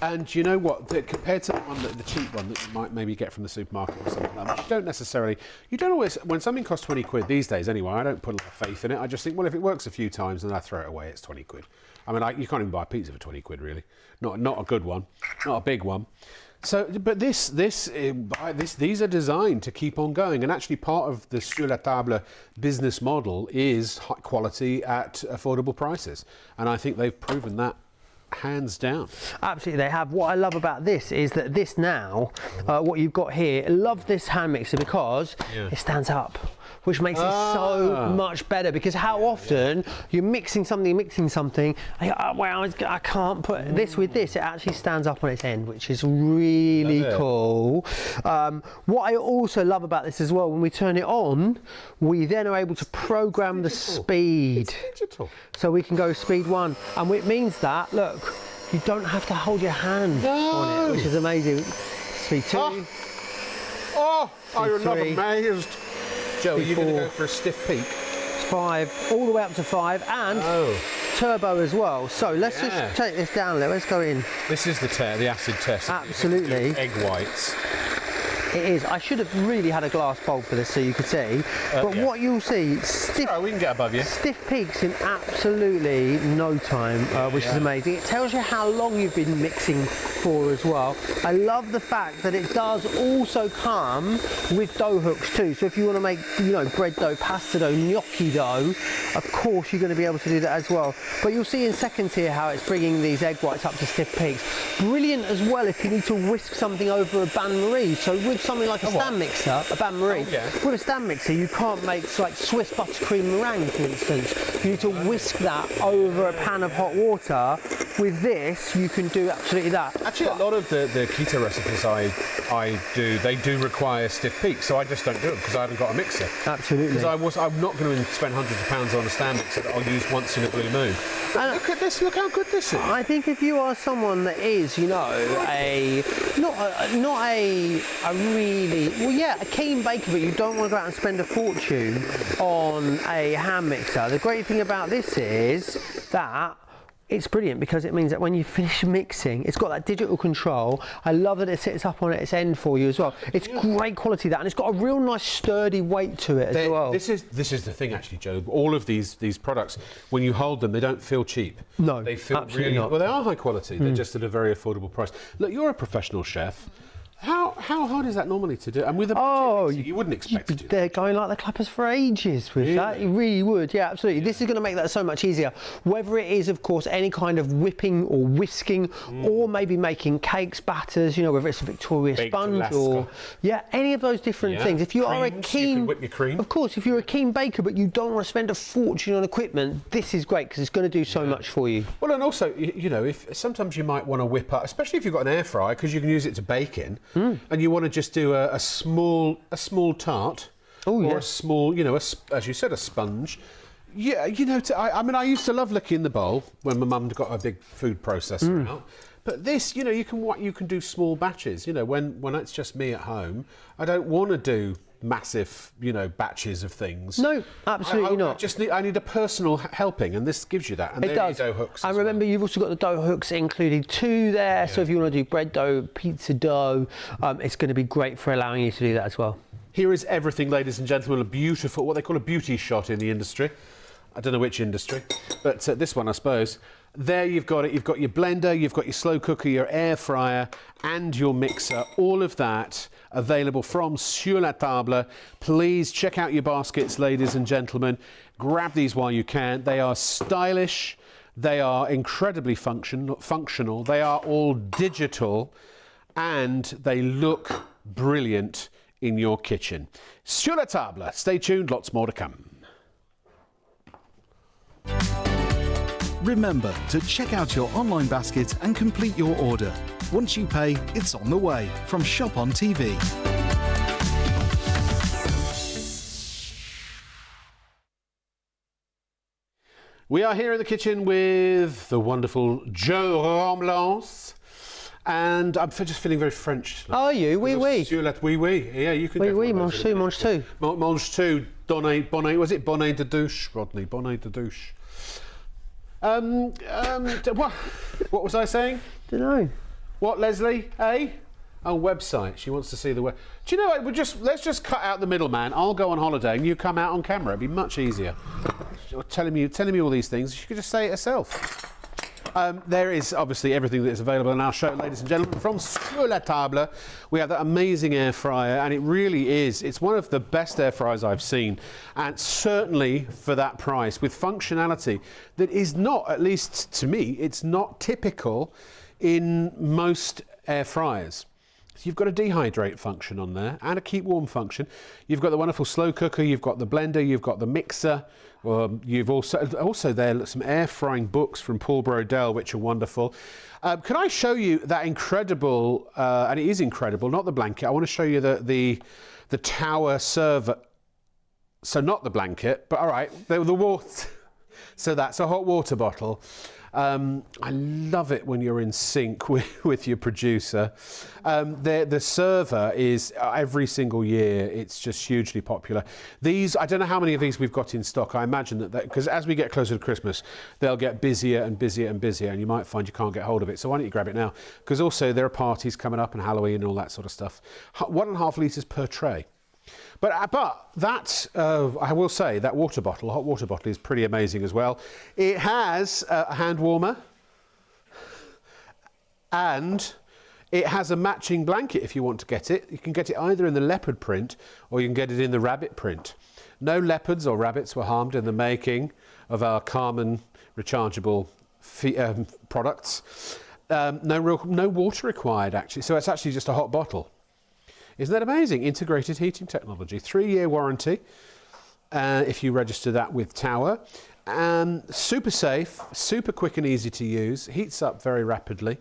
And you know what? Compared to the cheap one that you might maybe get from the supermarket or something like that, you don't always, when something costs 20 quid these days anyway, I don't put a lot of faith in it. I just think, well, if it works a few times, then I throw it away, it's 20 quid. I mean, you can't even buy a pizza for 20 quid, really. Not a good one, not a big one. So, but these are designed to keep on going, and actually part of the Sur La Table business model is high quality at affordable prices, and I think they've proven that hands down. Absolutely, they have. What I love about this is that this now, what you've got here, I love this hand mixer because it stands up, which makes it so much better, because how often you're mixing something, and you go, well, I can't put this with this. It actually stands up on its end, which is really cool. What I also love about this as well, when we turn it on, we then are able to program the speed. It's digital. So we can go speed 1, and it means that, look, you don't have to hold your hand on it, which is amazing. Speed 2. I'm not amazed. Joe, are you going to go for a stiff peak? 5, all the way up to 5, and turbo as well. So let's just take this down. Let's go in. This is the acid test. Absolutely. Egg whites. It is. I should have really had a glass bowl for this so you could see. But what you'll see, stiff. We can get above you. Stiff peaks in absolutely no time, which is amazing. It tells you how long you've been mixing for as well. I love the fact that it does also come with dough hooks too. So if you want to make, bread dough, pasta dough, gnocchi dough, of course you're going to be able to do that as well. But you'll see in seconds here how it's bringing these egg whites up to stiff peaks. Brilliant as well if you need to whisk something over a bain-marie. So with something like a stand mixer, a bain-marie, with a stand mixer you can't make like Swiss buttercream meringue, for instance. You need to whisk that over a pan of hot water. With this, you can do absolutely that. Actually, a lot of the keto recipes I do, they do require stiff peaks, so I just don't do them because I haven't got a mixer. Absolutely. Because I'm not going to spend hundreds of pounds on a stand mixer that I'll use once in a blue moon. And look at this, look how good this is. I think if you are someone that is, a keen baker, but you don't want to go out and spend a fortune on a hand mixer, the great thing about this is that it's brilliant because it means that when you finish mixing, it's got that digital control. I love that it sits up on its end for you as well. It's great quality, that, and it's got a real nice sturdy weight to it as well. This is the thing actually, Joe. All of these products, when you hold them, they don't feel cheap. No, they feel absolutely really not. well. They are high quality. They're just at a very affordable price. Look, you're a professional chef. How hard is that normally to do? And with a mixer, you wouldn't expect to do that. They're going like the clappers for ages with that. You really would, yeah, absolutely. This is going to make that so much easier. Whether it is, of course, any kind of whipping or whisking, or maybe making cakes, batters, whether it's a Victoria sponge Alaska. or any of those different things. If you are a keen, you can whip your cream. Of course, if you're a keen baker but you don't want to spend a fortune on equipment, this is great because it's going to do so much for you. Well, and also, if sometimes you might want to whip up, especially if you've got an air fryer, because you can use it to bake in, and you want to just do a small tart, or a small, as you said, a sponge. Yeah, I used to love licking the bowl when my mum got a big food processor out. But this, you can do small batches. When it's just me at home, I don't want to do massive, batches of things. No, absolutely not. I need a personal helping, and this gives you that. And it does. Dough hooks. And remember, you've also got the dough hooks included too there. Yeah. So if you want to do bread dough, pizza dough, it's going to be great for allowing you to do that as well. Here is everything, ladies and gentlemen. A beautiful, what they call a beauty shot in the industry. I don't know which industry, but this one, I suppose. There you've got it. You've got your blender, you've got your slow cooker, your air fryer, and your mixer. All of that available from Sur La Table. Please check out your baskets, ladies and gentlemen. Grab these while you can. They are stylish. They are incredibly functional. They are all digital, and they look brilliant in your kitchen. Sur La Table. Stay tuned. Lots more to come. Remember to check out your online basket and complete your order. Once you pay, it's on the way from Shop on TV. We are here in the kitchen with the wonderful Jo Romblance. And I'm just feeling very French. Are you? Oui, oui. Sur la oui, oui. Yeah, you can Oui, go oui, for mange tout, mange tout. Mange tout. Bonnet, was it bonnet de douche, Rodney? Bonnet de douche. What was I saying? Don't know. What, Leslie? Eh? Oh, website. She wants to see the web. Do you know what? Let's just cut out the middleman. I'll go on holiday and you come out on camera. It'd be much easier. Telling me all these things. She could just say it herself. There is obviously everything that is available in our show, ladies and gentlemen. From Sur La Table, we have that amazing air fryer, and it really is. It's one of the best air fryers I've seen, and certainly for that price, with functionality that is not, at least to me, it's not typical in most air fryers. So you've got a dehydrate function on there and a keep warm function. You've got the wonderful slow cooker, you've got the blender, you've got the mixer. You've also there some air frying books from Paul Brodell, which are wonderful. Can I show you that incredible, and it is incredible, not the blanket. I want to show you the tower server. So not the blanket, but all right, the water. So that's a hot water bottle. I love it when you're in sync with your producer. The server is every single year, it's just hugely popular. These, I don't know how many of these we've got in stock. I imagine that, because as we get closer to Christmas, they'll get busier and busier and busier, and you might find you can't get hold of it. So why don't you grab it now? Because also there are parties coming up and Halloween and all that sort of stuff. 1.5 litres per tray. But that, I will say, that water bottle, hot water bottle, is pretty amazing as well. It has a hand warmer and it has a matching blanket if you want to get it. You can get it either in the leopard print or you can get it in the rabbit print. No leopards or rabbits were harmed in the making of our Carmen rechargeable products. No water required, actually, so it's actually just a hot bottle. Isn't that amazing? Integrated heating technology, 3-year warranty if you register that with Tower. Super safe, super quick and easy to use, heats up very rapidly,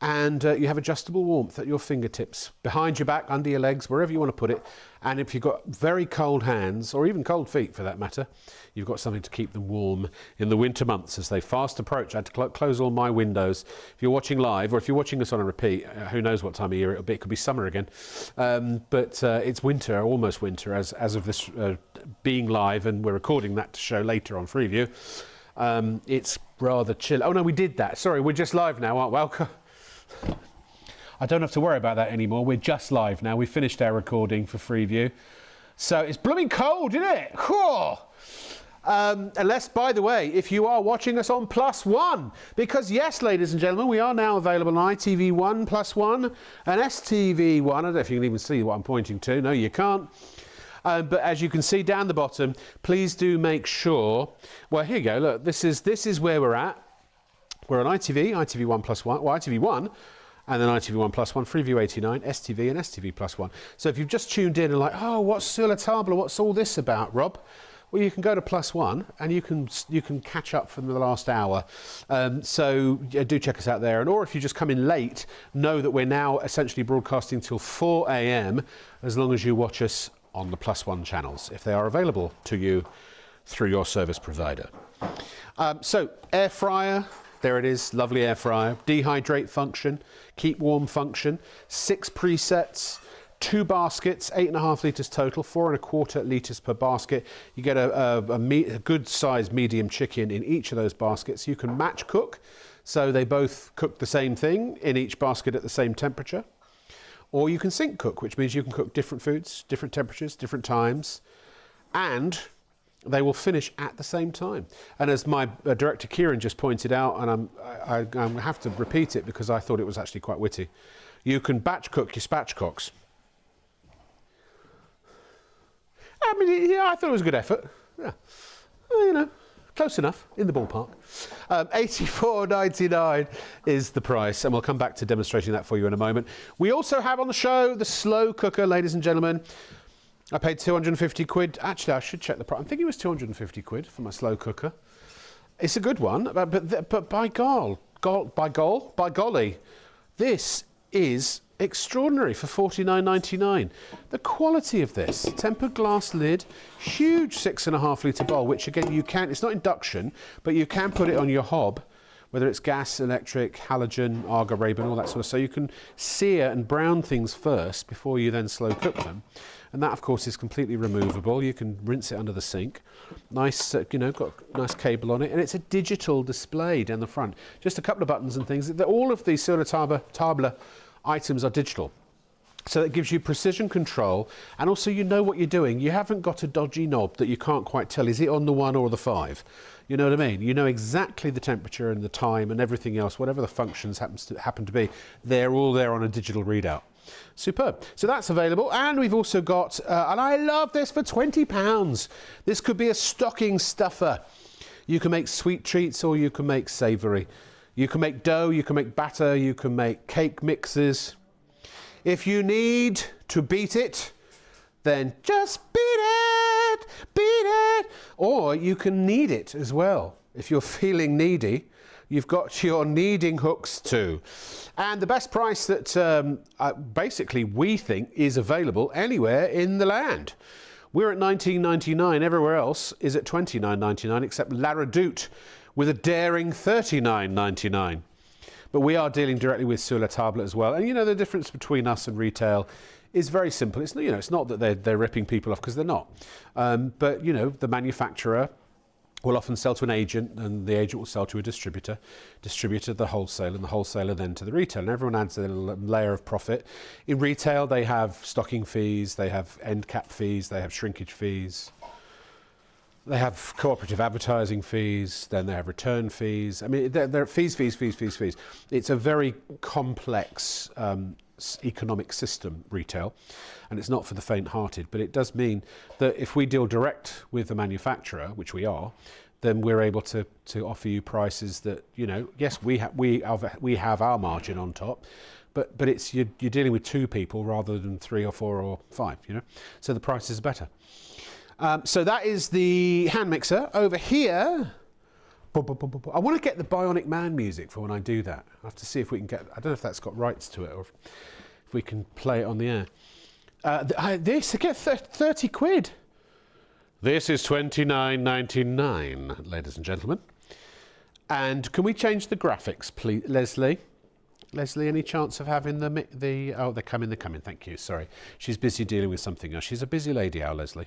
and you have adjustable warmth at your fingertips, behind your back, under your legs, wherever you want to put it. And if you've got very cold hands, or even cold feet for that matter, you've got something to keep them warm in the winter months as they fast approach. I had to close all my windows. If you're watching live, or if you're watching us on a repeat, who knows what time of year it'll be. It could be summer again. But it's winter, almost winter, as of this being live, and we're recording that to show later on Freeview. It's rather chill. Oh no, we did that. Sorry, we're just live now, aren't we? Welcome. I don't have to worry about that anymore. We're just live now. We finished our recording for Freeview. So it's blooming cold, isn't it? Whew. Unless, by the way, if you are watching us on +1, because yes, ladies and gentlemen, we are now available on ITV1 +1 and STV1. I don't know if you can even see what I'm pointing to. No, you can't. But as you can see down the bottom, please do make sure. Well, here you go. Look, this is where we're at. We're on ITV, ITV1 +1, well, ITV1, and then ITV1 +1, Freeview 89, STV and STV +1. So if you've just tuned in and like, oh, what's Sur La Table? What's all this about, Rob? Well, you can go to +1 and you can catch up from the last hour. So yeah, do check us out there. And or if you just come in late, know that we're now essentially broadcasting till 4 a.m. as long as you watch us on the +1 channels, if they are available to you through your service provider. So air fryer. There it is, lovely air fryer, dehydrate function, keep warm function, 6 presets, 2 baskets, 8.5 litres total, 4.25 litres per basket. You get a good sized medium chicken in each of those baskets. You can match cook, so they both cook the same thing in each basket at the same temperature. Or you can sync cook, which means you can cook different foods, different temperatures, different times, and they will finish at the same time. And as my director Kieran just pointed out, and I have to repeat it because I thought it was actually quite witty, you can batch cook your spatchcocks. I mean, yeah, I thought it was a good effort. Yeah, well, you know, close enough, in the ballpark. $84.99 is the price, and we'll come back to demonstrating that for you in a moment. We also have on the show the slow cooker, ladies and gentlemen. I paid 250 quid. Actually, I should check the price. I'm thinking it was 250 quid for my slow cooker. It's a good one, but by golly, this is extraordinary for $49.99. The quality of this tempered glass lid, huge 6.5 litre bowl, which again you can, it's not induction, but you can put it on your hob, whether it's gas, electric, halogen, Arga, Raven, all that sort of, so you can sear and brown things first before you then slow cook them. And that, of course, is completely removable. You can rinse it under the sink. Nice, you know, got a nice cable on it. And it's a digital display down the front. Just a couple of buttons and things. All of the Sur La Table items are digital. So it gives you precision control. And also, you know what you're doing. You haven't got a dodgy knob that you can't quite tell. Is it on the 1 or the 5? You know what I mean? You know exactly the temperature and the time and everything else, whatever the functions happen to be. They're all there on a digital readout. Superb. So that's available, and we've also got, and I love this, for £20. This could be a stocking stuffer. You can make sweet treats or you can make savoury. You can make dough, you can make batter, you can make cake mixes. If you need to beat it, then just beat it, beat it. Or you can knead it as well. If you're feeling needy, you've got your kneading hooks too. And the best price that basically we think is available anywhere in the land. We're at $19.99, everywhere else is at $29.99 except La Redoute with a daring $39.99. But we are dealing directly with Sur La Table as well. And you know, the difference between us and retail is very simple. It's, you know, it's not that they're ripping people off, because they're not. But, you know, the manufacturer will often sell to an agent, and the agent will sell to a distributor, the wholesaler, and the wholesaler then to the retailer. And everyone adds a little layer of profit. In retail, they have stocking fees, they have end cap fees, they have shrinkage fees, they have cooperative advertising fees, then they have return fees. I mean, they're fees. It's a very complex economic system, retail, and it's not for the faint-hearted, but it does mean that if we deal direct with the manufacturer, which we are, then we're able to offer you prices that, you know, yes, we have our margin on top, but it's you're dealing with 2 people rather than 3 or 4 or 5, you know, so the price is better. So that is the hand mixer. Over here, I want to get the Bionic Man music for when I do that. I have to see if we can get, I don't know if that's got rights to it or if we can play it on the air. This, I get 30 quid. This is $29.99, ladies and gentlemen. And can we change the graphics, please, Leslie? Leslie, any chance of having the oh, they're coming, thank you, sorry. She's busy dealing with something else. She's a busy lady, our Leslie.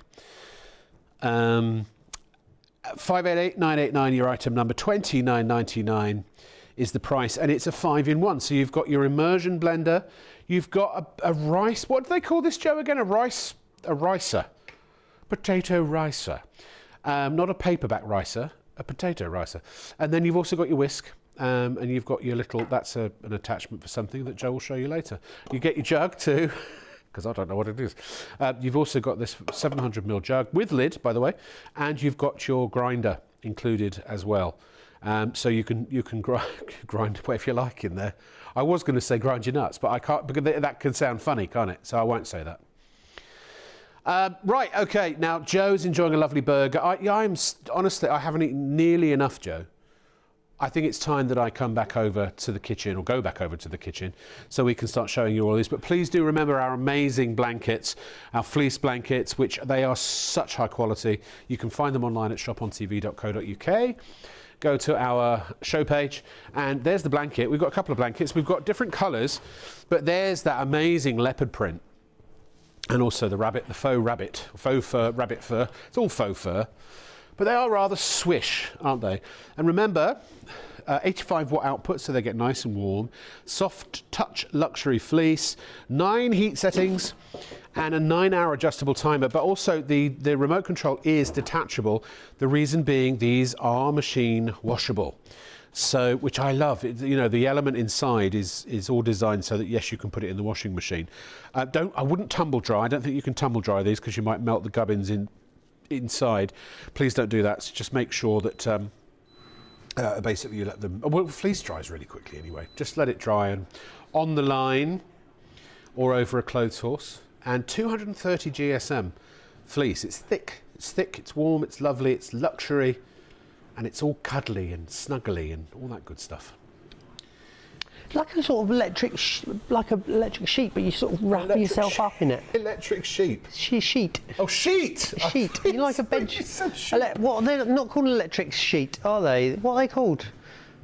588989, your item number, $29.99 is the price, and it's a 5-in-1. So you've got your immersion blender, you've got a rice, what do they call this, Joe, again? A ricer, potato ricer. Not a paperback ricer, a potato ricer. And then you've also got your whisk, and you've got your little, that's an attachment for something that Joe will show you later. You get your jug too, because I don't know what it is. You've also got this 700ml jug with lid, by the way, and you've got your grinder included as well. So you can grind whatever you like in there. I was going to say grind your nuts, but I can't, because that can sound funny, can't it? So I won't say that. Right, okay, now Joe's enjoying a lovely burger. Honestly, I haven't eaten nearly enough, Joe. I think it's time that I come back over to the kitchen, or go back over to the kitchen, so we can start showing you all these. But please do remember our amazing blankets, our fleece blankets, which they are such high quality. You can find them online at shopontv.co.uk. Go to our show page, and there's the blanket. We've got a couple of blankets. We've got different colours, but there's that amazing leopard print. And also the rabbit, the faux fur, rabbit fur. It's all faux fur. But they are rather swish, aren't they? And remember, 85 watt output, so they get nice and warm. Soft touch luxury fleece, 9 heat settings, and a 9-hour adjustable timer. But also the remote control is detachable. The reason being, these are machine washable. So, which I love. You know, the element inside is all designed so that, yes, you can put it in the washing machine. I wouldn't tumble dry. I don't think you can tumble dry these, because you might melt the gubbins inside. Please don't do that. So just make sure that basically you let them, well, fleece dries really quickly anyway. Just let it dry, and on the line or over a clothes horse. And 230 GSM fleece. It's thick, it's warm, it's lovely, it's luxury, and it's all cuddly and snuggly and all that good stuff. Like a sort of electric sheet, but you sort of wrap yourself up in it. Electric sheep. Sheet. Oh, sheet! A sheet. You like a bed? What? They're not called an electric sheet, are they? What are they called?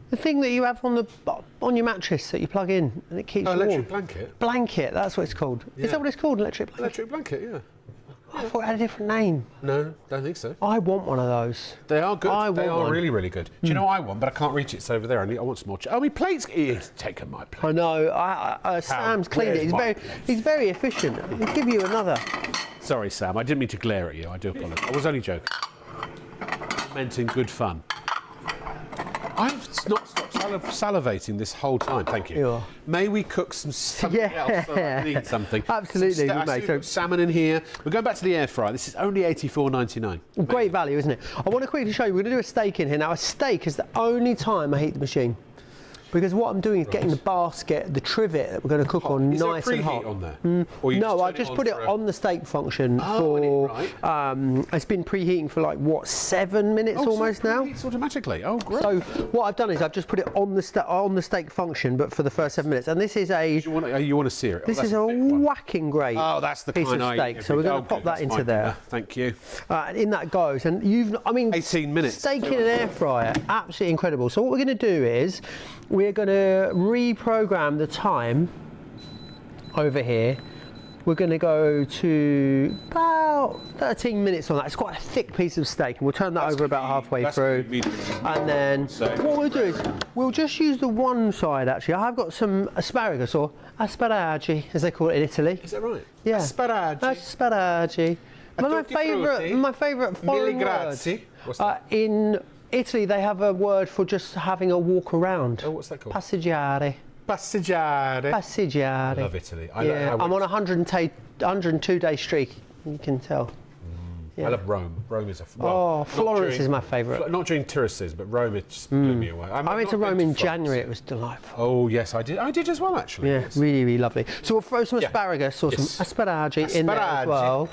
The thing that you have on your mattress that you plug in and it keeps you warm. Electric blanket. Blanket. That's what it's called. Yeah. Is that what it's called? Electric blanket. Electric blanket. Yeah. I thought it had a different name. No, don't think so. I want one of those. They are good. They are one. really, really good. Do you know what I want? But I can't reach it. It's over there. I want some more. Oh, my plate's. He's taken my plate. I know. Sam's cleaned it. He's very efficient. He'll give you another. Sorry, Sam. I didn't mean to glare at you. I do apologise. I was only joking. Meant in good fun. I've not stopped salivating this whole time. Thank you. Yeah. May we cook something else? So I need something. Absolutely, mate. So salmon in here. We're going back to the air fryer. This is only $84.99. Great value, isn't it? I want to quickly show you. We're going to do a steak in here. Now, a steak is the only time I heat the machine. Because what I'm doing is getting the basket, the trivet that we're going to cook on, is nice there a and hot. preheat on there? No, I just put it on the steak function for. It's been preheating for like what, 7 minutes almost now. It's automatically. Oh, great. So what I've done is I've just put it on the steak function, but for the first 7 minutes. And this is a. You want to sear it? This is a whacking great. Oh, that's the piece kind of steak. So we're going to pop that into there. Thank you. And in that goes, and 18 minutes. Steak in an air fryer, absolutely incredible. So what we're going to do is we're going to reprogram the time over here. We're going to go to about 13 minutes on that. It's quite a thick piece of steak, and we'll turn that over about halfway through. And then what we'll do is we'll just use the one side. Actually, I've got some asparagus, or asparagi as they call it in Italy. Is that right? Yeah. Asparagi. Asparagi. My favourite foreign word. What's that? In Italy, they have a word for just having a walk around. Oh, what's that called? Passeggiare. I love Italy. I'm on a 102-day streak. You can tell. Yeah. I love Rome. Rome is Florence is my favourite. Not during tourist season, but Rome, it just blew me away. I went to Rome in January. It was delightful. Oh yes, I did. I did as well, actually. Yeah, yes. really, really lovely. So we'll throw some asparagus or some asparagi in there as well.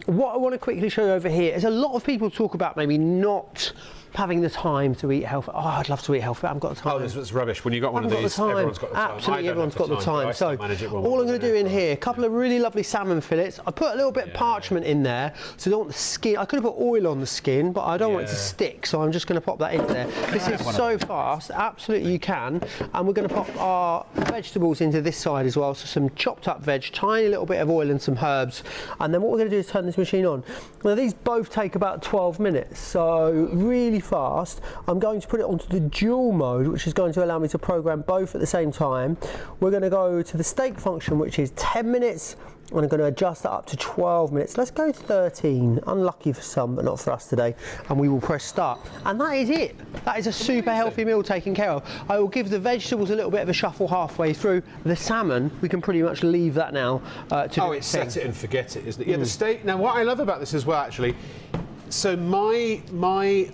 What I want to quickly show you over here is a lot of people talk about maybe not having the time to eat healthy. Oh, I'd love to eat healthy, but I haven't got the time. Oh, that's rubbish. When you got one of these, everyone's got the time. Absolutely, everyone's got the time. So all I'm going to do in here, a couple of really lovely salmon fillets. I put a little bit of parchment in there, so I don't want the skin. I could have put oil on the skin, but I don't want it to stick, so I'm just going to pop that in there. This is so fast. Absolutely, you can. And we're going to pop our vegetables into this side as well. So some chopped up veg, tiny little bit of oil and some herbs. And then what we're going to do is turn this machine on. Now these both take about 12 minutes, so really fast. I'm going to put it onto the dual mode, which is going to allow me to program both at the same time. We're going to go to the steak function, which is 10 minutes, and I'm going to adjust that up to 12 minutes. Let's go 13. Unlucky for some, but not for us today. And we will press start. And that is it. That is a super healthy meal taken care of. I will give the vegetables a little bit of a shuffle halfway through. The salmon, we can pretty much leave that now to do it's set it and forget it, isn't it? Yeah, the steak. Now, what I love about this as well, actually, so my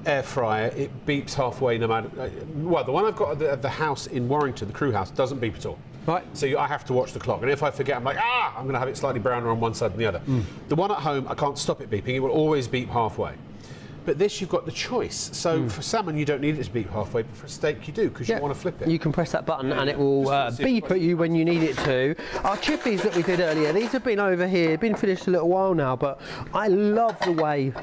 air fryer, it beeps halfway no matter. Well, the one I've got at the house in Warrington, the crew house, doesn't beep at all. Right. So I have to watch the clock, and if I forget, I'm like, I'm going to have it slightly browner on one side than the other. The one at home, I can't stop it beeping. It will always beep halfway. But this, you've got the choice. So for salmon, you don't need it to beep halfway, but for steak, you do, because you want to flip it. You can press that button and it will beep at you when you need it to. Our chippies that we did earlier, these have been over here, been finished a little while now, but I love the way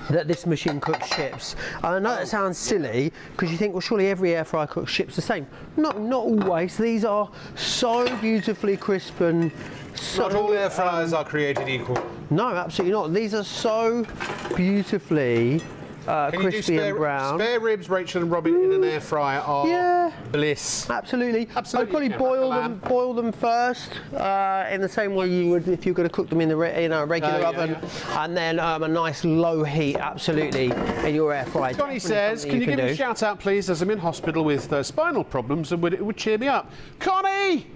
that this machine cooks chips. I know that sounds silly because you think, well, surely every air fryer cooks chips the same. Not always. These are so beautifully crisp and so. Not all air fryers are created equal. No, absolutely not. These are so beautifully crispy and brown. Spare ribs, Rachel and Robin, in an air fryer are bliss. Absolutely. I'd probably boil them first in the same way you would if you're going to cook them in a regular oven, and then a nice low heat, absolutely, in your air fryer. Connie says, can you give me a shout out, please, as I'm in hospital with spinal problems, and it would cheer me up. Connie,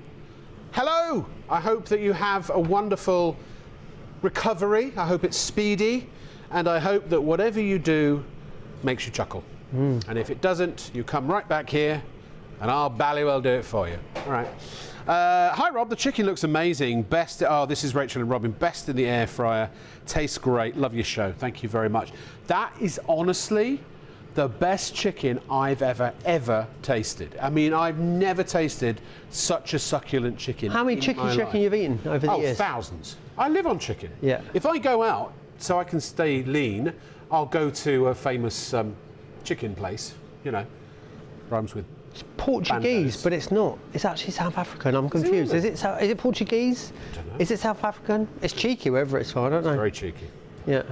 hello. I hope that you have a wonderful recovery. I hope it's speedy. And I hope that whatever you do makes you chuckle. And if it doesn't, you come right back here and I'll bally well do it for you. All right. Hi, Rob. The chicken looks amazing. Best. Oh, this is Rachel and Robin. Best in the air fryer. Tastes great. Love your show. Thank you very much. That is honestly the best chicken I've ever tasted. I mean, I've never tasted such a succulent chicken. How many chickens do you reckon you've eaten over the years? Thousands. I live on chicken. Yeah. If I go out so I can stay lean, I'll go to a famous chicken place, you know, rhymes with It's Portuguese, bandos. but it's not. It's actually South African. I'm confused. Is it Portuguese? I don't know. Is it South African? It's cheeky, wherever it's from. I don't know. Very cheeky. Yeah.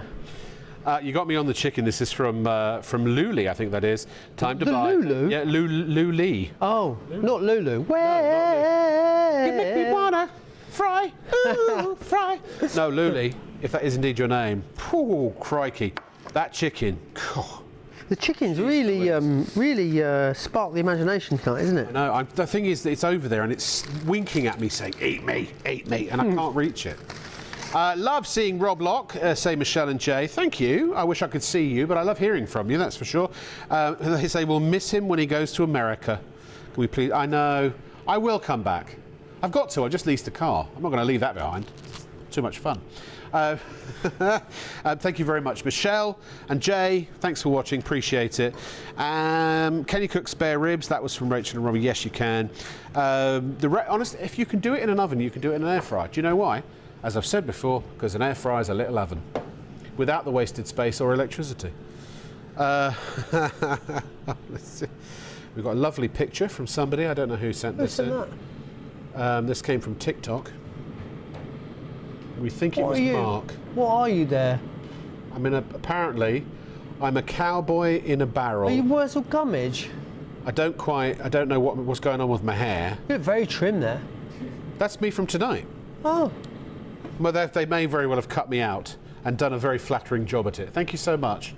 You got me on the chicken. This is from Luli, I think that is. Time to The buy. Lulu? Yeah, Luli. Oh, not Lulu. You make me wanna fry, ooh, fry. No, Luli, if that is indeed your name. Oh, crikey. That chicken. Oh, The chicken's really, sparked the imagination tonight, isn't it? no, the thing is that it's over there and it's winking at me saying, eat me, and I can't reach it. Love seeing Rob Locke, say Michelle and Jay. Thank you. I wish I could see you, but I love hearing from you, that's for sure. They say we'll miss him when he goes to America. Can we please? I know. I will come back. I've got to. I just leased a car. I'm not going to leave that behind. It's too much fun. Thank you very much, Michelle and Jay. Thanks for watching. Appreciate it. Can you cook spare ribs? That was from Rachel and Robbie. Yes, you can. Honestly, if you can do it in an oven, you can do it in an air fryer. Do you know why? As I've said before, because an air fryer is a little oven without the wasted space or electricity. Let's see. We've got a lovely picture from somebody. I don't know who sent this in. This came from TikTok. We think it was Mark. What are you there? I mean, apparently, I'm a cowboy in a barrel. Are you Wurzel Gummidge? I don't know what's going on with my hair. You look very trim there. That's me from tonight. Oh. Well, they may very well have cut me out and done a very flattering job at it. Thank you so much.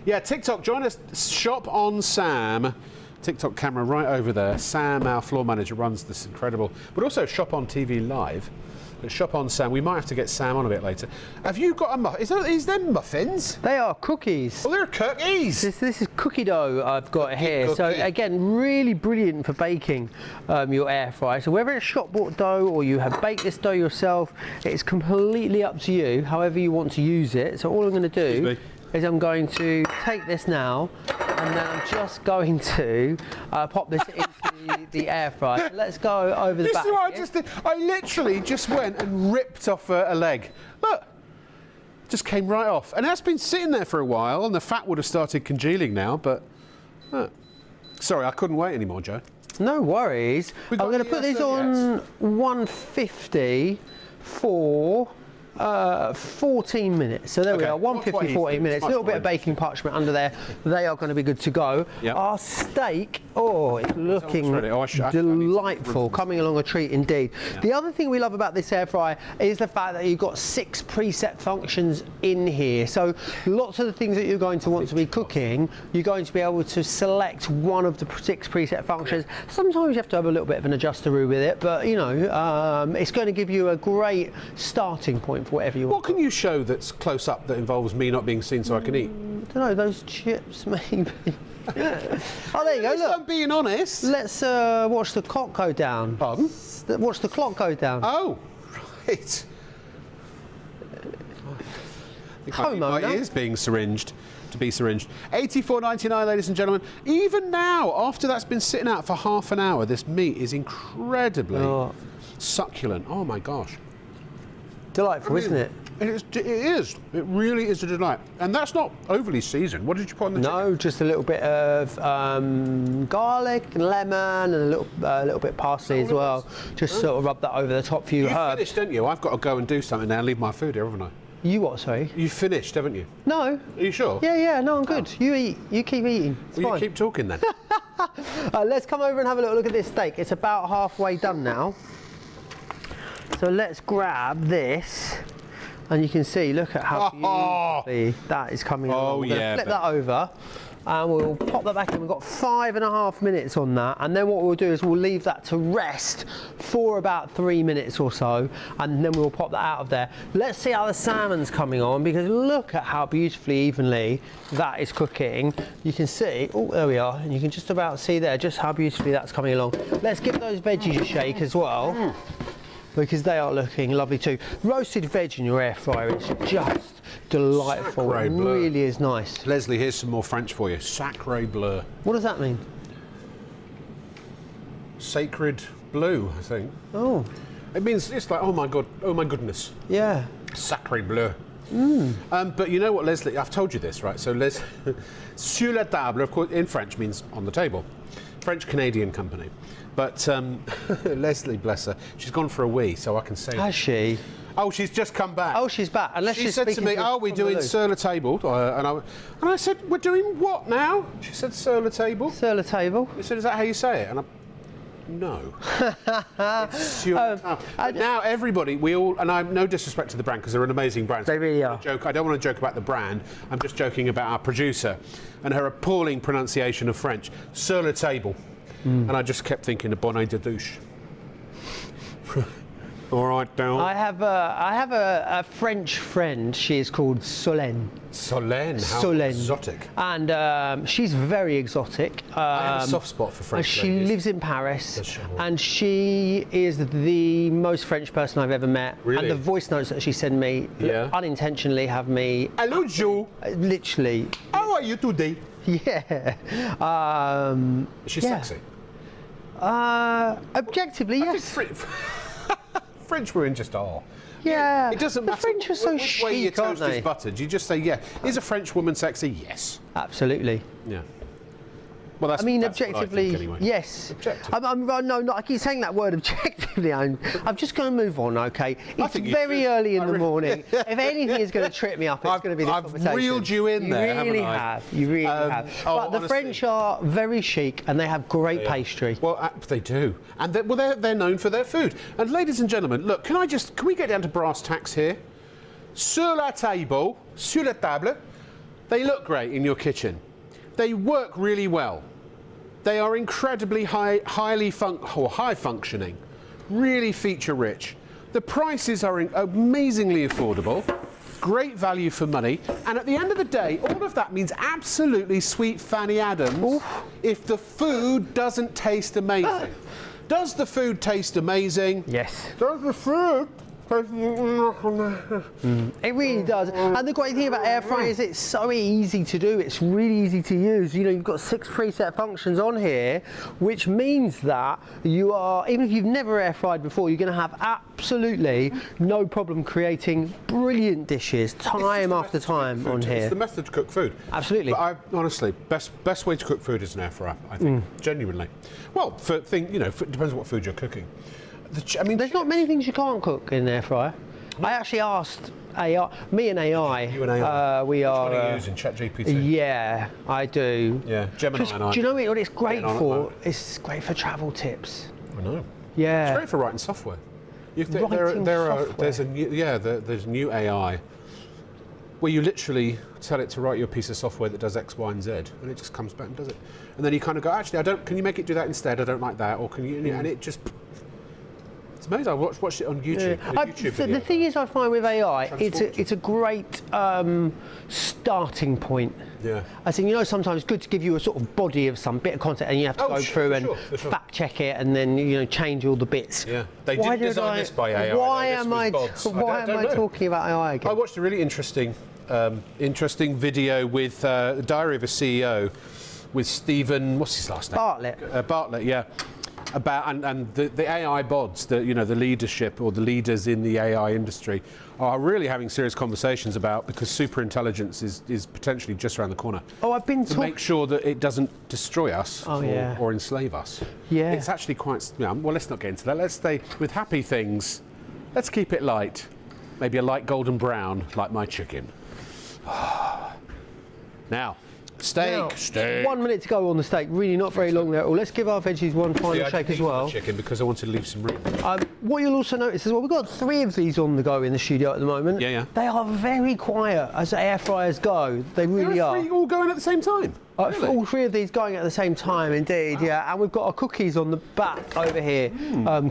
Yeah, TikTok, join us. Shop on Sam. TikTok camera right over there. Sam, our floor manager, runs this incredible. But also Shop on TV Live. But Shop on Sam. We might have to get Sam on a bit later. Have you got a muffin? Is there muffins? They are cookies. Oh, they're cookies. This is cookie dough I've got here. So again, really brilliant for baking your air fryer. So whether it's shop bought dough or you have baked this dough yourself, it's completely up to you, however you want to use it. So all I'm going to do is I'm going to take this now, and then I'm just going to pop this into the air fryer. So let's go over the back. This is what I just did. I literally just went and ripped off a leg. Look. Just came right off. And that's been sitting there for a while, and the fat would have started congealing now, but... Sorry, I couldn't wait anymore, Joe. No worries. I'm going to put this on 150 for 14 minutes. So there we are, 150, 14 minutes. A little bit of baking parchment under there. They are going to be good to go. Yep. Our steak, it's looking delightful. Coming along a treat indeed. Yeah. The other thing we love about this air fryer is the fact that you've got 6 preset functions in here. So lots of the things that you're going to want to be cooking, you're going to be able to select one of the 6 preset functions. Sometimes you have to have a little bit of an adjusteroo with it, but you know, it's going to give you a great starting point for whatever you want. What can you show that's close up that involves me not being seen so I can eat? I don't know, those chips maybe. Oh, there you go, look. I'm being honest. Let's watch the clock go down. Pardon? Watch the clock go down. Oh, right. My ears being syringed. To be syringed. $84.99, ladies and gentlemen. Even now, after that's been sitting out for half an hour, this meat is incredibly succulent. Oh my gosh. Delightful, isn't it? It is. It really is a delight. And that's not overly seasoned. What did you put on the chicken? No, just a little bit of garlic and lemon and a little bit of parsley as well. Just sort of rub that over the top for you. You finished, didn't you? I've got to go and do something now and leave my food here, haven't I? You what, sorry? You finished, haven't you? No. Are you sure? Yeah, no, I'm good. You eat. You keep eating. Well, you keep talking then. Let's come over and have a little look at this steak. It's about halfway done now. So let's grab this, and you can see, look at how beautifully that is coming along. We're going to flip that over, and we'll pop that back in. We've got 5.5 minutes on that, and then what we'll do is we'll leave that to rest for about 3 minutes or so, and then we'll pop that out of there. Let's see how the salmon's coming on, because look at how beautifully evenly that is cooking. You can see, there we are, and you can just about see there just how beautifully that's coming along. Let's give those veggies a shake as well. because they are looking lovely too. Roasted veg in your air fryer is just delightful. Sacre It bleu. really is nice. Leslie, here's some more French for you. Sacre bleu. What does that mean? Sacred blue, I think. Oh, It means it's like, oh my god, oh my goodness. yeah. Sacre bleu. But you know what, Leslie? I've told you this, right? So, Sur La Table, of course, in French means on the table. French-Canadian company. But Leslie, bless her, she's gone for a wee, so I can say. Has she? Oh, she's just come back. Oh, she's back. Unless She she's said to speaking me, "Oh, we're from doing the loo. Sur La Table," and I said, "We're doing what now?" She said, "Sur La Table." Sur La Table. I said, "Is that how you say it?" And I, no. It's Sur La Table. But now everybody, we all, and I'm no disrespect to the brand because they're an amazing brand. They really are. I don't want to joke about the brand. I'm just joking about our producer and her appalling pronunciation of French. Sur La Table, and I just kept thinking of bonnet de douche. All right, down. I have a French friend. She is called Solène. Solène, how Solène. exotic. And she's very exotic. I have a soft spot for French She ladies. lives in Paris, Does she? and she is the most French person I've ever met. Really? And the voice notes that she sent me Yeah. unintentionally have me Hello, Joe. literally, How are you today? yeah. Is she Yeah. sexy? Objectively, yes. French women just are. Yeah. It doesn't The matter French are so which way your chic, aren't toast is they? buttered. You just say, yeah. Is a French woman sexy? Yes. Absolutely. Yeah. Well, that's. I mean, that's what objectively, think anyway. yes. Objective. No, I keep saying that word objectively. I'm just going to move on, okay? It's think you very should. early in I the really- morning. If anything is going to trip me up, it's going to be this I've conversation. reeled you in there, You really haven't I? have. You really have. oh, But the honestly. French are very chic and they have great pastry. Well, they do, and they're known for their food. And ladies and gentlemen, look, can we get down to brass tacks here? Sur la table, sur la table, they look great in your kitchen. They work really well. They are incredibly high functioning, really feature rich. The prices are amazingly affordable, great value for money, and at the end of the day, all of that means absolutely sweet Fanny Adams if the food doesn't taste amazing. Does the food taste amazing? Yes. Does the food taste It really does. And the great thing about air frying is it's so easy to do. It's really easy to use. You know, you've got 6 preset functions on here, which means that you are, even if you've never air fried before, you're going to have absolutely no problem creating brilliant dishes time after time on It's here. the method to cook food. Absolutely. But honestly, best way to cook food is an air fryer, I think, genuinely. Well, it depends on what food you're cooking. There's not many things you can't cook in an air fryer. I actually asked AI, me and AI. You and AI. We Which are. one are you using? ChatGPT? Yeah, I do. Yeah, Gemini and I. Do you know what it's great Getting on at the for? moment. It's great for travel tips. I know. Yeah. It's great for writing software. Writing There's a new AI where you literally tell it to write you a piece of software that does X, Y, and Z, and it just comes back and does it. And then you kind of go, actually, can you make it do that instead? I don't like that, or can you? And it just. It's amazing. I watched it on YouTube. The thing is, I find with AI, Transforms it's a great starting point. Yeah. I think, sometimes it's good to give you a sort of body of some bit of content, and you have to go through and for sure. fact check it, and then change all the bits. Yeah. They didn't design this by AI. Why This am was I? bots. Why I don't am I know. talking about AI again? I watched a really interesting video with the Diary of a CEO with Stephen. What's his last name? Bartlett. Bartlett, yeah. About and the AI bods, the leadership or the leaders in the AI industry are really having serious conversations about, because superintelligence is potentially just around the corner. Oh, I've been to make sure that it doesn't destroy us or enslave us. Yeah. It's actually quite. Well, let's not get into that. Let's stay with happy things. Let's keep it light. Maybe a light golden brown, like my chicken. Now. Steak. 1 minute to go on the steak. Really not very long there at all. Let's give our veggies one final shake as well. Chicken because I wanted to leave some room. What you'll also notice is, we've got 3 of these on the go in the studio at the moment. Yeah. They are very quiet as air fryers go. They really There are are. 3 all going at the same time. Really? All 3 of these going at the same time, indeed, yeah. And we've got our cookies on the back over here,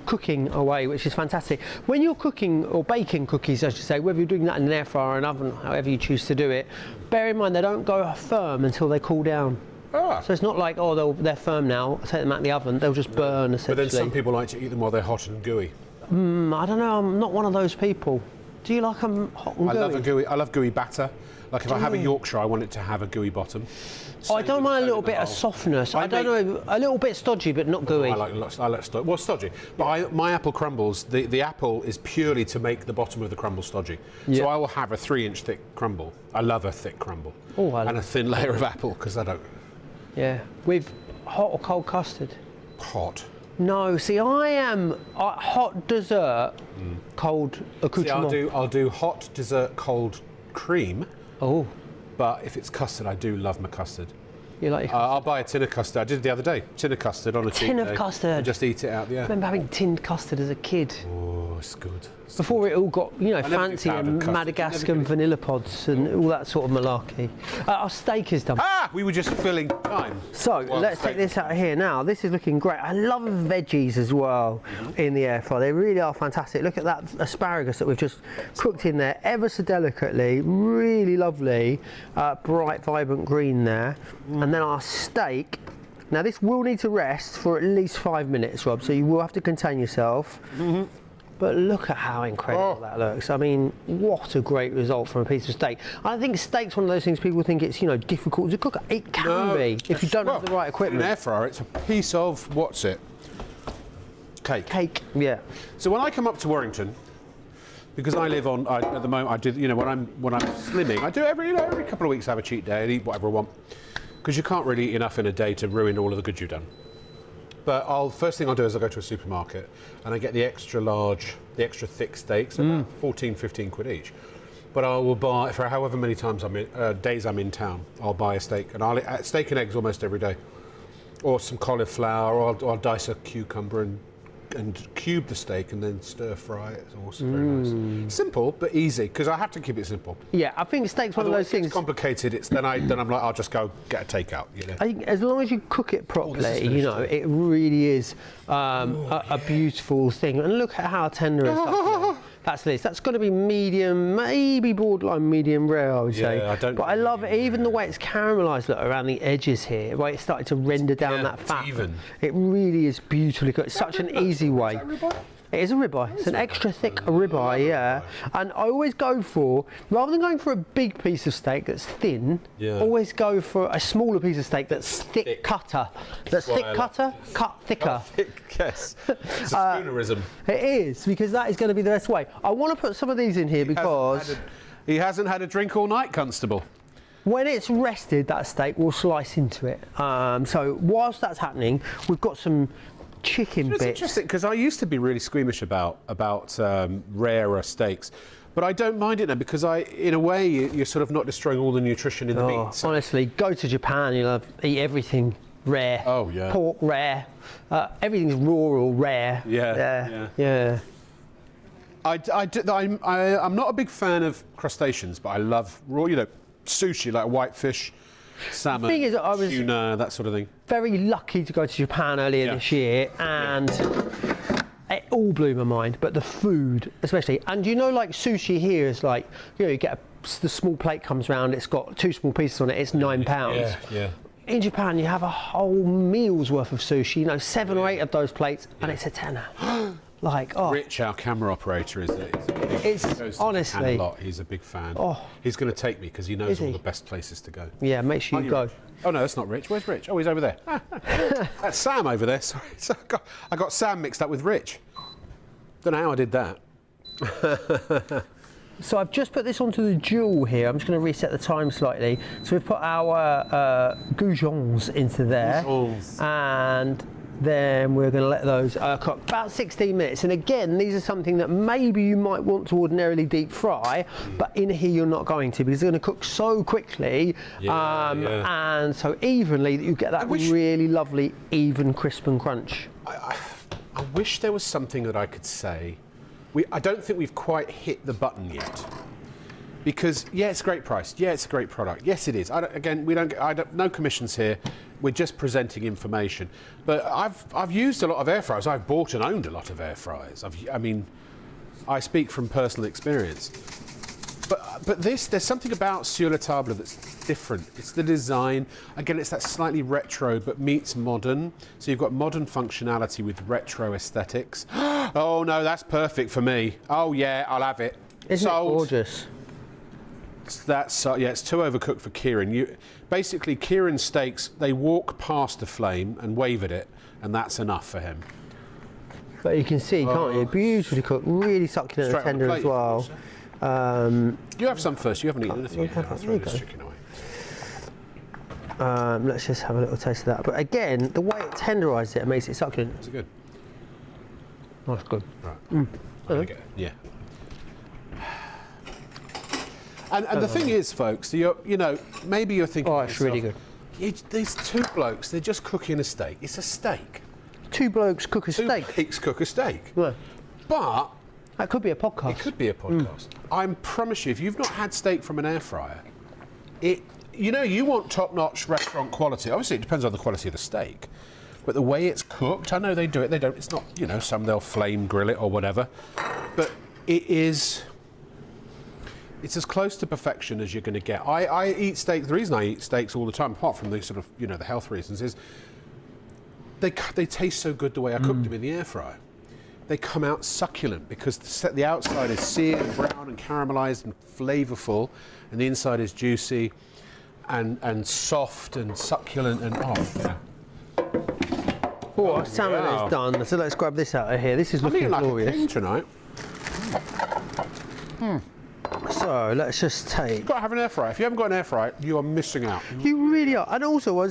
cooking away, which is fantastic. When you're cooking or baking cookies, I should say, whether you're doing that in an air fryer or an oven, however you choose to do it, bear in mind they don't go firm until they cool down. So it's not like, they're firm now, I'll take them out of the oven, they'll just burn, essentially. But then some people like to eat them while they're hot and gooey. I don't know, I'm not one of those people. Do you like them hot and gooey? I love gooey batter. Like if I have a Yorkshire, I want it to have a gooey bottom. I don't mind a little bit of softness. I don't know, a little bit stodgy, but not gooey. I like stodgy. Well, stodgy. But my apple crumbles, the apple is purely to make the bottom of the crumble stodgy. Yeah. So I will have a 3-inch thick crumble. I love a thick crumble. Oh, and a thin layer of apple, because I don't... Yeah. With hot or cold custard? Hot. No, see, I am hot dessert, cold accoutrement. See, I'll do hot dessert, cold cream. Oh. But if it's custard, I do love my custard. You like your I'll buy a tin of custard. I did it the other day. Tin of custard on a cheap tin of day, custard. and just eat it out. Yeah. I remember having tinned custard as a kid. Oh, it's good. Before it all got, you know, fancy and Madagascar vanilla pods and all that sort of malarkey. Our steak is done. Ah, we were just filling time. So let's take this out of here now. This is looking great. I love veggies as well in the air fryer. They really are fantastic. Look at that asparagus that we've just cooked in there, ever so delicately. Really lovely, bright, vibrant green there. And then our steak. Now this will need to rest for at least 5 minutes, Rob. So you will have to contain yourself. But look at how incredible that looks. I mean, what a great result from a piece of steak. I think steak's one of those things people think it's, you know, difficult to cook. It can be if you don't have the right equipment. In an air fryer, it's a piece of, what's it? Cake. Cake, yeah. So when I come up to Warrington, because I live on, at the moment, I do, you know, when I'm slimming, I do every couple of weeks I have a cheat day and eat whatever I want. Because you can't really eat enough in a day to ruin all of the good you've done. But first thing I'll do is I'll go to a supermarket and I get the extra large, the extra thick steaks, about 14, 15 quid each. But I will buy, for however many times days I'm in town, I'll buy a steak. And I'll eat steak and eggs almost every day. Or some cauliflower, or I'll dice a cucumber and cube the steak and then stir fry it. It's also very nice. Simple but easy, because I have to keep it simple. Yeah, I think steak's one of those things. It's complicated. Then I'm like, I'll just go get a takeout. You know. I think as long as you cook it properly, you know, it really is a beautiful thing. And look at how tender it's up. That's this. That's got to be medium, maybe borderline medium rare, I would say. But I love it, even the way it's caramelised, look, around the edges here, the way it's started to render down that fat. Even. It really is beautifully cooked. It's such an easy way. It is a ribeye. It's an extra thick ribeye, yeah. And I always go for, rather than going for a big piece of steak that's thin, always go for a smaller piece of steak that's thick cutter. That's thick cutter, cut thicker. Yes. It's a spoonerism. It is, because that is going to be the best way. I want to put some of these in here because he hasn't had a drink all night, Constable. When it's rested, that steak will slice into it. So whilst that's happening, we've got some chicken bits. It's interesting because I used to be really squeamish about rarer steaks, but I don't mind it now because in a way, you're sort of not destroying all the nutrition in the meat. So. Honestly, go to Japan, you'll eat everything rare. Oh yeah. Pork rare. Everything's raw or rare. Yeah. I'm not a big fan of crustaceans, but I love raw. You know, sushi like whitefish. Salmon, the thing is, I was tuna, that sort of thing. Very lucky to go to Japan earlier this year, and it all blew my mind. But the food, especially, and you know, like sushi here is like, you know, you get the small plate comes round, it's got 2 small pieces on it, it's £9. Yeah. In Japan, you have a whole meal's worth of sushi, you know, 7 or 8 of those plates, and it's a tenner. Like, Rich, our camera operator, he goes honestly a lot. He's a big fan. He's going to take me because he knows all the best places to go. Yeah, make sure you go. Rich? Oh no, that's not Rich. Where's Rich? Oh, he's over there. That's Sam over there. Sorry, so I got Sam mixed up with Rich. Don't know how I did that. So I've just put this onto the dual here. I'm just going to reset the time slightly. So we've put our goujons into there, and then we're going to let those cook about 16 minutes. And again, these are something that maybe you might want to ordinarily deep fry, but in here you're not going to, because they're going to cook so quickly and so evenly that you get that really lovely, even crisp and crunch. I wish there was something that I could say. I don't think we've quite hit the button yet. Because, it's a great price. Yeah, it's a great product. Yes, it is. No commissions here. We're just presenting information. But I've used a lot of air fryers. I've bought and owned a lot of air fryers. I speak from personal experience. But there's something about Sur La Table that's different. It's the design. Again, it's that slightly retro but meets modern. So you've got modern functionality with retro aesthetics. Oh no, that's perfect for me. Oh yeah, I'll have it. Isn't Sold. it gorgeous? That's yeah, it's too overcooked for Kieran. Basically, Kieran's steaks, they walk past the flame and wave at it, and that's enough for him. But you can see, can't you? Beautifully cooked, really succulent and Straight on the tender plate, as well. You have some first. You haven't eaten anything yet. I'll throw this chicken away. Let's just have a little taste of that. But again, the way it tenderises it makes it succulent. Is it good? Oh, it's good. Right. Yeah. And the thing is, folks, you know, maybe you're thinking, oh, it's really good. These two blokes, they're just cooking a steak. It's a steak. Two blokes cook a steak. Two blokes cook a steak. Yeah. But that could be a podcast. it could be a podcast. I promise you, if you've not had steak from an air fryer, you know, you want top-notch restaurant quality. Obviously, it depends on the quality of the steak. But the way it's cooked, I know they do it. They don't. It's not, you know, some they'll flame grill it or whatever. But it is. It's as close to perfection as you're going to get. I eat steak. The reason I eat steaks all the time, apart from the sort of, you know, the health reasons, is they taste so good the way I cooked them in the air fryer. They come out succulent because the outside is seared and brown and caramelised and flavourful, and the inside is juicy and soft and succulent and Oh, our salmon is done. So let's grab this out of here. This is looking glorious. I'm eating like a king tonight. So let's just take. You've got to have an air fryer. If you haven't got an air fryer, you are missing out. You really are. And also, a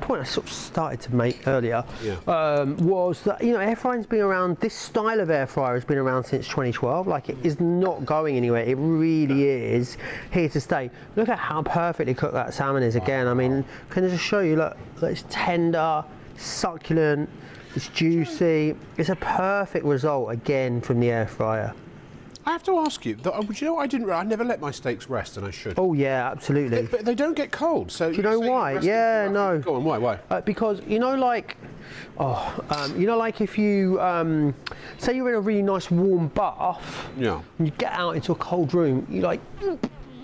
point I sort of started to make earlier was that, you know, air frying's been around. This style of air fryer has been around since 2012. Like, it is not going anywhere. It really is here to stay. Look at how perfectly cooked that salmon is. Again, I mean, can I just show you? Look, it's tender, succulent, it's juicy. It's a perfect result again from the air fryer. I have to ask you, you know, I never let my steaks rest, and I should. Oh yeah, absolutely. But they don't get cold, so. Do you know why? Yeah, no. Go on, why? Because, you know, like, you know, like if you say you're in a really nice warm bath, and you get out into a cold room, you like,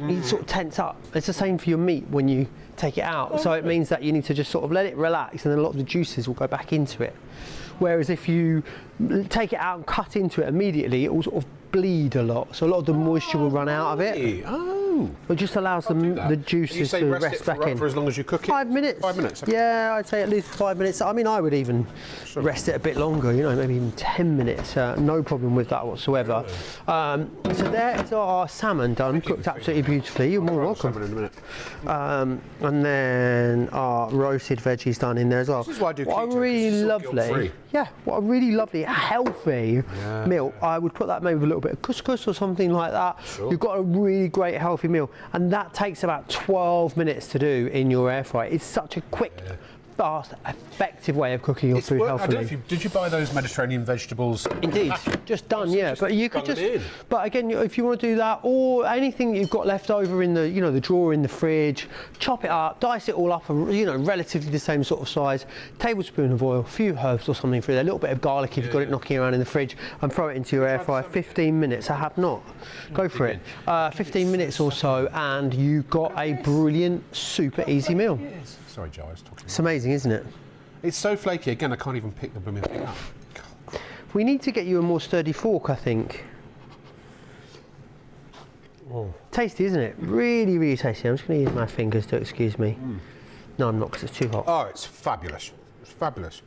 you sort of tense up. It's the same for your meat when you take it out. So it means that you need to just sort of let it relax, and then a lot of the juices will go back into it. Whereas if you take it out and cut into it immediately, it will sort of bleed a lot, so a lot of the moisture will run out of it. Oh. It just allows the juices to rest back in. For as long as you cook it? 5 minutes. 5 minutes. Okay. Yeah, I'd say at least 5 minutes. I mean, I would even rest it a bit longer, you know, maybe even 10 minutes. No problem with that whatsoever. So there is our salmon done, cooked absolutely beautifully. You're more welcome. Salmon in a minute. And then our roasted veggies done in there as well. This is why I do keto, what a really lovely, what a really lovely, healthy meal. I would put that maybe with a little bit of couscous or something like that. Sure. You've got a really great healthy meal, and that takes about 12 minutes to do in your air fryer. It's such a quick, fast, effective way of cooking your food healthily. I don't know did you buy those Mediterranean vegetables? Indeed, just done, yeah. But you could just, but again, if you want to do that, or anything that you've got left over in the, you know, the drawer in the fridge, chop it up, dice it all up, you know, relatively the same sort of size, tablespoon of oil, a few herbs or something through there, a little bit of garlic if you've got it knocking around in the fridge, and throw it into your air fryer. 15 minutes. I have not. Go for it. 15 minutes or so, and you got a brilliant, super easy meal. Sorry, Joe, I was talking. It's amazing, isn't it? It's so flaky. Again, I can't even pick the blooming thing up. We need to get you a more sturdy fork, I think. Oh. Tasty, isn't it? Really, really tasty. I'm just going to use my fingers to excuse me. No, I'm not, because it's too hot. Oh, it's fabulous. It's fabulous.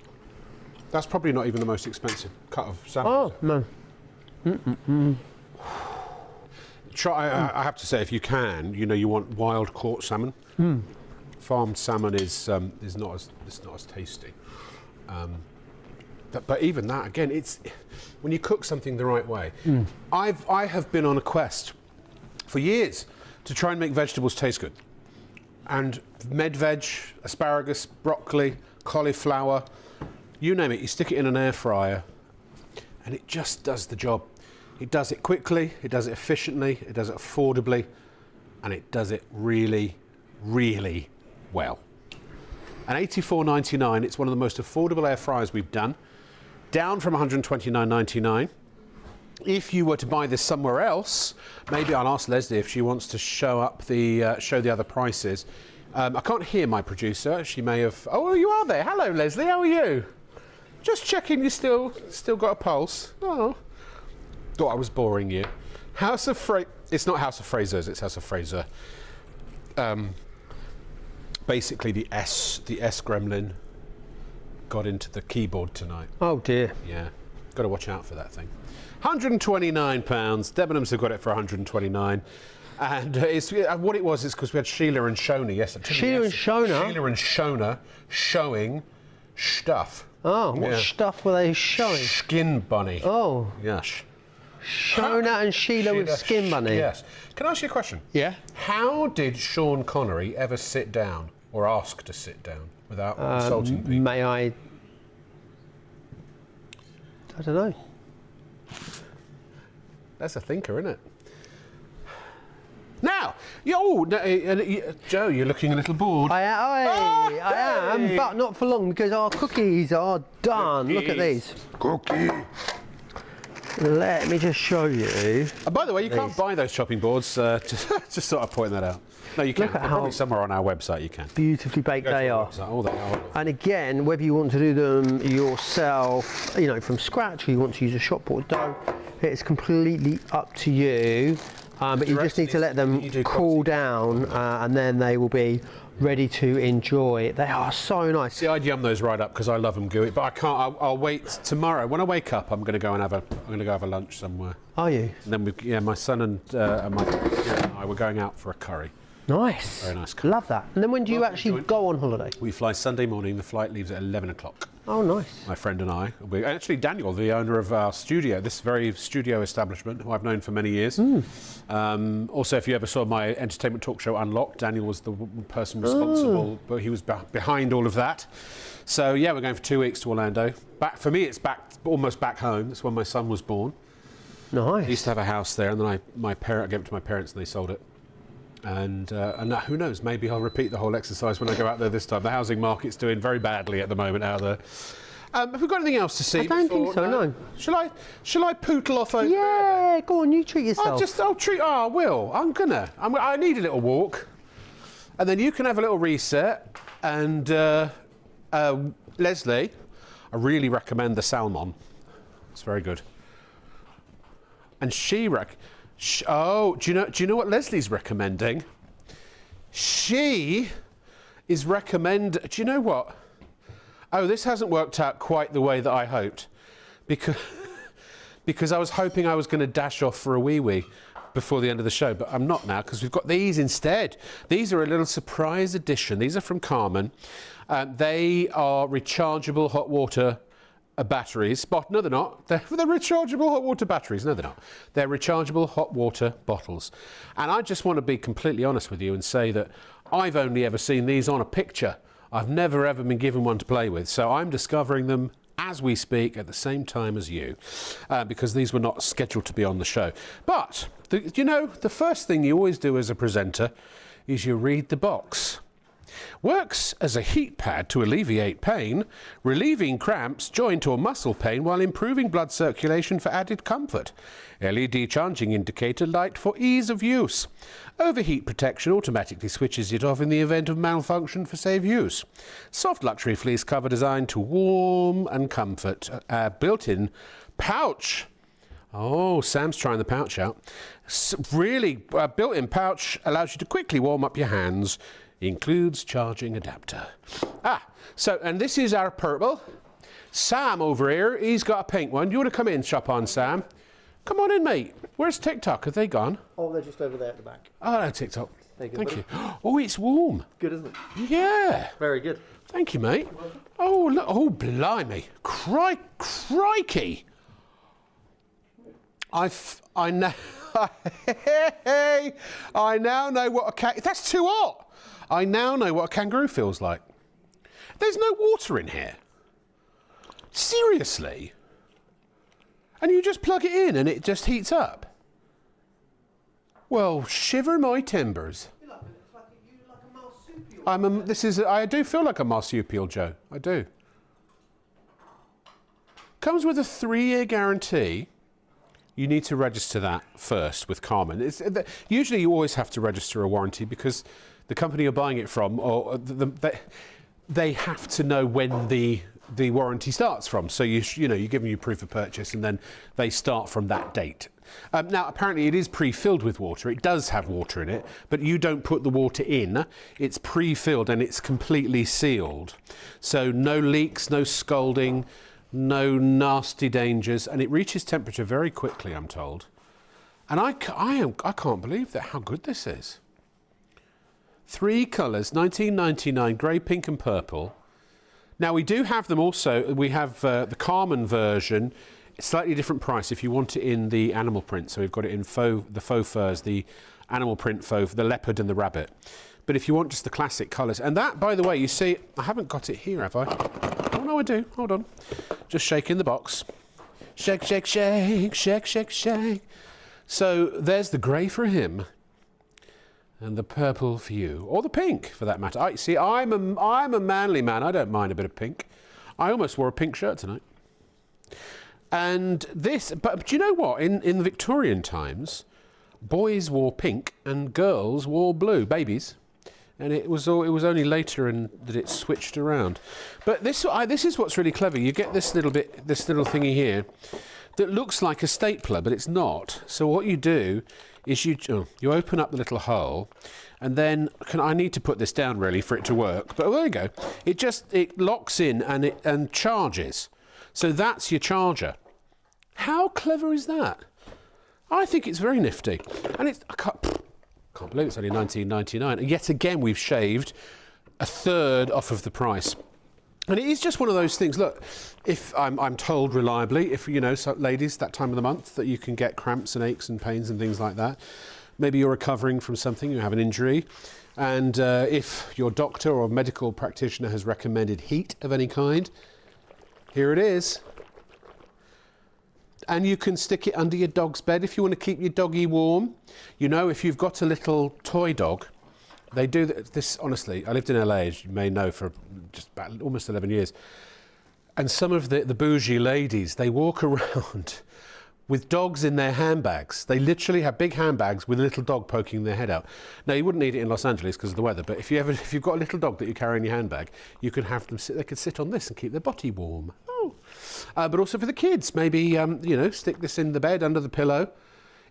That's probably not even the most expensive cut of salmon. Oh, no. Try. I have to say, if you can, you know, you want wild caught salmon. Farmed salmon is not as tasty. But even that, again, it's when you cook something the right way. I have been on a quest for years to try and make vegetables taste good. And med-veg, asparagus, broccoli, cauliflower, you name it, you stick it in an air fryer and it just does the job. It does it quickly, it does it efficiently, it does it affordably, and it does it really, really well. And $84.99, it's one of the most affordable air fryers we've done, down from $129.99. If you were to buy this somewhere else, maybe I'll ask Leslie if she wants to show the other prices. I can't hear my producer. She may have. Oh, you are there. Hello, Leslie. How are you? Just checking you still got a pulse. Oh, thought I was boring you. House of Fraser. It's not House of Frasers. It's House of Fraser. Basically, the S gremlin got into the keyboard tonight. Oh dear. Yeah, got to watch out for that thing. £129. Debenhams have got it for 129. And it's what it was is because we had Sheila and Shona yesterday. Sheila and Shona? Sheila and Shona showing stuff. Oh, what stuff were they showing? Skin bunny. Oh. Yes. Shona and Sheila with Skin Bunny. Yes. Can I ask you a question? Yeah. How did Sean Connery ever sit down or ask to sit down without insulting people? May I don't know. That's a thinker, isn't it? Now, Joe, you're looking a little bored. I am, but not for long because our cookies are done. Look at these. Cookie. Let me just show you. By the way, you can't buy those chopping boards. Just thought I'd point that out. No, you can. Look at Probably somewhere on our website you can. Beautifully baked they are. Oh, they are. And again, whether you want to do them yourself, from scratch, or you want to use a shop bought dough, it's completely up to you. But you just need to let them cool down, and then they will be ready to enjoy. They are so nice. See, I'd yum those right up because I love them gooey, but I can't. I'll wait tomorrow. When I wake up, I'm going to go and have a lunch somewhere. Are you? And then my son and I were going out for a curry. Nice. Very nice curry. Love that. And then when do you actually go on holiday? We fly Sunday morning. The flight leaves at 11 o'clock. Oh, nice. My friend and I. Actually, Daniel, the owner of our studio, this very studio establishment, who I've known for many years. Also, if you ever saw my entertainment talk show Unlocked, Daniel was the person responsible, but he was behind all of that. So, yeah, we're going for 2 weeks to Orlando. For me, it's almost back home. It's when my son was born. Nice. I used to have a house there, and then I gave it to my parents, and they sold it. And who knows, maybe I'll repeat the whole exercise when I go out there this time. The housing market's doing very badly at the moment out there. Have we got anything else to see? I don't think so, no. Shall I pootle off over? Yeah, go on, you treat yourself. I will. I need a little walk. And then you can have a little reset. And Leslie, I really recommend the salmon. It's very good. And do you know what Leslie's recommending? She is do you know what? Oh, this hasn't worked out quite the way that I hoped. Because I was hoping I was going to dash off for a wee before the end of the show, but I'm not now because we've got these instead. These are a little surprise edition. These are from Carmen. They are rechargeable hot water batteries. No, they're not. They're rechargeable hot water batteries. No, they're not. They're rechargeable hot water bottles. And I just want to be completely honest with you and say that I've only ever seen these on a picture. I've never ever been given one to play with. So I'm discovering them as we speak at the same time as you, because these were not scheduled to be on the show. But, the first thing you always do as a presenter is you read the box. Works as a heat pad to alleviate pain, relieving cramps joined to a muscle pain while improving blood circulation for added comfort. LED charging indicator light for ease of use. Overheat protection automatically switches it off in the event of malfunction for safe use. Soft luxury fleece cover designed to warm and comfort. Built-in pouch. Oh, Sam's trying the pouch out. Built-in pouch allows you to quickly warm up your hands. Includes charging adapter. And this is our purple. Sam over here, he's got a pink one. You want to come in, shop on, Sam? Come on in, mate. Where's TikTok? Have they gone? Oh, they're just over there at the back. Oh, no, TikTok. Thank you. Buddy. Oh, it's warm. Good, isn't it? Yeah. Very good. Thank you, mate. Oh, look. Oh, blimey. Crikey. I now know what that's too hot. I now know what a kangaroo feels like. There's no water in here. Seriously? And you just plug it in and it just heats up? Well, shiver my timbers. I do feel like a marsupial, Joe. I do. Comes with a 3-year guarantee. You need to register that first with Carmen. Usually you always have to register a warranty because the company you're buying it from, or they have to know when the the warranty starts from. So you know, you're giving you proof of purchase, and then they start from that date. Now, apparently it is pre-filled with water. It does have water in it, but you don't put the water in. It's pre-filled and it's completely sealed. So no leaks, no scalding, no nasty dangers, and it reaches temperature very quickly, I'm told. And I can't believe that, how good this is. 3 colours, $19.99, grey, pink and purple. Now we do have them also, we have the Carmen version, slightly different price if you want it in the animal print. So we've got it in the faux furs, the animal print faux, the leopard and the rabbit. But if you want just the classic colours, and that, by the way, you see, I haven't got it here, have I? Oh no, I do, hold on. Just shaking the box. Shake, shake, shake, shake, shake, shake. So there's the grey for him. And the purple for you, or the pink for that matter. I'm a manly man. I don't mind a bit of pink. I almost wore a pink shirt tonight. And this, but do you know what? In the Victorian times, boys wore pink and girls wore blue, babies. And it was only later that it switched around. But this is what's really clever. You get this little thingy here that looks like a stapler, but it's not. So what you do is you open up the little hole, and then I need to put this down really for it to work. But there you go. It locks in and charges. So that's your charger. How clever is that? I think it's very nifty, and I can't believe it's only $19.99. And yet again, we've shaved a third off of the price. And it is just one of those things. Look, if I'm told reliably, if you know, so ladies, that time of the month that you can get cramps and aches and pains and things like that. Maybe you're recovering from something, you have an injury, and if your doctor or medical practitioner has recommended heat of any kind, here it is. And you can stick it under your dog's bed if you want to keep your doggy warm. You know, if you've got a little toy dog, they do this, honestly. I lived in LA, as you may know, for just about almost 11 years. And some of the bougie ladies, they walk around with dogs in their handbags. They literally have big handbags with a little dog poking their head out. Now, you wouldn't need it in Los Angeles because of the weather, but if you've got a little dog that you carry in your handbag, you can have them they could sit on this and keep their body warm. Oh. But also for the kids, maybe, you know, stick this in the bed under the pillow.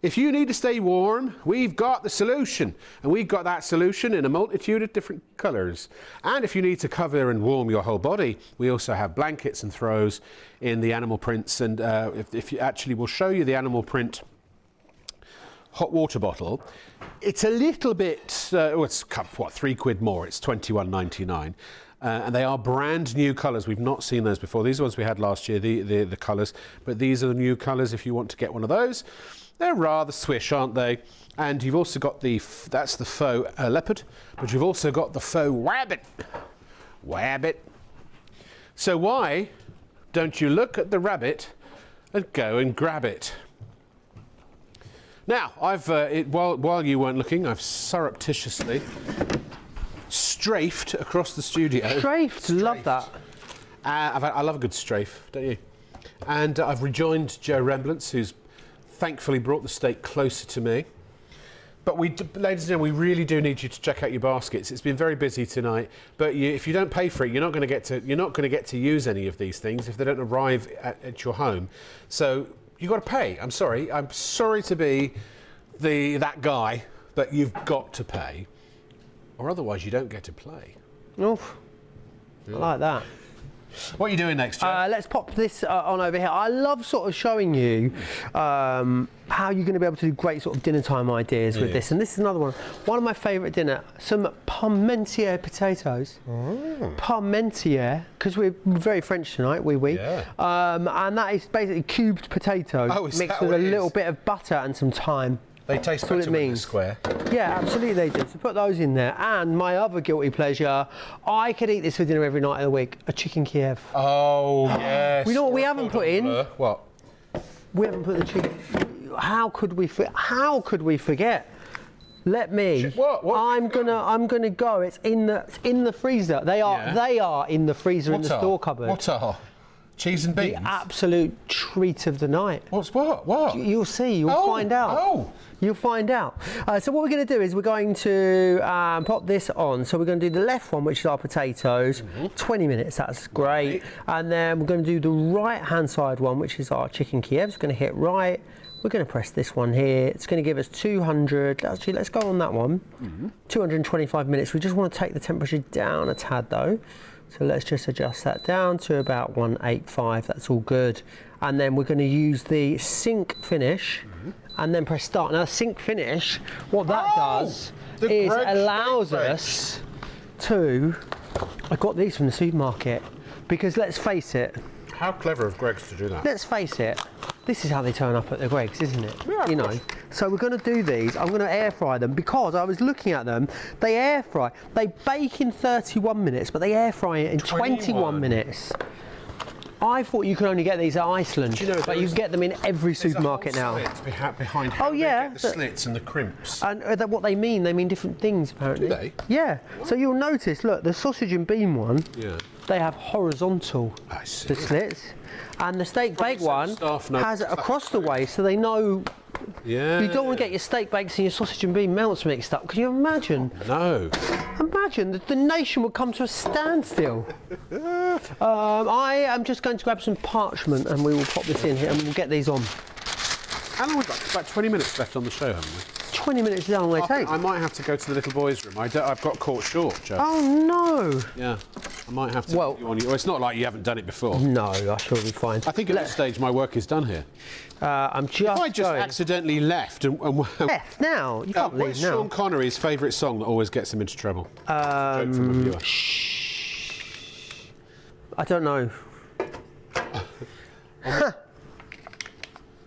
If you need to stay warm, we've got the solution. And we've got that solution in a multitude of different colours. And if you need to cover and warm your whole body, we also have blankets and throws in the animal prints. And if you actually, we'll show you the animal print hot water bottle. It's a little bit, it's what, £3 more. It's $21.99. And they are brand new colours. We've not seen those before. These are ones we had last year, the colours. But these are the new colours if you want to get one of those. They're rather swish, aren't they? And you've also got that's the faux leopard, but you've also got the faux rabbit. Rabbit. So why don't you look at the rabbit and go and grab it? Now, while you weren't looking, I've surreptitiously strafed across the studio. Strafed. Love that. I love a good strafe, don't you? And I've rejoined Joe Remblance, who's thankfully brought the steak closer to me. But ladies and gentlemen, we really do need you to check out your baskets. It's been very busy tonight, but if you don't pay for it, you're not going to get to use any of these things if they don't arrive at your home. So you've got to pay. I'm sorry to be that guy, but you've got to pay, or otherwise you don't get to play. Oof. I like that. What are you doing next, Joe? Let's pop this on over here. I love sort of showing you how you're going to be able to do great sort of dinner time ideas with this. And this is another one. One of my favourite dinner, some Parmentier potatoes. Oh. Parmentier, because we're very French tonight, Yeah. And that is basically cubed potatoes mixed with a little bit of butter and some thyme. They taste better when they're square. Yeah, absolutely they do. So put those in there. And my other guilty pleasure, I could eat this for dinner every night of the week, a chicken Kiev. Oh, yes. We know what we haven't put in? What? We haven't put the chicken. How could we forget? Let me. What? I'm gonna go. It's in the freezer. They are in the freezer in the store cupboard. What are? Cheese and beans? The absolute treat of the night. What? You'll see. You'll find out. Oh, You'll find out. So what we're going to do is we're going to pop this on. So we're going to do the left one, which is our potatoes. 20 minutes, that's great. And then we're going to do the right-hand side one, which is our chicken Kievs. We're going to hit right. We're going to press this one here. It's going to give us 200. Actually, let's go on that one. 225 minutes. We just want to take the temperature down a tad, though. So let's just adjust that down to about 185. That's all good. And then we're going to use the sync finish and then press start. Now, sync finish, what that does is allows us to. I got these from the supermarket because let's face it. How clever of Greggs to do that. Let's face it. This is how they turn up at the Greggs, isn't it? Yeah, you know. So we're going to do these. I'm going to air fry them because I was looking at them. They air fry. They bake in 31 minutes, but they air fry it in 21 minutes. I thought you could only get these at Iceland, but you can get them in every supermarket now. Behind how they get the slits and the crimps. And what they mean different things apparently. Do they? Yeah. So you'll notice, look, the sausage and bean one, they have horizontal the slits, and the steak bake one has it across the waist, so they know. Yeah. You don't want to get your steak bakes and your sausage and bean melts mixed up. Can you imagine? No. Imagine that the nation would come to a standstill. I am just going to grab some parchment and we will pop this in here and we'll get these on. How long have we got? About 20 minutes left on the show, haven't we? 20 minutes is how long they take. I might have to go to the little boys' room. I've got caught short, Joe. Oh no! Yeah, I might have to. Well, it's not like you haven't done it before. No, I shall be fine. I think at this stage my work is done here. I'm just. If I just accidentally left and left now, you can't leave what's now. Sean Connery's favourite song that always gets him into trouble? Joke from a viewer. I don't know.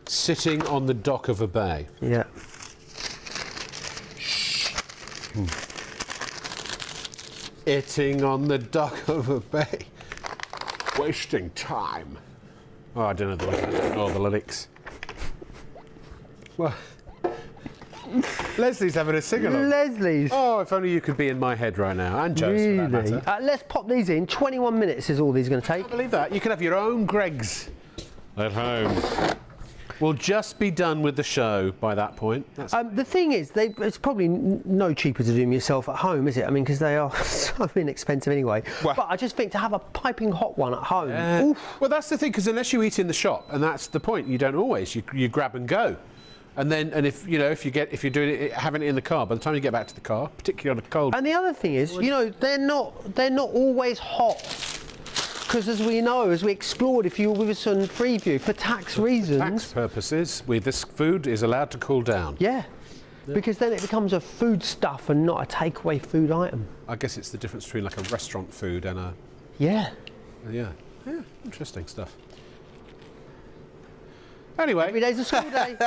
Sitting on the dock of a bay. Yeah. Sitting on the dock of a bay. Wasting time. Oh, I don't know the lyrics. Well, Leslie's having a sing-along. Leslie's. Oh, if only you could be in my head right now, and Joe's for that matter. Let's pop these in. 21 minutes is all these are going to take. I can't believe that. You could have your own Greggs at home. We'll just be done with the show by that point. The thing is, it's probably no cheaper to do them yourself at home, is it? I mean, because they are so inexpensive anyway. Well, but I just think to have a piping hot one at home. Oof. Well, that's the thing, because unless you eat in the shop, and that's the point, you don't always. You grab and go. And if you're doing it, having it in the car, by the time you get back to the car, particularly on a cold. And the other thing is, they're not always hot. Because as we know, as we explored, if you were with us on Freeview, for tax reasons. For tax purposes, this food is allowed to cool down. Yeah. Because then it becomes a food stuff and not a takeaway food item. I guess it's the difference between like a restaurant food and a. Yeah. Yeah, interesting stuff. Anyway. Every day's a school day.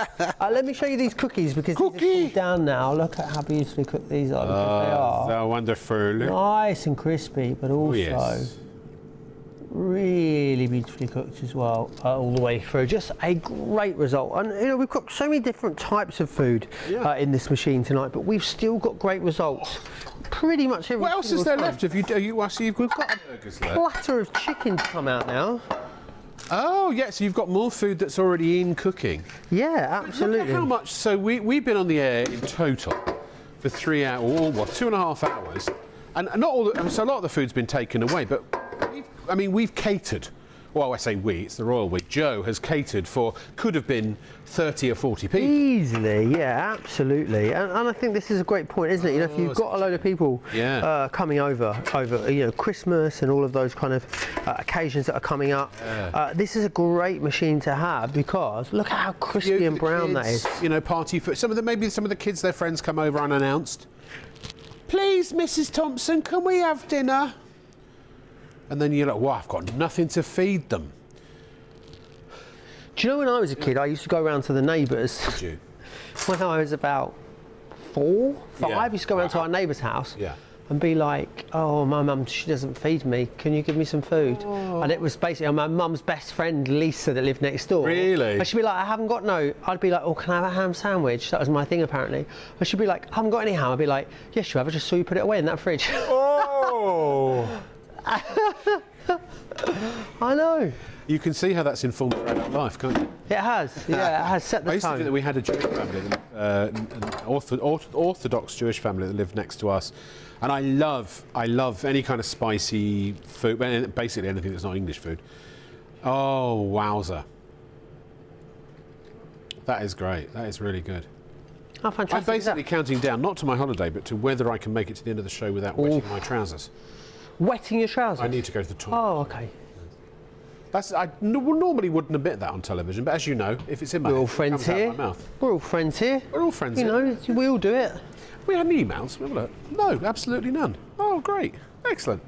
Let me show you these cookies because these are cooled down now. Look at how beautifully cooked these are. Because they are so wonderful. Nice and crispy, but also really beautifully cooked as well, all the way through. Just a great result. And we've got so many different types of food in this machine tonight, but we've still got great results. Pretty much every. What else is there left? We've got a platter of chicken to come out now. Oh, yeah, so you've got more food that's already in cooking. Yeah, absolutely. Look at how much, so we've been on the air in total for 3 hours, or 2.5 hours, and not all, so a lot of the food's been taken away, but we've catered. Well, I say we, it's the royal we. Joe has catered for, could have been 30 or 40 people. Easily, yeah, absolutely. And I think this is a great point, isn't it? If you've got a load of people coming over Christmas and all of those kind of occasions that are coming up, this is a great machine to have because look at how crispy and brown that is. Party food. Maybe some of the kids, their friends come over unannounced. Please, Mrs. Thompson, can we have dinner? And then you're like, well, I've got nothing to feed them. Do you know when I was a kid, I used to go around to the neighbours. Did you? When I was about 4, 5, I used to go around to our neighbour's house and be like, oh, my mum, she doesn't feed me. Can you give me some food? Oh. And it was basically my mum's best friend, Lisa, that lived next door. Really? And she'd be like, I haven't got no. I'd be like, oh, can I have a ham sandwich? That was my thing, apparently. And she'd be like, I haven't got any ham. I'd be like, yes, you have. I just saw you put it away in that fridge. Oh! I know. You can see how that's informed our life, can't you? It has. Yeah, it has set the I used to tone. think that we had a Jewish family, an Orthodox Jewish family that lived next to us, and I love any kind of spicy food, basically anything that's not English food. Oh, wowzer. That is great. That is really good. How fantastic I'm basically is counting down, not to my holiday, but to whether I can make it to the end of the show without wetting my trousers. that? Wetting your trousers? I need to go to the toilet. Oh, okay. I normally wouldn't admit that on television, but as you know, if it's in my We're all head, it friends comes out here. of my mouth. We're all friends here. We're all friends You here. know, we all do it. We had any emails? Have a look. No, absolutely none. Oh, great. Excellent.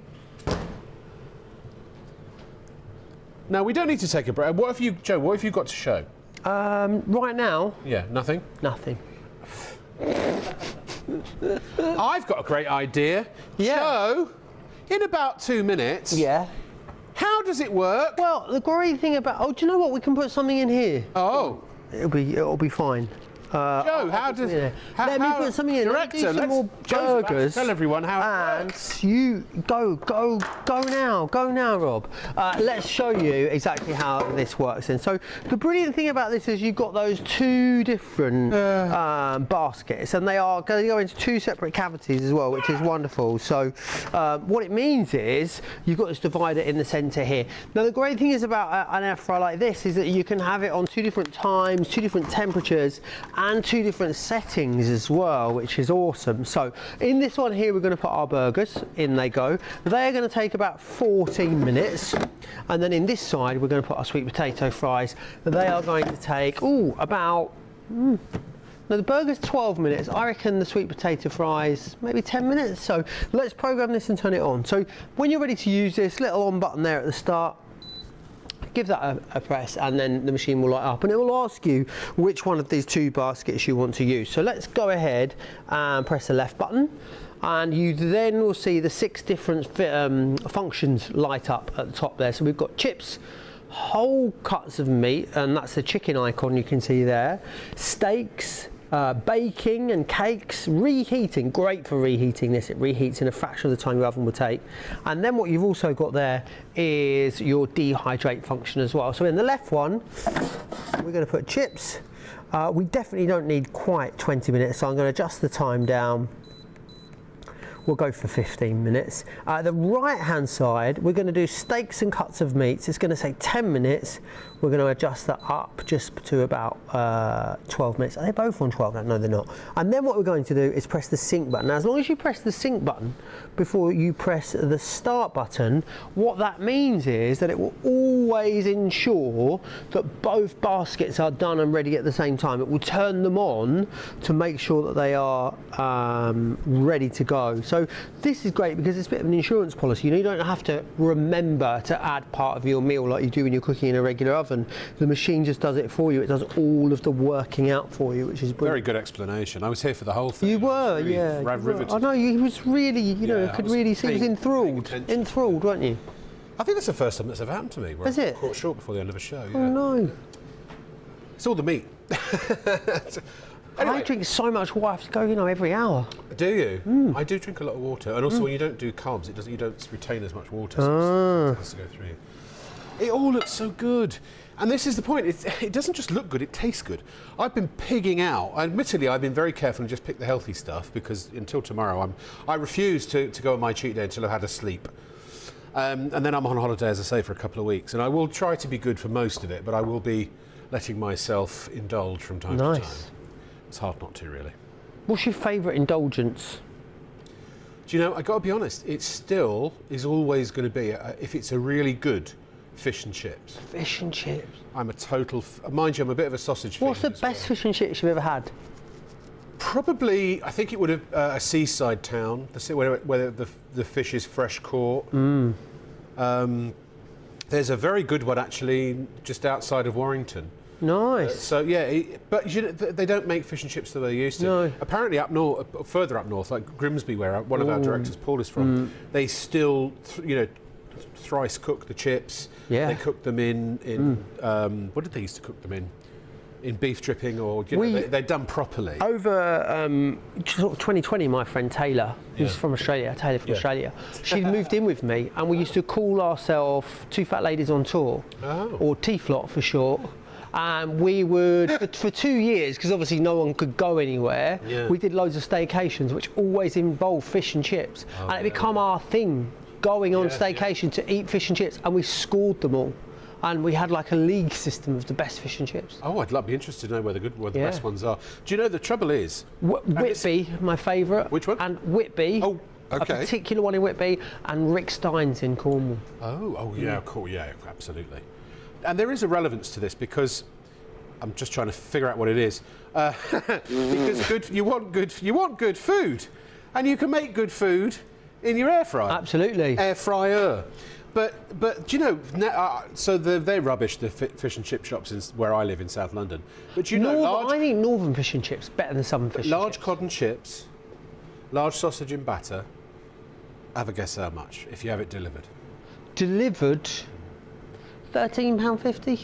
Now, we don't need to take a break. What have you, Joe, what have you got to show? Right now, Yeah, nothing? nothing. I've got a great idea. Yeah. Joe, in about 2 minutes, Yeah. how does it work? Well, the great thing about... Oh, do you know what? We can put something in here. Oh, It'll be fine. Joe, how does... Yeah. Let me put something in. Let me do Director, some more Joe's about to burgers. tell everyone how it And works. you go now, Rob. Let's show you exactly how this works. And so the brilliant thing about this is you've got those two different baskets, and they are going to go into two separate cavities as well, which is wonderful. So what it means is you've got this divider in the centre here. Now the great thing is about an air fryer like this is that you can have it on two different times, two different temperatures, and two different settings as well, which is awesome. So in this one here, we're going to put our burgers in. They go. They're going to take about 14 minutes, and then in this side we're going to put our sweet potato fries. They are going to take about now the burger's 12 minutes. I reckon the sweet potato fries maybe 10 minutes. So let's program this and turn it on. So when you're ready to use this, little on button there at the start, give that a press, and then the machine will light up, and it will ask you which one of these two baskets you want to use. So let's go ahead and press the left button, and you then will see the 6 different functions light up at the top there. So we've got chips, whole cuts of meat, and that's the chicken icon you can see there, steaks, baking and cakes, reheating, great for reheating this. It reheats in a fraction of the time your oven will take. And then what you've also got there is your dehydrate function as well. So in the left one, we're going to put chips. We definitely don't need quite 20 minutes, so I'm going to adjust the time down. We'll go for 15 minutes. The right hand side, we're going to do steaks and cuts of meats. It's going to take 10 minutes. We're going to adjust that up just to about 12 minutes. Are they both on 12? No, they're not. And then what we're going to do is press the sync button. Now, as long as you press the sync button before you press the start button, what that means is that it will always ensure that both baskets are done and ready at the same time. It will turn them on to make sure that they are ready to go. So this is great because it's a bit of an insurance policy. You don't have to remember to add part of your meal like you do when you're cooking in a regular oven. The machine just does it for you. It does all of the working out for you, which is brilliant. Very good explanation. I was here for the whole thing. You were, yeah. Riveted. I know, you was really, you know, Yeah, could I was really see, he was paying enthralled. attention. Enthralled, weren't you? I think that's the first time that's ever happened to me. Where Is I'm it? caught short before the end of a show. Yeah. Oh no. It's all the meat. I Anyway, drink so much water, I have to go, you know, every hour. do you? I do drink a lot of water, and also when you don't do carbs, you don't retain as much water. So it has to go through you. It all looks so good. And this is the point, it doesn't just look good, it tastes good. I've been pigging out. Admittedly, I've been very careful and just pick the healthy stuff because until tomorrow, I refuse to go on my cheat day until I've had a sleep. And then I'm on holiday, as I say, for a couple of weeks. And I will try to be good for most of it, but I will be letting myself indulge from time to time. It's hard not to, really. What's your favourite indulgence? Do you know, I've got to be honest, it still is always going to be, if it's a really good fish and chips. Fish and chips. I'm a total, mind you, I'm a bit of a sausage What's the fiend as best well. fish and chips you've ever had? Probably, I think it would have a seaside town, where the fish is fresh caught. There's a very good one actually just outside of Warrington. Nice. So yeah, but you know, they don't make fish and chips the way they used to. No. Apparently up north, further up north, like Grimsby, where one of our directors, Paul, is from, they still, thrice cook the chips. Yeah. They cook them in what did they used to cook them in? in beef dripping, or they're done properly? Over sort of 2020, my friend Taylor, who's from Australia, Australia, she moved in with me, and we used to call ourselves Two Fat Ladies on Tour, or T-Flot for short. And we would, for 2 years, because obviously no one could go anywhere, we did loads of staycations, which always involved fish and chips. And it became our thing, going on staycation to eat fish and chips, and we scored them all. And we had like a league system of the best fish and chips. Oh, I'd be interested to know where the best ones are. Do you know the trouble is? Whitby, my favourite. Which one? And Whitby. Oh, okay. A particular one in Whitby, and Rick Stein's in Cornwall. Oh yeah, cool. Yeah, absolutely. And there is a relevance to this because I'm just trying to figure out what it is. Because you want good food, and you can make good food in your air fryer. Absolutely. Air fryer. But do you know, so they're rubbish, the fish and chip shops where I live in South London. But you know, I think northern fish and chips better than southern fish and chips. Large cod and chips, large sausage in batter. Have a guess how much if you have it delivered? Delivered, £13.50.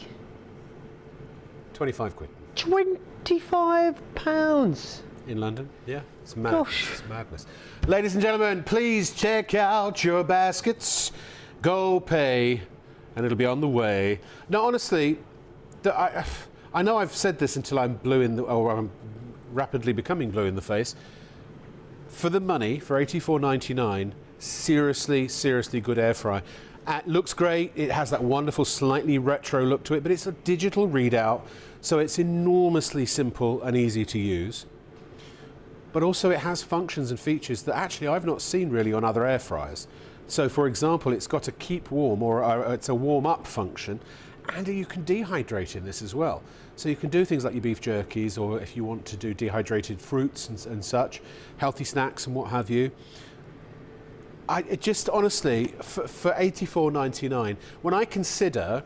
25 quid. £25. In London? Yeah, it's mad. Gosh. It's madness. Ladies and gentlemen, please check out your baskets. Go pay, and it'll be on the way. Now, honestly, I know I've said this until I'm I'm rapidly becoming blue in the face. For the money, for $84.99, seriously good air fry. It looks great. It has that wonderful, slightly retro look to it, but it's a digital readout, so it's enormously simple and easy to use. But also it has functions and features that actually I've not seen really on other air fryers. So for example, it's got a keep warm, or it's a warm up function, and you can dehydrate in this as well. So you can do things like your beef jerkies, or if you want to do dehydrated fruits and such, healthy snacks and what have you. It just honestly, for $84.99, when I consider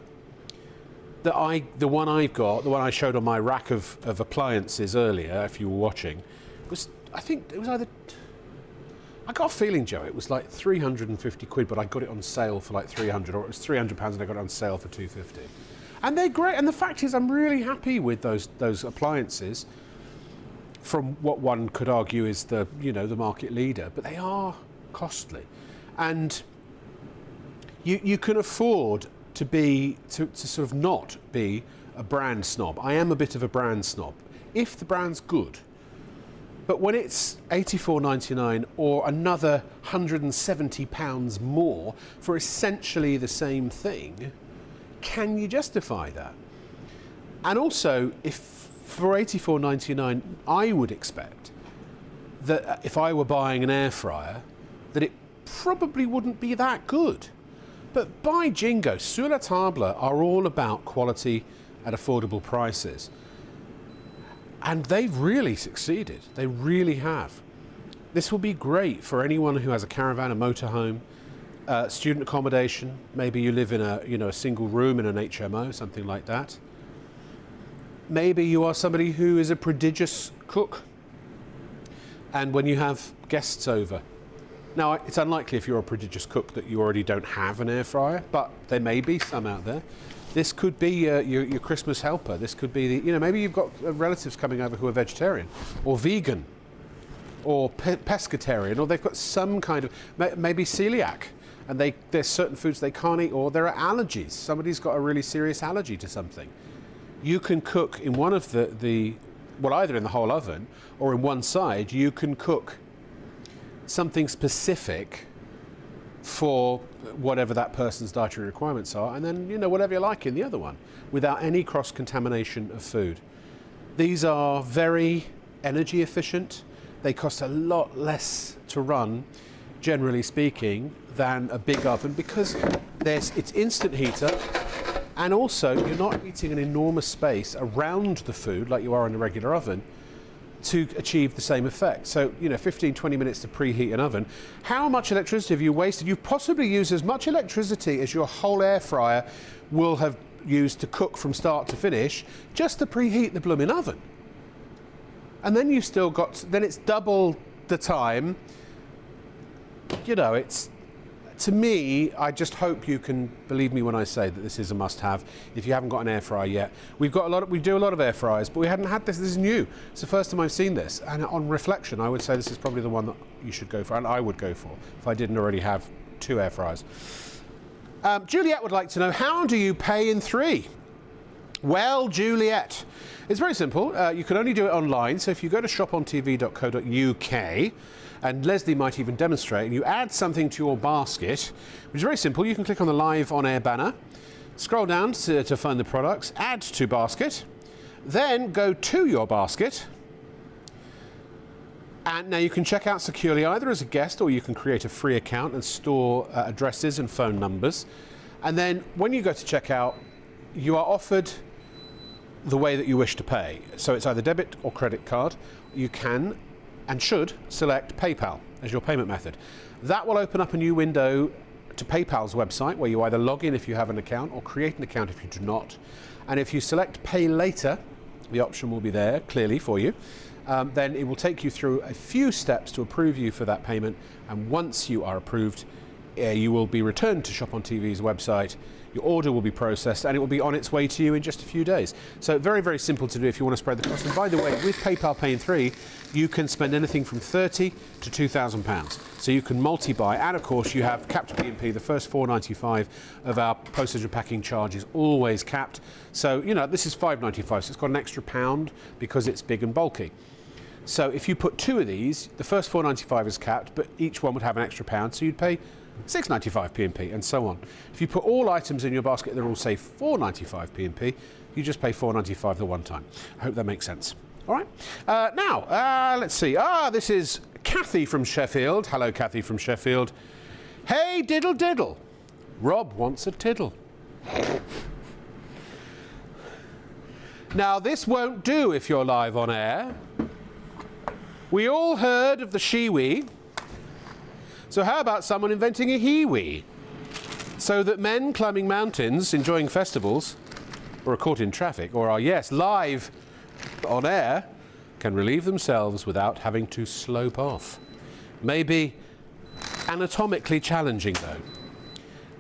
that the one I've got, the one I showed on my rack of appliances earlier, if you were watching, I think it was either, I got a feeling, Joe, it was like 350 quid, but I got it on sale for like 300, or it was £300 and I got it on sale for 250. And they're great, and the fact is I'm really happy with those appliances from what one could argue is the market leader, but they are costly. And you can afford to sort of not be a brand snob. I am a bit of a brand snob, if the brand's good. But when it's $84.99 or another £170 more for essentially the same thing, can you justify that? And also, if for $84.99, I would expect that if I were buying an air fryer, that it probably wouldn't be that good. But by jingo, Sur La Table are all about quality at affordable prices. And they've really succeeded. They really have. This will be great for anyone who has a caravan, a motorhome, student accommodation. Maybe you live in a single room in an HMO, something like that. Maybe you are somebody who is a prodigious cook, and when you have guests over. Now, it's unlikely if you're a prodigious cook that you already don't have an air fryer, but there may be some out there. This could be your Christmas helper. This could be maybe you've got relatives coming over who are vegetarian or vegan or pescatarian, or they've got some kind of, maybe celiac, and there's certain foods they can't eat, or there are allergies. Somebody's got a really serious allergy to something. You can cook in one of either in the whole oven or in one side, you can cook something specific for whatever that person's dietary requirements are, and then whatever you like in the other one, without any cross-contamination of food. These are very energy efficient. They cost a lot less to run, generally speaking, than a big oven, because it's instant heater, and also you're not eating an enormous space around the food like you are in a regular oven to achieve the same effect. So, 15-20 minutes to preheat an oven. How much electricity have you wasted? You've possibly used as much electricity as your whole air fryer will have used to cook from start to finish, just to preheat the blooming oven. And then you've still got, then it's double the time. It's to me, I just hope you can believe me when I say that this is a must-have. If you haven't got an air fryer yet, we do a lot of air fryers, but we hadn't had this. This is new. It's the first time I've seen this, and on reflection, I would say this is probably the one that you should go for, and I would go for if I didn't already have 2 air fryers. Juliet would like to know, how do you pay in 3? Well, Juliet, it's very simple. You can only do it online. So if you go to shopontv.co.uk, and Leslie might even demonstrate, and you add something to your basket, which is very simple. You can click on the live on-air banner, scroll down to find the products, add to basket, then go to your basket, and now you can check out securely either as a guest, or you can create a free account and store addresses and phone numbers. And then when you go to checkout, you are offered the way that you wish to pay. So it's either debit or credit card. You can and should select PayPal as your payment method. That will open up a new window to PayPal's website, where you either log in if you have an account or create an account if you do not. And if you select Pay Later, the option will be there clearly for you. Then it will take you through a few steps to approve you for that payment. And once you are approved, you will be returned to Shop on TV's website. Your order will be processed and it will be on its way to you in just a few days. So very, very simple to do if you want to spread the cost. And by the way, with PayPal Pay in 3, you can spend anything from £30 to £2,000. So you can multi-buy, and of course you have capped P&P. The first £4.95 of our postage and packing charge is always capped. So, you know, this is £5.95, so it's got an extra £1 because it's big and bulky. So if you put 2 of these, the first £4.95 is capped, but each one would have an extra £1, so you'd pay £6.95 P&P, and so on. If you put all items in your basket, they're all say £4.95 P&P, you just pay £4.95 the one time. I hope that makes sense. All right. Now, let's see. This is Kathy from Sheffield. Hello, Kathy from Sheffield. Hey, diddle diddle. Rob wants a tiddle. Now, this won't do if you're live on air. We all heard of the she-wee. So how about someone inventing a he-wee? So that men climbing mountains, enjoying festivals, or are caught in traffic, or are, yes, live on air, can relieve themselves without having to slope off. Maybe anatomically challenging, though.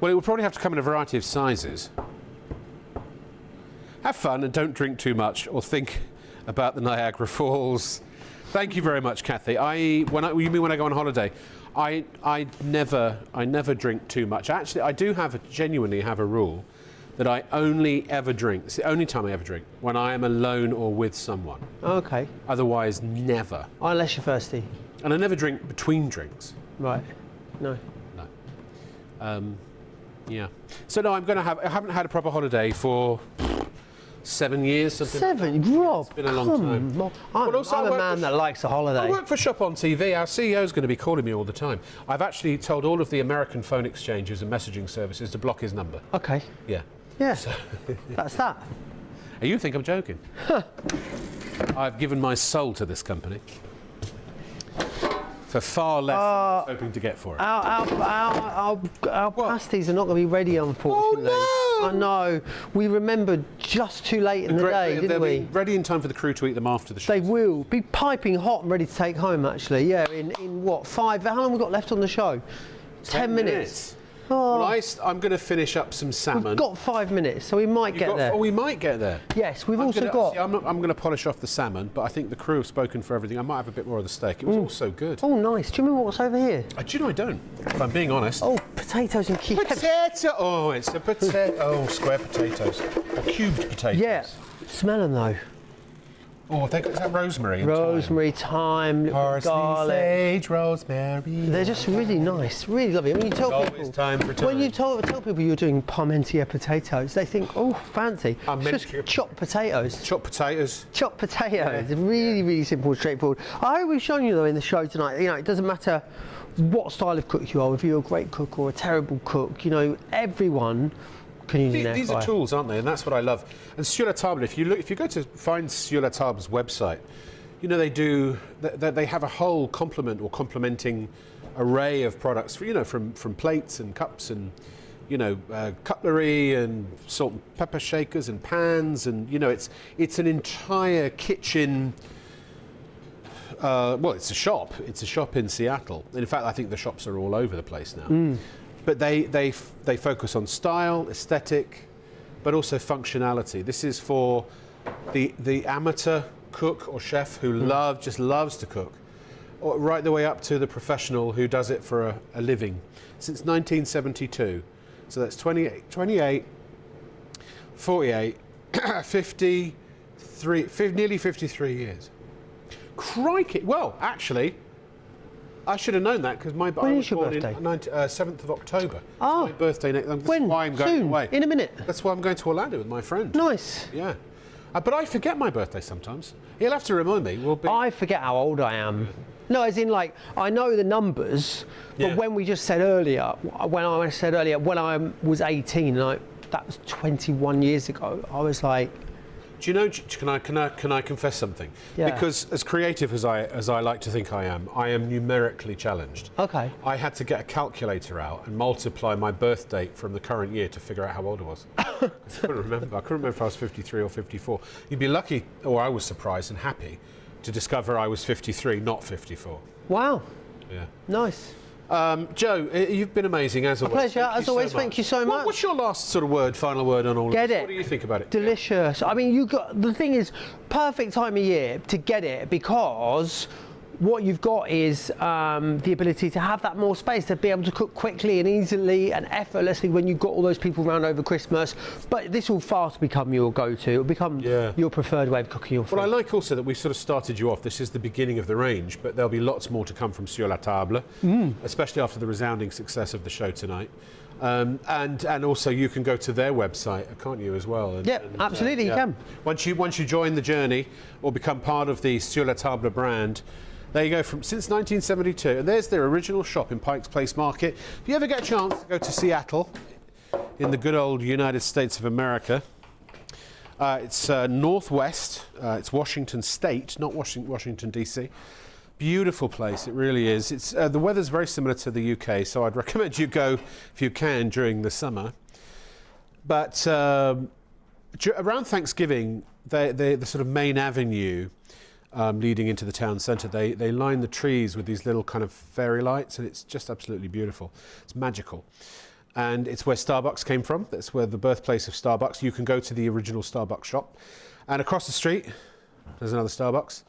Well, it will probably have to come in a variety of sizes. Have fun and don't drink too much or think about the Niagara Falls. Thank you very much, Kathy. You mean when I go on holiday? I never drink too much. Actually, I do genuinely have a rule that I only ever drink. It's the only time I ever drink, when I am alone or with someone. Okay. Otherwise, never. Unless you're thirsty. And I never drink between drinks. Right. No. No. Yeah. So no, I haven't had a proper holiday for 7 years. Something. 7? Rob, it's been a long time. I'm a man that likes a holiday. I work for Shop on TV. Our CEO is going to be calling me all the time. I've actually told all of the American phone exchanges and messaging services to block his number. Okay. Yeah. Yeah. So that's that. You think I'm joking? I've given my soul to this company for far less than I was hoping to get for it. Our pasties are not going to be ready, unfortunately. Oh, no! I know. We remembered just too late in the day, didn't they'll we? be ready in time for the crew to eat them after the show. They will be piping hot and ready to take home, actually. Yeah, in what, 5? How long have we got left on the show? 10 minutes. Oh. Well, I'm going to finish up some salmon. We've got 5 minutes, so we might get there. Oh, we might get there. Yes, we've also got... See, I'm going to polish off the salmon, but I think the crew have spoken for everything. I might have a bit more of the steak. It was all so good. Oh, nice. Do you remember what's over here? Do you know I don't, if I'm being honest. Oh, potatoes and cubes. Potato! Oh, it's a potato. Oh, square potatoes. Or cubed potatoes. Yeah. Smell them, though. Oh, is that rosemary? Rosemary, thyme, garlic. Sage, rosemary. They're just really nice, really lovely. I mean, you tell people, time for time. when you tell people you're doing Parmentier potatoes, they think, oh, fancy. It's just chopped potatoes. Chopped potatoes. Chopped potatoes. Yeah. Really, really simple, straightforward. I hope we've shown you, though, in the show tonight, you know, it doesn't matter what style of cook you are, if you're a great cook or a terrible cook, you know, everyone can use an air fryer. These are tools, aren't they? And that's what I love. And Sur La Table, if you go to find Sur La Table's website, you know, they have a whole complementing array of products, from plates and cups and, cutlery and salt and pepper shakers and pans, and, you know, it's an entire kitchen. Well, it's a shop. It's a shop in Seattle. And in fact, I think the shops are all over the place now. but they focus on style, aesthetic, but also functionality. This is for the amateur cook or chef who just loves to cook, or right the way up to the professional who does it for a living. Since 1972, so that's 28, 48, 53, nearly 53 years. Crikey! Well, actually, I should have known that because my When is your birthday? 7th of October. Oh. It's my birthday next. That's When? why I'm going Soon? away. In a minute? That's why I'm going to Orlando with my friend. Nice. Yeah. But I forget my birthday sometimes. He'll have to remind me. I forget how old I am. No, as in like, I know the numbers, but when we just said earlier, when I was 18, that was 21 years ago, I was like... Do you know, can I confess something? Yeah. Because as creative as I like to think I am numerically challenged. Okay. I had to get a calculator out and multiply my birth date from the current year to figure out how old I was. I couldn't remember if I was 53 or 54. You'd be lucky, or I was surprised and happy, to discover I was 53, not 54. Wow. Yeah. Nice. Joe, you've been amazing as always. Pleasure, as always. Thank you so much. What's your last sort of final word on all of Get this? it. What do you think about it? Delicious. I mean, the thing is, perfect time of year to get it, because what you've got is the ability to have that more space to be able to cook quickly and easily and effortlessly when you've got all those people around over Christmas. But this will fast become your go-to. It'll become your preferred way of cooking your food. Well, I like also that we've sort of started you off. This is the beginning of the range, but there'll be lots more to come from Sur La Table, especially after the resounding success of the show tonight. And also you can go to their website, can't you, as well? Absolutely, you can. Once you join the journey or become part of the Sur La Table brand, there you go, since 1972, and there's their original shop in Pike's Place Market. If you ever get a chance to go to Seattle, in the good old United States of America, it's northwest, it's Washington State, not Washington DC. Beautiful place, it really is. It's the weather's very similar to the UK, so I'd recommend you go if you can during the summer. But around Thanksgiving, the sort of main avenue leading into the town centre, they line the trees with these little kind of fairy lights, and it's just absolutely beautiful. It's magical. And it's where Starbucks came from. That's where the birthplace of Starbucks. You can go to the original Starbucks shop. And across the street, there's another Starbucks.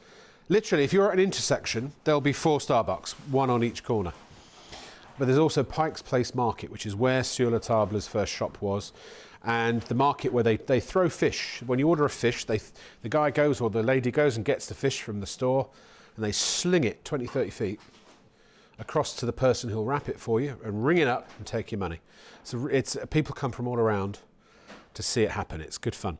Literally, if you're at an intersection, there'll be 4 Starbucks, one on each corner. But there's also Pike's Place Market, which is where Sur La Table's first shop was. And the market where they throw fish. When you order a fish, the guy goes or the lady goes and gets the fish from the store, and they sling it 20, 30 feet across to the person who'll wrap it for you and ring it up and take your money. So people come from all around to see it happen. It's good fun.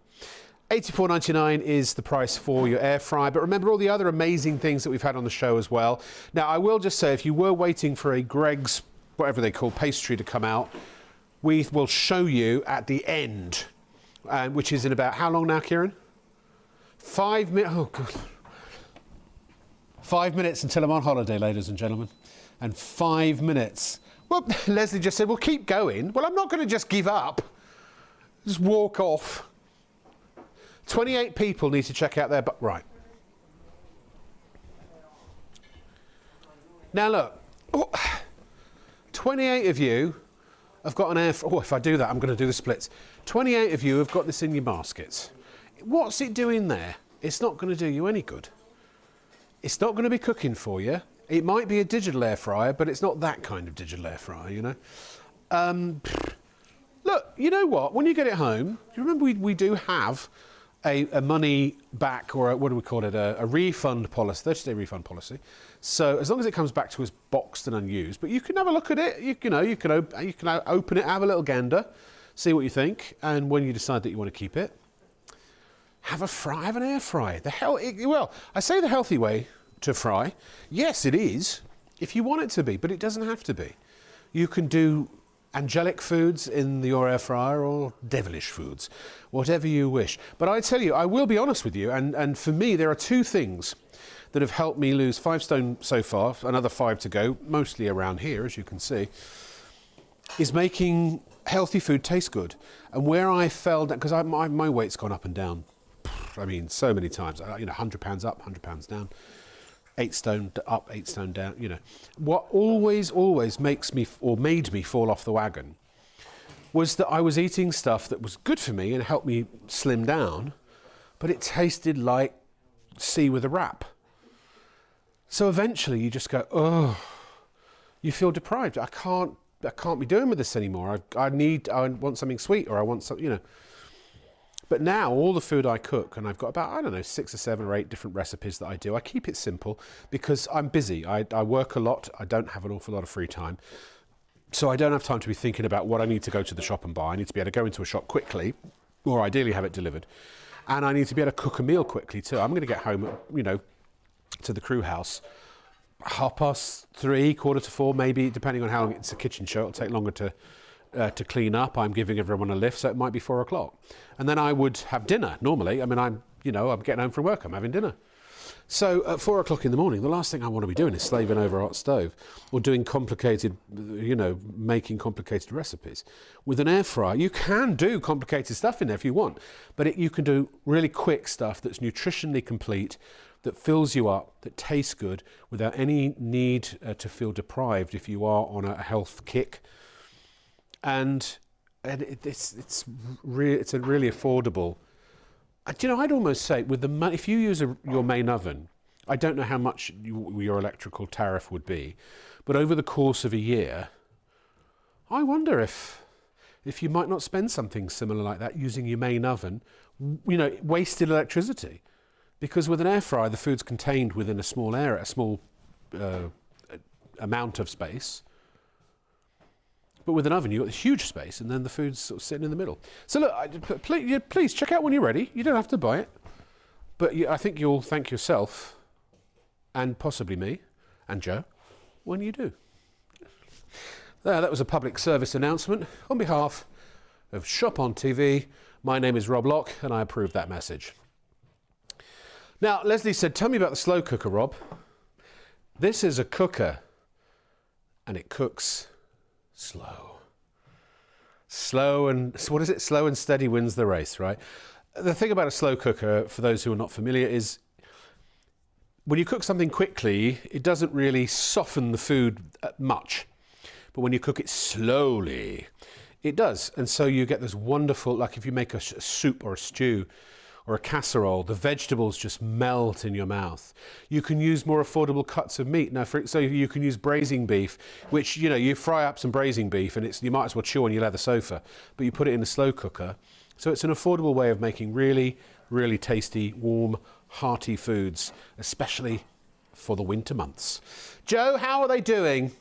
$84.99 is the price for your air fryer, but remember all the other amazing things that we've had on the show as well. Now, I will just say, if you were waiting for a Greg's, whatever they call, pastry to come out, we will show you at the end, which is in about how long now, Kieran? 5 minutes. Oh, God. 5 minutes until I'm on holiday, ladies and gentlemen. And 5 minutes. Well, Leslie just said, well, keep going. Well, I'm not going to just give up. Just walk off. 28 people need to check out their... Right. Now, look. 28 of you have got an air... Oh, if I do that, I'm going to do the splits. 28 of you have got this in your baskets. What's it doing there? It's not going to do you any good. It's not going to be cooking for you. It might be a digital air fryer, but it's not that kind of digital air fryer, you know. Look, you know what? When you get it home, you remember we do have a money back, or what do we call it? A refund policy, 30-day refund policy. So as long as it comes back to us boxed and unused, but you can have a look at it. You can open it, have a little gander, see what you think, and when you decide that you want to keep it, have an air fryer. Well, I say the healthy way to fry. Yes, it is, if you want it to be, but it doesn't have to be. You can do angelic foods in your air fryer, or devilish foods, whatever you wish. But I tell you, I will be honest with you, and for me, there are 2 things that have helped me lose 5 stone so far, another 5 to go, mostly around here, as you can see, is making healthy food taste good. And where I fell down, because my weight's gone up and down, I mean, so many times, 100 pounds up, 100 pounds down. 8 stone up, 8 stone down, you know. What always makes me, or made me fall off the wagon was that I was eating stuff that was good for me and helped me slim down, but it tasted like sea with a wrap. So eventually you just go, oh, you feel deprived. I can't be doing with this anymore. I want something sweet, or I want something, you know. But now all the food I cook, and I've got about, I don't know, 6 or 7 or 8 different recipes that I do. I keep it simple because I'm busy. I work a lot. I don't have an awful lot of free time. So I don't have time to be thinking about what I need to go to the shop and buy. I need to be able to go into a shop quickly, or ideally have it delivered. And I need to be able to cook a meal quickly too. I'm going to get home, you know, to the crew house 3:30, 3:45, maybe, depending on how long it's a kitchen show. It'll take longer to clean up. I'm giving everyone a lift, so it might be 4 o'clock. And then I would have dinner normally. I mean, I'm getting home from work, I'm having dinner. So at 4 o'clock in the morning, the last thing I want to be doing is slaving over a hot stove or doing complicated, you know, making complicated recipes. With an air fryer, you can do complicated stuff in there if you want, but you can do really quick stuff that's nutritionally complete, that fills you up, that tastes good, without any need to feel deprived if you are on a health kick. And it's a really affordable. Do you know, I'd almost say with the money, if you use your main oven, I don't know how much your electrical tariff would be, but over the course of a year, I wonder if you might not spend something similar like that using your main oven, you know, wasted electricity. Because with an air fryer, the food's contained within a small area, a small amount of space. But with an oven, you've got this huge space, and then the food's sort of sitting in the middle. So look, please check out when you're ready. You don't have to buy it. But I think you'll thank yourself, and possibly me, and Joe, when you do. That was a public service announcement on behalf of Shop on TV. My name is Rob Locke, and I approve that message. Now, Leslie said, tell me about the slow cooker, Rob. This is a cooker, and it cooks slow. Slow and, what is it? Slow and steady wins the race, right? The thing about a slow cooker, for those who are not familiar, is when you cook something quickly, it doesn't really soften the food much. But when you cook it slowly, it does. And so you get this wonderful, like if you make a soup or a stew, or a casserole, the vegetables just melt in your mouth. You can use more affordable cuts of meat. Now, so you can use braising beef, which, you know, you fry up some braising beef and you might as well chew on your leather sofa, but you put it in a slow cooker. So it's an affordable way of making really, really tasty, warm, hearty foods, especially for the winter months. Joe, how are they doing?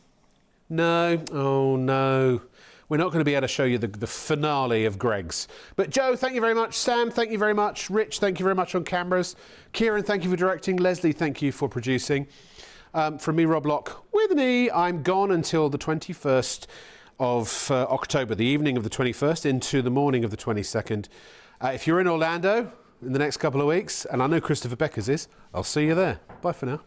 No, oh no. We're not going to be able to show you the finale of Greg's. But Joe, thank you very much. Sam, thank you very much. Rich, thank you very much on cameras. Kieran, thank you for directing. Leslie, thank you for producing. From me, Rob Locke, with an E, I'm gone until the 21st of October, the evening of the 21st into the morning of the 22nd. If you're in Orlando in the next couple of weeks, and I know Christopher Beckers is, I'll see you there. Bye for now.